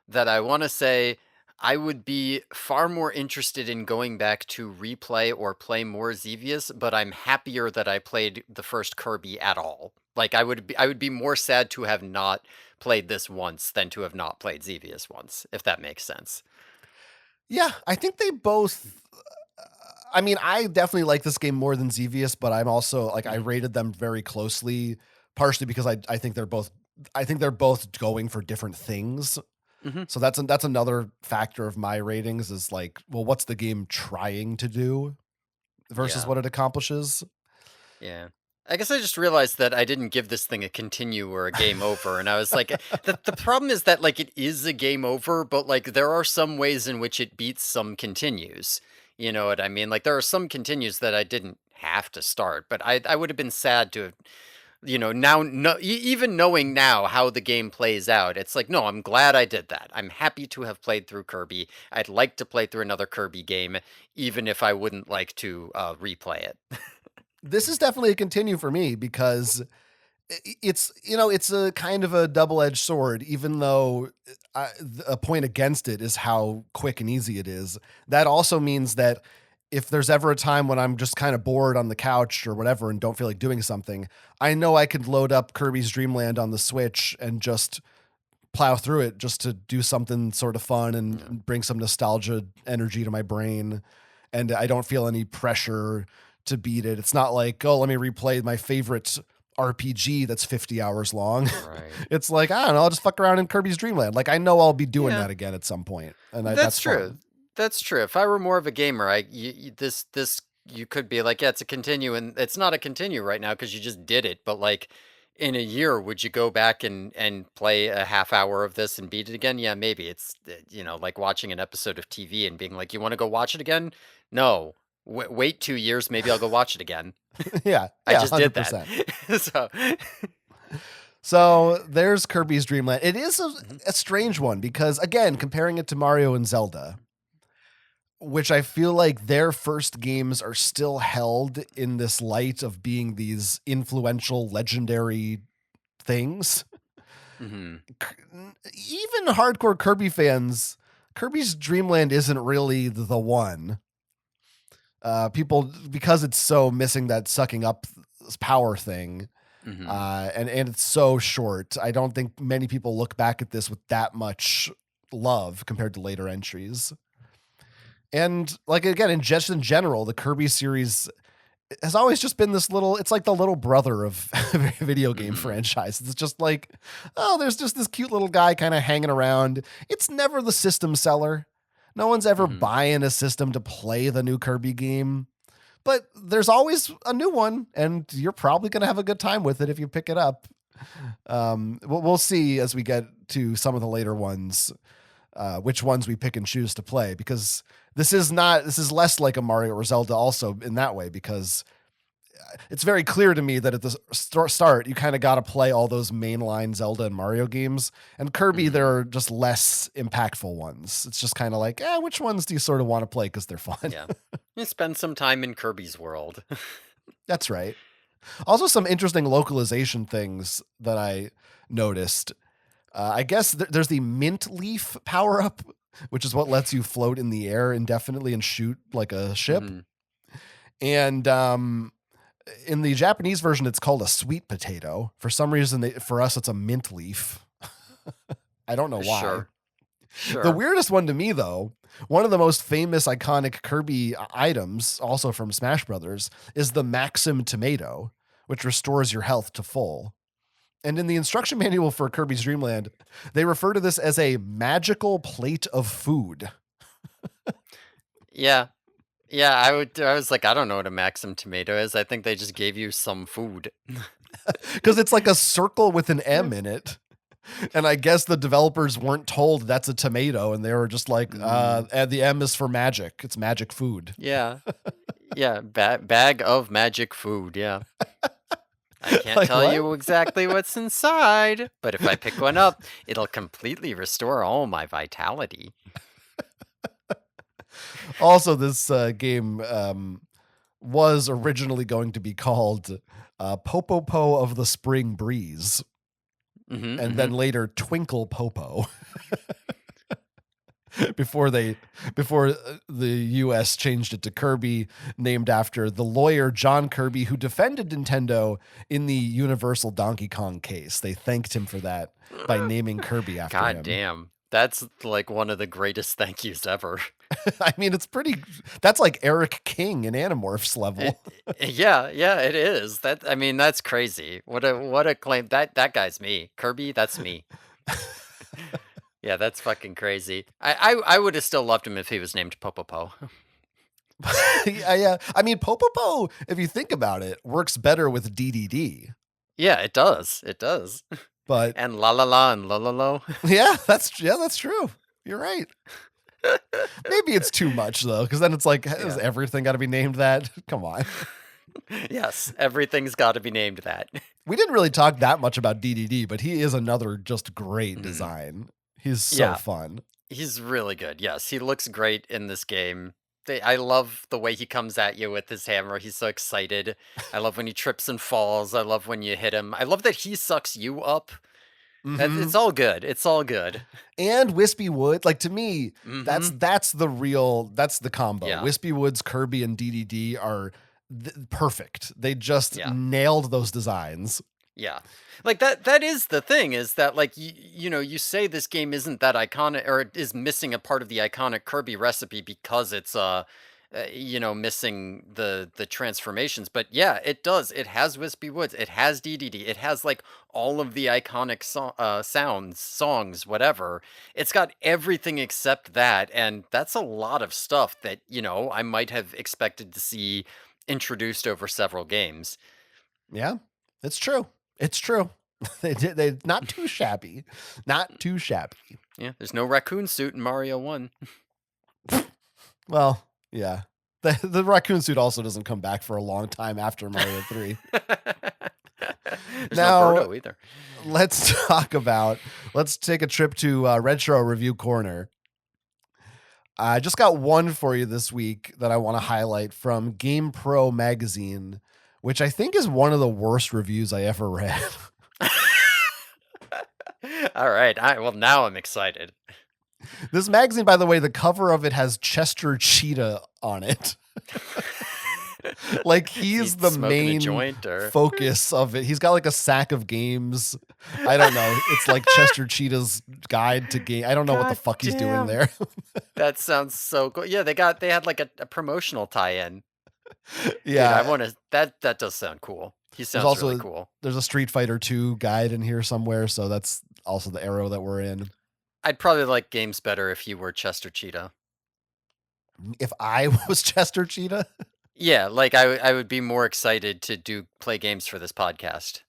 that I want to say I would be far more interested in going back to replay or play more Xevious, but I'm happier that I played the first Kirby at all. Like I would be more sad to have not played this once than to have not played Xevious once, if that makes sense. Yeah, I think they both. I mean, I definitely like this game more than Xevious, but I'm also like I Mhm. rated them very closely, partially because I think they're both going for different things. Mhm. So that's another factor of my ratings is like, well, what's the game trying to do versus Yeah. what it accomplishes? Yeah. I guess I just realized that I didn't give this thing a continue or a game over, and I was like, the problem is that like it is a game over, but like there are some ways in which it beats some continues. You know what I mean? Like there are some continues that I didn't have to start, but I would have been sad to have, now no, even knowing now how the game plays out, it's like no, I'm glad I did that. I'm happy to have played through Kirby. I'd like to play through another Kirby game, even if I wouldn't like to replay it. This is definitely a continue for me because it's it's a kind of a double-edged sword, even though a point against it is how quick and easy it is. That also means that if there's ever a time when I'm just kind of bored on the couch or whatever and don't feel like doing something, I know I could load up Kirby's Dream Land on the Switch and just plow through it just to do something sort of fun Yeah. and bring some nostalgia energy to my brain. And I don't feel any pressure to beat it. It's not like, oh, let me replay my favorite RPG that's 50 hours long. Right. It's like, I don't know, I'll just fuck around in Kirby's Dream Land. Like I know I'll be doing Yeah, that again at some point, and that's that's true. fun. That's true. If I were more of a gamer, this you could be like, yeah, it's a continue, and it's not a continue right now because you just did it. But like in a year, would you go back and play a half hour of this and beat it again? Yeah, maybe. It's like watching an episode of TV and being like, you want to go watch it again? No. Wait 2 years, maybe I'll go watch it again. Yeah, I yeah, just did that. 100%. So, So there's Kirby's Dream Land. It is Mhm. a strange one because, again, comparing it to Mario and Zelda, which I feel like their first games are still held in this light of being these influential, legendary things. Mhm. Even hardcore Kirby fans, Kirby's Dream Land isn't really the one. People, because it's so missing that sucking up power thing, Mhm. and it's so short. I don't think many people look back at this with that much love compared to later entries. And like again, in general, the Kirby series has always just been this little. It's like the little brother of video game Mhm. franchises. It's just like, oh, there's just this cute little guy kind of hanging around. It's never the system seller. No one's ever Mhm. buying a system to play the new Kirby game. But there's always a new one, and you're probably going to have a good time with it if you pick it up. We'll see as we get to some of the later ones. which ones we pick and choose to play, because this is less like a Mario or Zelda also in that way, because it's very clear to me that at the start you kind of got to play all those mainline Zelda and Mario games, and Kirby there are just less impactful ones. It's just kind of like, which ones do you sort of want to play because they're fun? Yeah. You spend some time in Kirby's world. That's right. Also, some interesting localization things that I noticed. I guess there's the mint leaf power up, which is what lets you float in the air indefinitely and shoot like a ship. And in the Japanese version, it's called a sweet potato. For some reason, for us, it's a mint leaf. I don't know why. Sure. The weirdest one to me, though, one of the most famous iconic Kirby items, also from Smash Brothers, is the Maxim tomato, which restores your health to full. And in the instruction manual for Kirby's Dream Land, they refer to this as a magical plate of food. Yeah. I was like, I don't know what a Maxim tomato is. I think they just gave you some food. Because it's like a circle with an M in it. And I guess the developers weren't told that's a tomato, and they were just like, the M is for magic. It's magic food. Yeah. Yeah. Bag of magic food. Yeah. I can't tell you exactly what's inside, but if I pick one up, it'll completely restore all my vitality. Also, this game was originally going to be called Popopo of the Spring Breeze, and then later Twinkle Popo. before the US changed it to Kirby, named after the lawyer John Kirby, who defended Nintendo in the Universal Donkey Kong case. They thanked him for that by naming Kirby after him. God damn. That's like one of the greatest thank yous ever. I mean, that's like Eric King in Animorphs level. Yeah, it is. That's crazy. What a claim. That guy's me. Kirby, that's me. Yeah, that's fucking crazy. I would have still loved him if he was named Popopo. Yeah. I mean, Popopo, if you think about it, works better with DDD. Yeah, it does. But and la la la and la la lo. Yeah, that's true. You're right. Maybe it's too much though, because then it's like, has everything got to be named that? Come on. Yes, everything's got to be named that. We didn't really talk that much about DDD, but he is another just great design. He's so fun. He's really good. Yes, he looks great in this game. I love the way he comes at you with his hammer. He's so excited. I love when he trips and falls. I love when you hit him. I love that he sucks you up. It's all good. It's all good. And Wispy Wood, like to me, that's the combo. Yeah. Wispy Woods, Kirby, and DDD are perfect. They just nailed those designs. Yeah. Like that is the thing, is that like you say this game isn't that iconic, or it is missing a part of the iconic Kirby recipe because it's missing the transformations, but yeah, it does. It has Wispy Woods, it has DDD, it has like all of the iconic sounds, songs, whatever. It's got everything except that, and that's a lot of stuff that I might have expected to see introduced over several games. Yeah, it's true. It's true. They not too shabby. Not too shabby. Yeah, there's no raccoon suit in Mario 1. Well, yeah. The raccoon suit also doesn't come back for a long time after Mario 3. Now, no Birdo either. Let's take a trip to Retro Review Corner. I just got one for you this week that I want to highlight from Game Pro magazine, which I think is one of the worst reviews I ever read. All right. Well, now I'm excited. This magazine, by the way, the cover of it has Chester Cheetah on it. Like he's the main focus of it. He's got like a sack of games. I don't know. It's like Chester Cheetah's guide to game. I don't know what the fuck he's doing there. That sounds so cool. Yeah, they had like a promotional tie-in. Yeah, dude, I want to. That does sound cool. He sounds really cool. There's a Street Fighter 2 guide in here somewhere, so that's also the arrow that we're in. I'd probably like games better if you were Chester Cheetah. If I was Chester Cheetah? Yeah, like I would be more excited to play games for this podcast.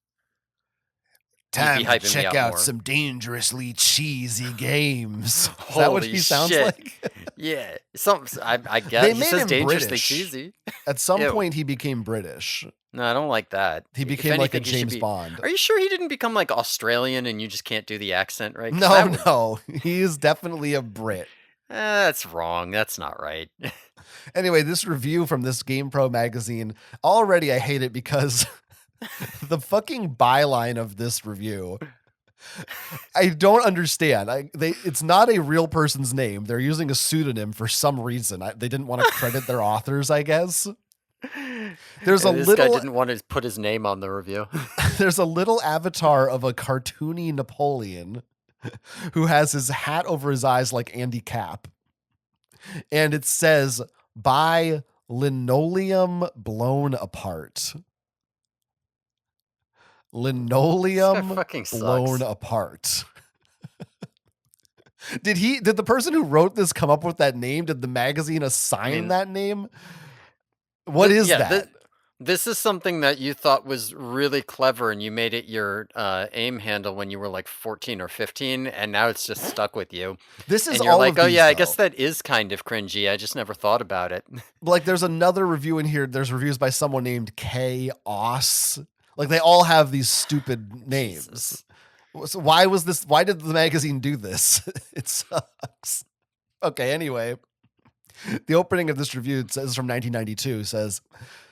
Time to hyping me check up out more. some dangerously cheesy games. Is that what Holy he sounds shit. like? Yeah, I guess They he made says him dangerously British. cheesy. At some Ew. point, he became British. No, I don't like that. He If became like a anything, he should James be. Bond. Are you sure he didn't become like Australian and you just can't do the accent right? 'Cause No, that would. no. He is definitely a Brit. That's wrong. That's not right. Anyway, this review from this GamePro magazine, already I hate it because the fucking byline of this review, I don't understand. It's not a real person's name. They're using a pseudonym for some reason. They didn't want to credit their authors, I guess. There's a This little guy didn't want to put his name on the review. there's a little avatar of a cartoony Napoleon who has his hat over his eyes like Andy Capp. And it says, "By linoleum blown apart." Linoleum fucking blown sucks. apart. Did the person who wrote this come up with that name? Did the magazine assign that name? What is that? This is something that you thought was really clever, and you made it your AIM handle when you were like 14 or 15, and now it's just stuck with you. This is And you're all like, of oh these, yeah, I though. guess that is kind of cringy. I just never thought about it. Like, there's another review in here. There's reviews by someone named Chaos. Like, they all have these stupid names. Jesus. So why did the magazine do this? It sucks. Okay, anyway. The opening of this review, it says from 1992, says,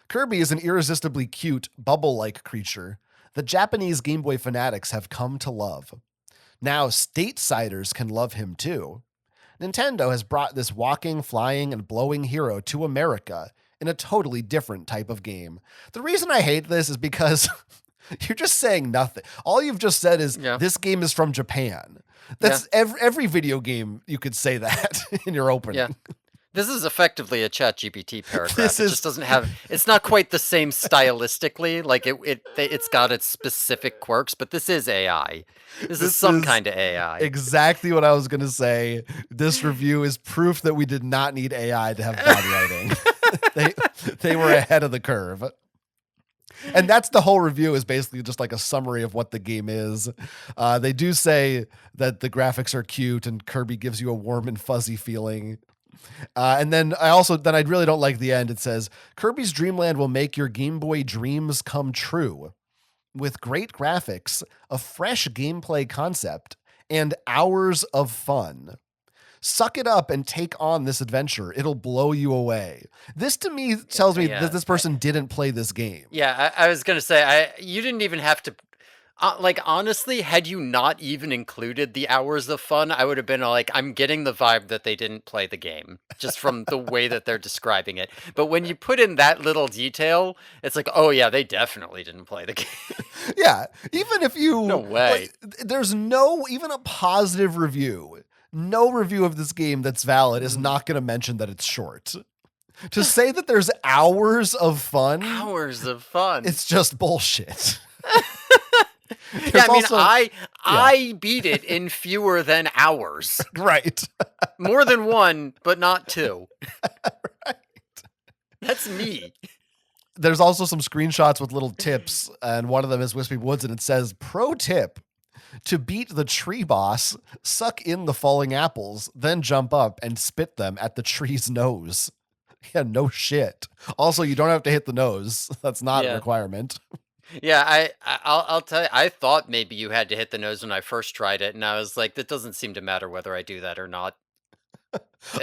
"Kirby is an irresistibly cute, bubble-like creature that Japanese Game Boy fanatics have come to love. Now stateside can love him too. Nintendo has brought this walking, flying, and blowing hero to America in a totally different type of game." The reason I hate this is because you're just saying nothing. All you've just said is, this game is from Japan. That's every video game you could say that in your opening. Yeah. This is effectively a ChatGPT paragraph. It just doesn't have. It's not quite the same stylistically. Like it's got its specific quirks, but this is AI. This is some kind of AI. Exactly what I was gonna say. This review is proof that we did not need AI to have bad writing. They were ahead of the curve. And that's the whole review, is basically just like a summary of what the game is. They do say that the graphics are cute and Kirby gives you a warm and fuzzy feeling. And then I really don't like the end. It says, "Kirby's Dream Land will make your Game Boy dreams come true. With great graphics, a fresh gameplay concept, and hours of fun. Suck it up and take on this adventure. It'll blow you away." This to me tells me that this person didn't play this game. Yeah, I was going to say, you didn't even have to. Like, honestly, had you not even included the hours of fun, I would have been like, I'm getting the vibe that they didn't play the game, just from the way that they're describing it. But when you put in that little detail, it's like, oh yeah, they definitely didn't play the game. Yeah, even if you... No way. There's even a positive review. No review of this game that's valid is not going to mention that it's short. To say that there's hours of fun... Hours of fun. It's just bullshit. Yeah, I beat it in fewer than hours. Right. More than one, but not two. Right. That's me. There's also some screenshots with little tips, and one of them is Wispy Woods, and it says, "Pro tip, to beat the tree boss, suck in the falling apples, then jump up and spit them at the tree's nose." Yeah, no shit. Also, you don't have to hit the nose. That's not a requirement. Yeah, I'll tell you, I thought maybe you had to hit the nose when I first tried it, and I was like, that doesn't seem to matter whether I do that or not.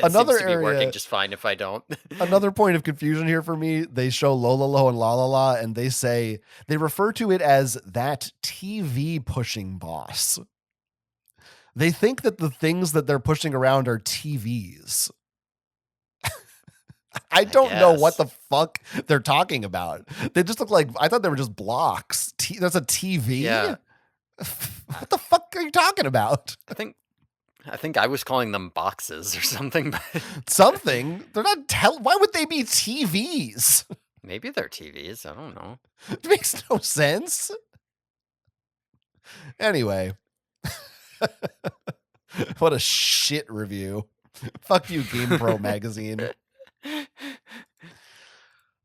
Another seems to be area, working just fine if I don't. Another point of confusion here for me, they show Lololo and Lalala, and they refer to it as that TV pushing boss. They think that the things that they're pushing around are TVs. I don't know what the fuck they're talking about. They just look like, I thought they were just blocks. That's a TV? Yeah. What the fuck are you talking about? I think I was calling them boxes or something. Something? They're not why would they be TVs? Maybe they're TVs. I don't know. It makes no sense. Anyway. What a shit review. Fuck you, GamePro magazine.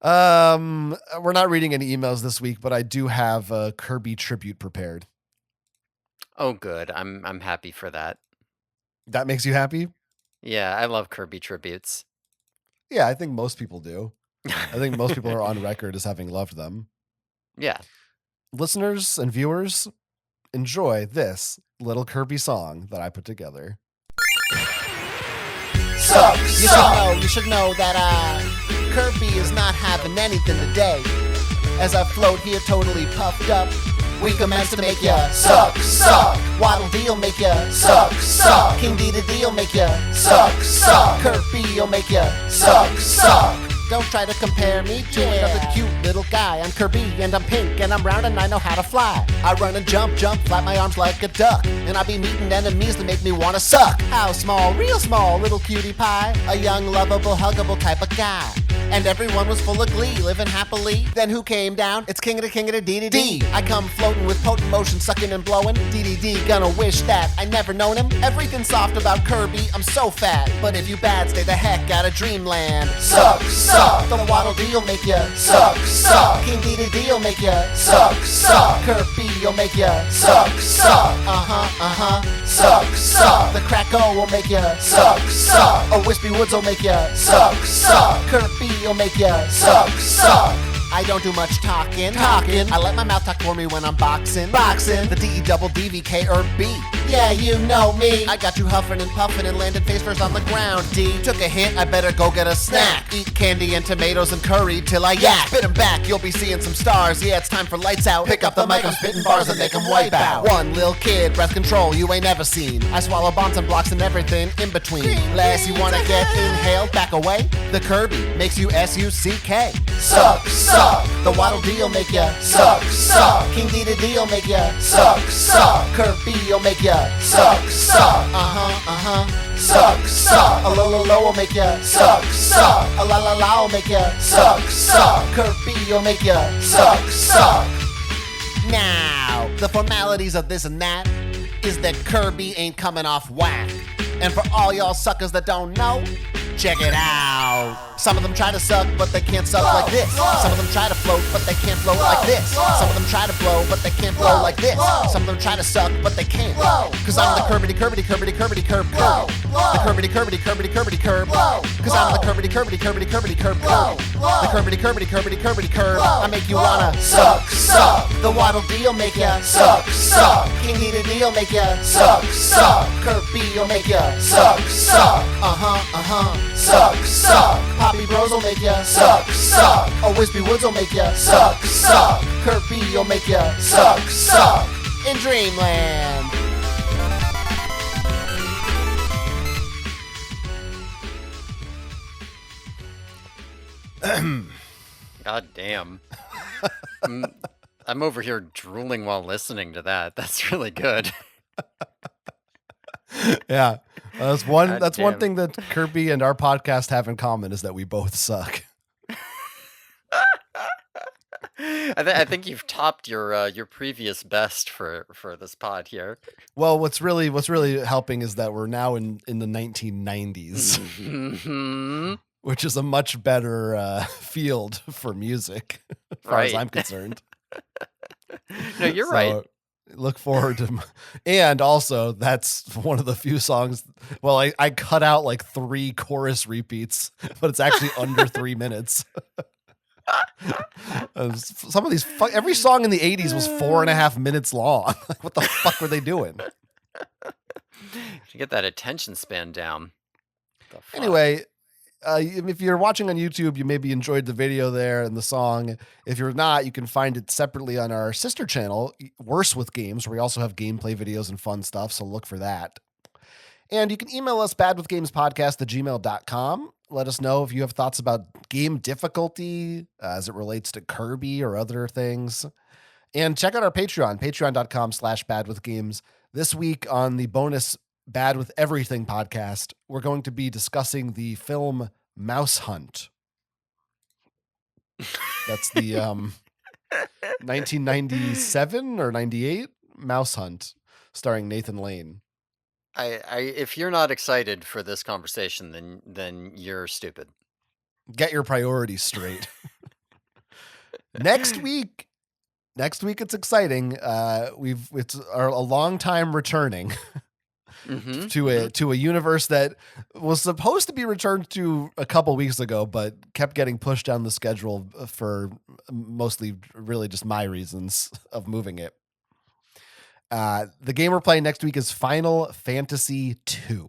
We're not reading any emails this week, but I do have a Kirby tribute prepared. Oh, good. I'm happy for that. That makes you happy? Yeah, I love Kirby tributes. Yeah, I think most people do. I think most people are on record as having loved them. Yeah. Listeners and viewers, enjoy this little Kirby song that I put together. You should know that Kirby is not having anything today. As I float here totally puffed up, we commence to make ya suck. Waddle Dee'll make ya suck. King Deed'll make ya suck. Kirby'll make ya suck. Don't try to compare me to another cute little guy. I'm Kirby and I'm pink and I'm round and I know how to fly. I run and jump, flap my arms like a duck. And I be meeting enemies that make me wanna suck. How small, real small, little cutie pie. A young, lovable, huggable type of guy. And everyone was full of glee, living happily. Then who came down? It's King of the D. I come floating with potent motion, sucking and blowing. D, gonna wish that I never known him. Everything's soft about Kirby, I'm so fat. But if you bad, stay the heck out of dreamland. Suck. The Waddle Dee'll make ya suck. King Deed'll make ya suck. Kirby'll make ya suck. Suck. The Cracko will make ya suck. A Wispy Woods'll make ya suck. Kirby'll make ya suck. I don't do much talking. I let my mouth talk for me when I'm boxing. The D-double-D-V-K or B. Yeah, you know me. I got you huffing and puffing and landed face first on the ground. D. Took a hit, I better go get a snack. Eat candy and tomatoes and curry till I yak. Spit 'em back, you'll be seeing some stars. Yeah, it's time for lights out. Pick up the mic, I'm spitting bars and make 'em wipe out. One lil kid, breath control you ain't never seen. I swallow bombs and blocks and everything in between. Last you wanna get inhaled, back away. The Kirby makes you S-U-C-K. Suck. The Waddle Dee'll make ya suck. King Deed'll make ya suck. Kirby'll make ya suck. Suck. A lo will make ya suck. A la will make ya suck. Kirby'll make ya suck. Now, the formalities of this and that is that Kirby ain't coming off whack. And for all y'all suckers that don't know, check it out. Some of them try to suck, but they can't suck like this. Some of them try to float, but they can't float like this. Some of them try to blow, but they can't blow like this. Some of them try to suck, but they can't. Cause I'm the Kirby curb. The Kirby curb. Cause I'm the Kirby curb. The Kirby curb. I make you wanna suck. The Waddle Dee'll make ya suck. King Deed'll make ya suck. Kirby'll make ya suck. Suck. Poppy Bros'll make ya suck. A Wispy Woods'll make ya suck. Kirby'll make ya suck. In Dreamland. God damn. I'm over here drooling while listening to that. That's really good. Yeah. That's one God damn. thing that Kirby and our podcast have in common is that we both suck. I think you've topped your previous best for this pod here. Well, what's really helping is that we're now in the 1990s, Mm-hmm. which is a much better field for music, as far as Right. I'm concerned. No, you're right. Look forward to, and also that's one of the few songs. Well, I cut out like 3 chorus repeats, but it's actually under 3 minutes. Some of these, every song in the 80s was 4.5 minutes long. Like, what the fuck were they doing? To get that attention span down. The fuck? Anyway, if you're watching on YouTube, you maybe enjoyed the video there and the song. If you're not, you can find it separately on our sister channel, Worse with Games, where we also have gameplay videos and fun stuff, so look for that. And you can email us badwithgamespodcast@gmail.com. Let us know if you have thoughts about game difficulty as it relates to Kirby or other things. And check out our Patreon, patreon.com/badwithgames. This week on the bonus Bad with Everything podcast, we're going to be discussing the film Mouse Hunt. That's the 1997 or 98 Mouse Hunt starring Nathan Lane. If you're not excited for this conversation, then you're stupid. Get your priorities straight. Next week, next week it's exciting. It's a long time returning to a universe that was supposed to be returned to a couple weeks ago, but kept getting pushed down the schedule for mostly really just my reasons of moving it. The game we're playing next week is Final Fantasy II.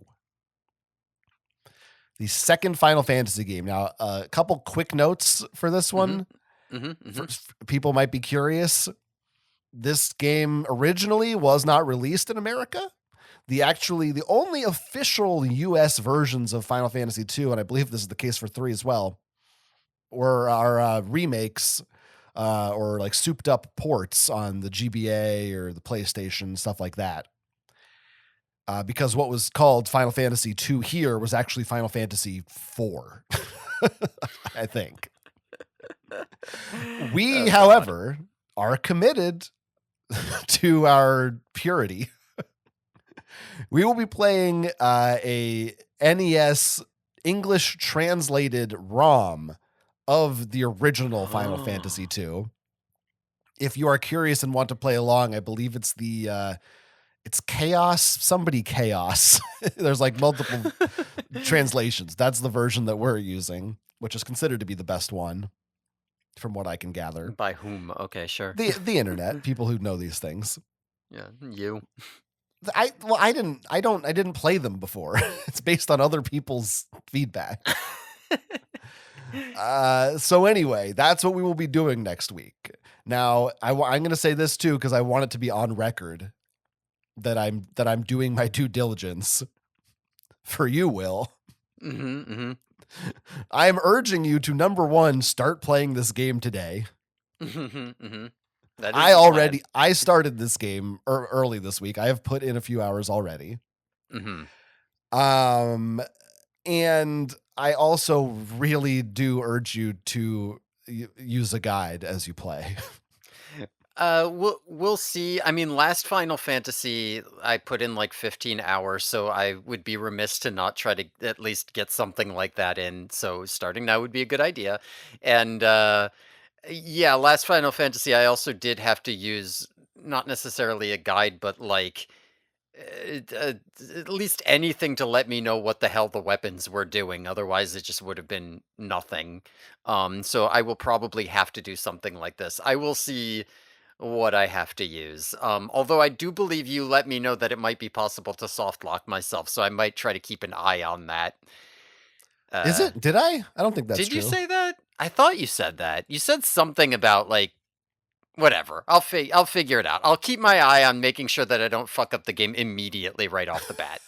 The second Final Fantasy game. Now, a couple quick notes for this one. People might be curious. This game originally was not released in America. The only official US versions of Final Fantasy II, and I believe this is the case for 3 as well, are remakes or like souped up ports on the GBA or the PlayStation, stuff like that. Because what was called Final Fantasy II here was actually Final Fantasy IV, I think. We, however, are committed to our purity. We will be playing a NES English translated ROM of the original Final Fantasy II. If you are curious and want to play along, I believe it's it's Chaos. There's like multiple translations. That's the version that we're using, which is considered to be the best one, from what I can gather. By whom? Okay, sure. The internet, people who know these things. Yeah, you. I didn't play them before. It's based on other people's feedback. So anyway, that's what we will be doing next week. Now, I'm going to say this too, because I want it to be on record that I'm doing my due diligence for you, Will. I am urging you to, number one, start playing this game today. I started this game early this week. I have put in a few hours already. And I also really do urge you to use a guide as you play. We'll see. I mean, last Final Fantasy, I put in like 15 hours, so I would be remiss to not try to at least get something like that in. So starting now would be a good idea. And yeah, last Final Fantasy, I also did have to use not necessarily a guide, but like at least anything to let me know what the hell the weapons were doing. Otherwise, it just would have been nothing. So I will probably have to do something like this. I will see what I have to use. Although I do believe you let me know that it might be possible to soft lock myself, so I might try to keep an eye on that. Is it? Did I? I don't think that's true. Did you say that? I thought you said that. You said something about like whatever. I'll figure it out. I'll keep my eye on making sure that I don't fuck up the game immediately right off the bat.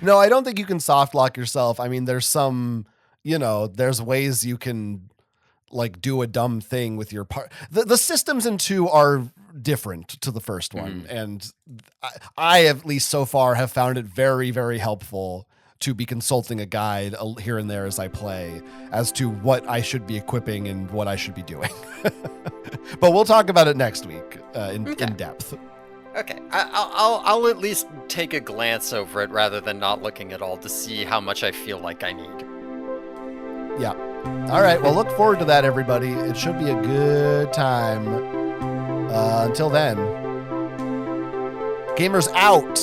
No, I don't think you can soft lock yourself. I mean, there's there's ways you can like do a dumb thing with your part. The systems in 2 are different to the first one. And I, at least so far, have found it very, very helpful to be consulting a guide here and there as I play as to what I should be equipping and what I should be doing. But we'll talk about it next week in depth. Okay, I'll at least take a glance over it rather than not looking at all to see how much I feel like I need. Yeah. All right. Well, look forward to that, everybody. It should be a good time. Until then, gamers out.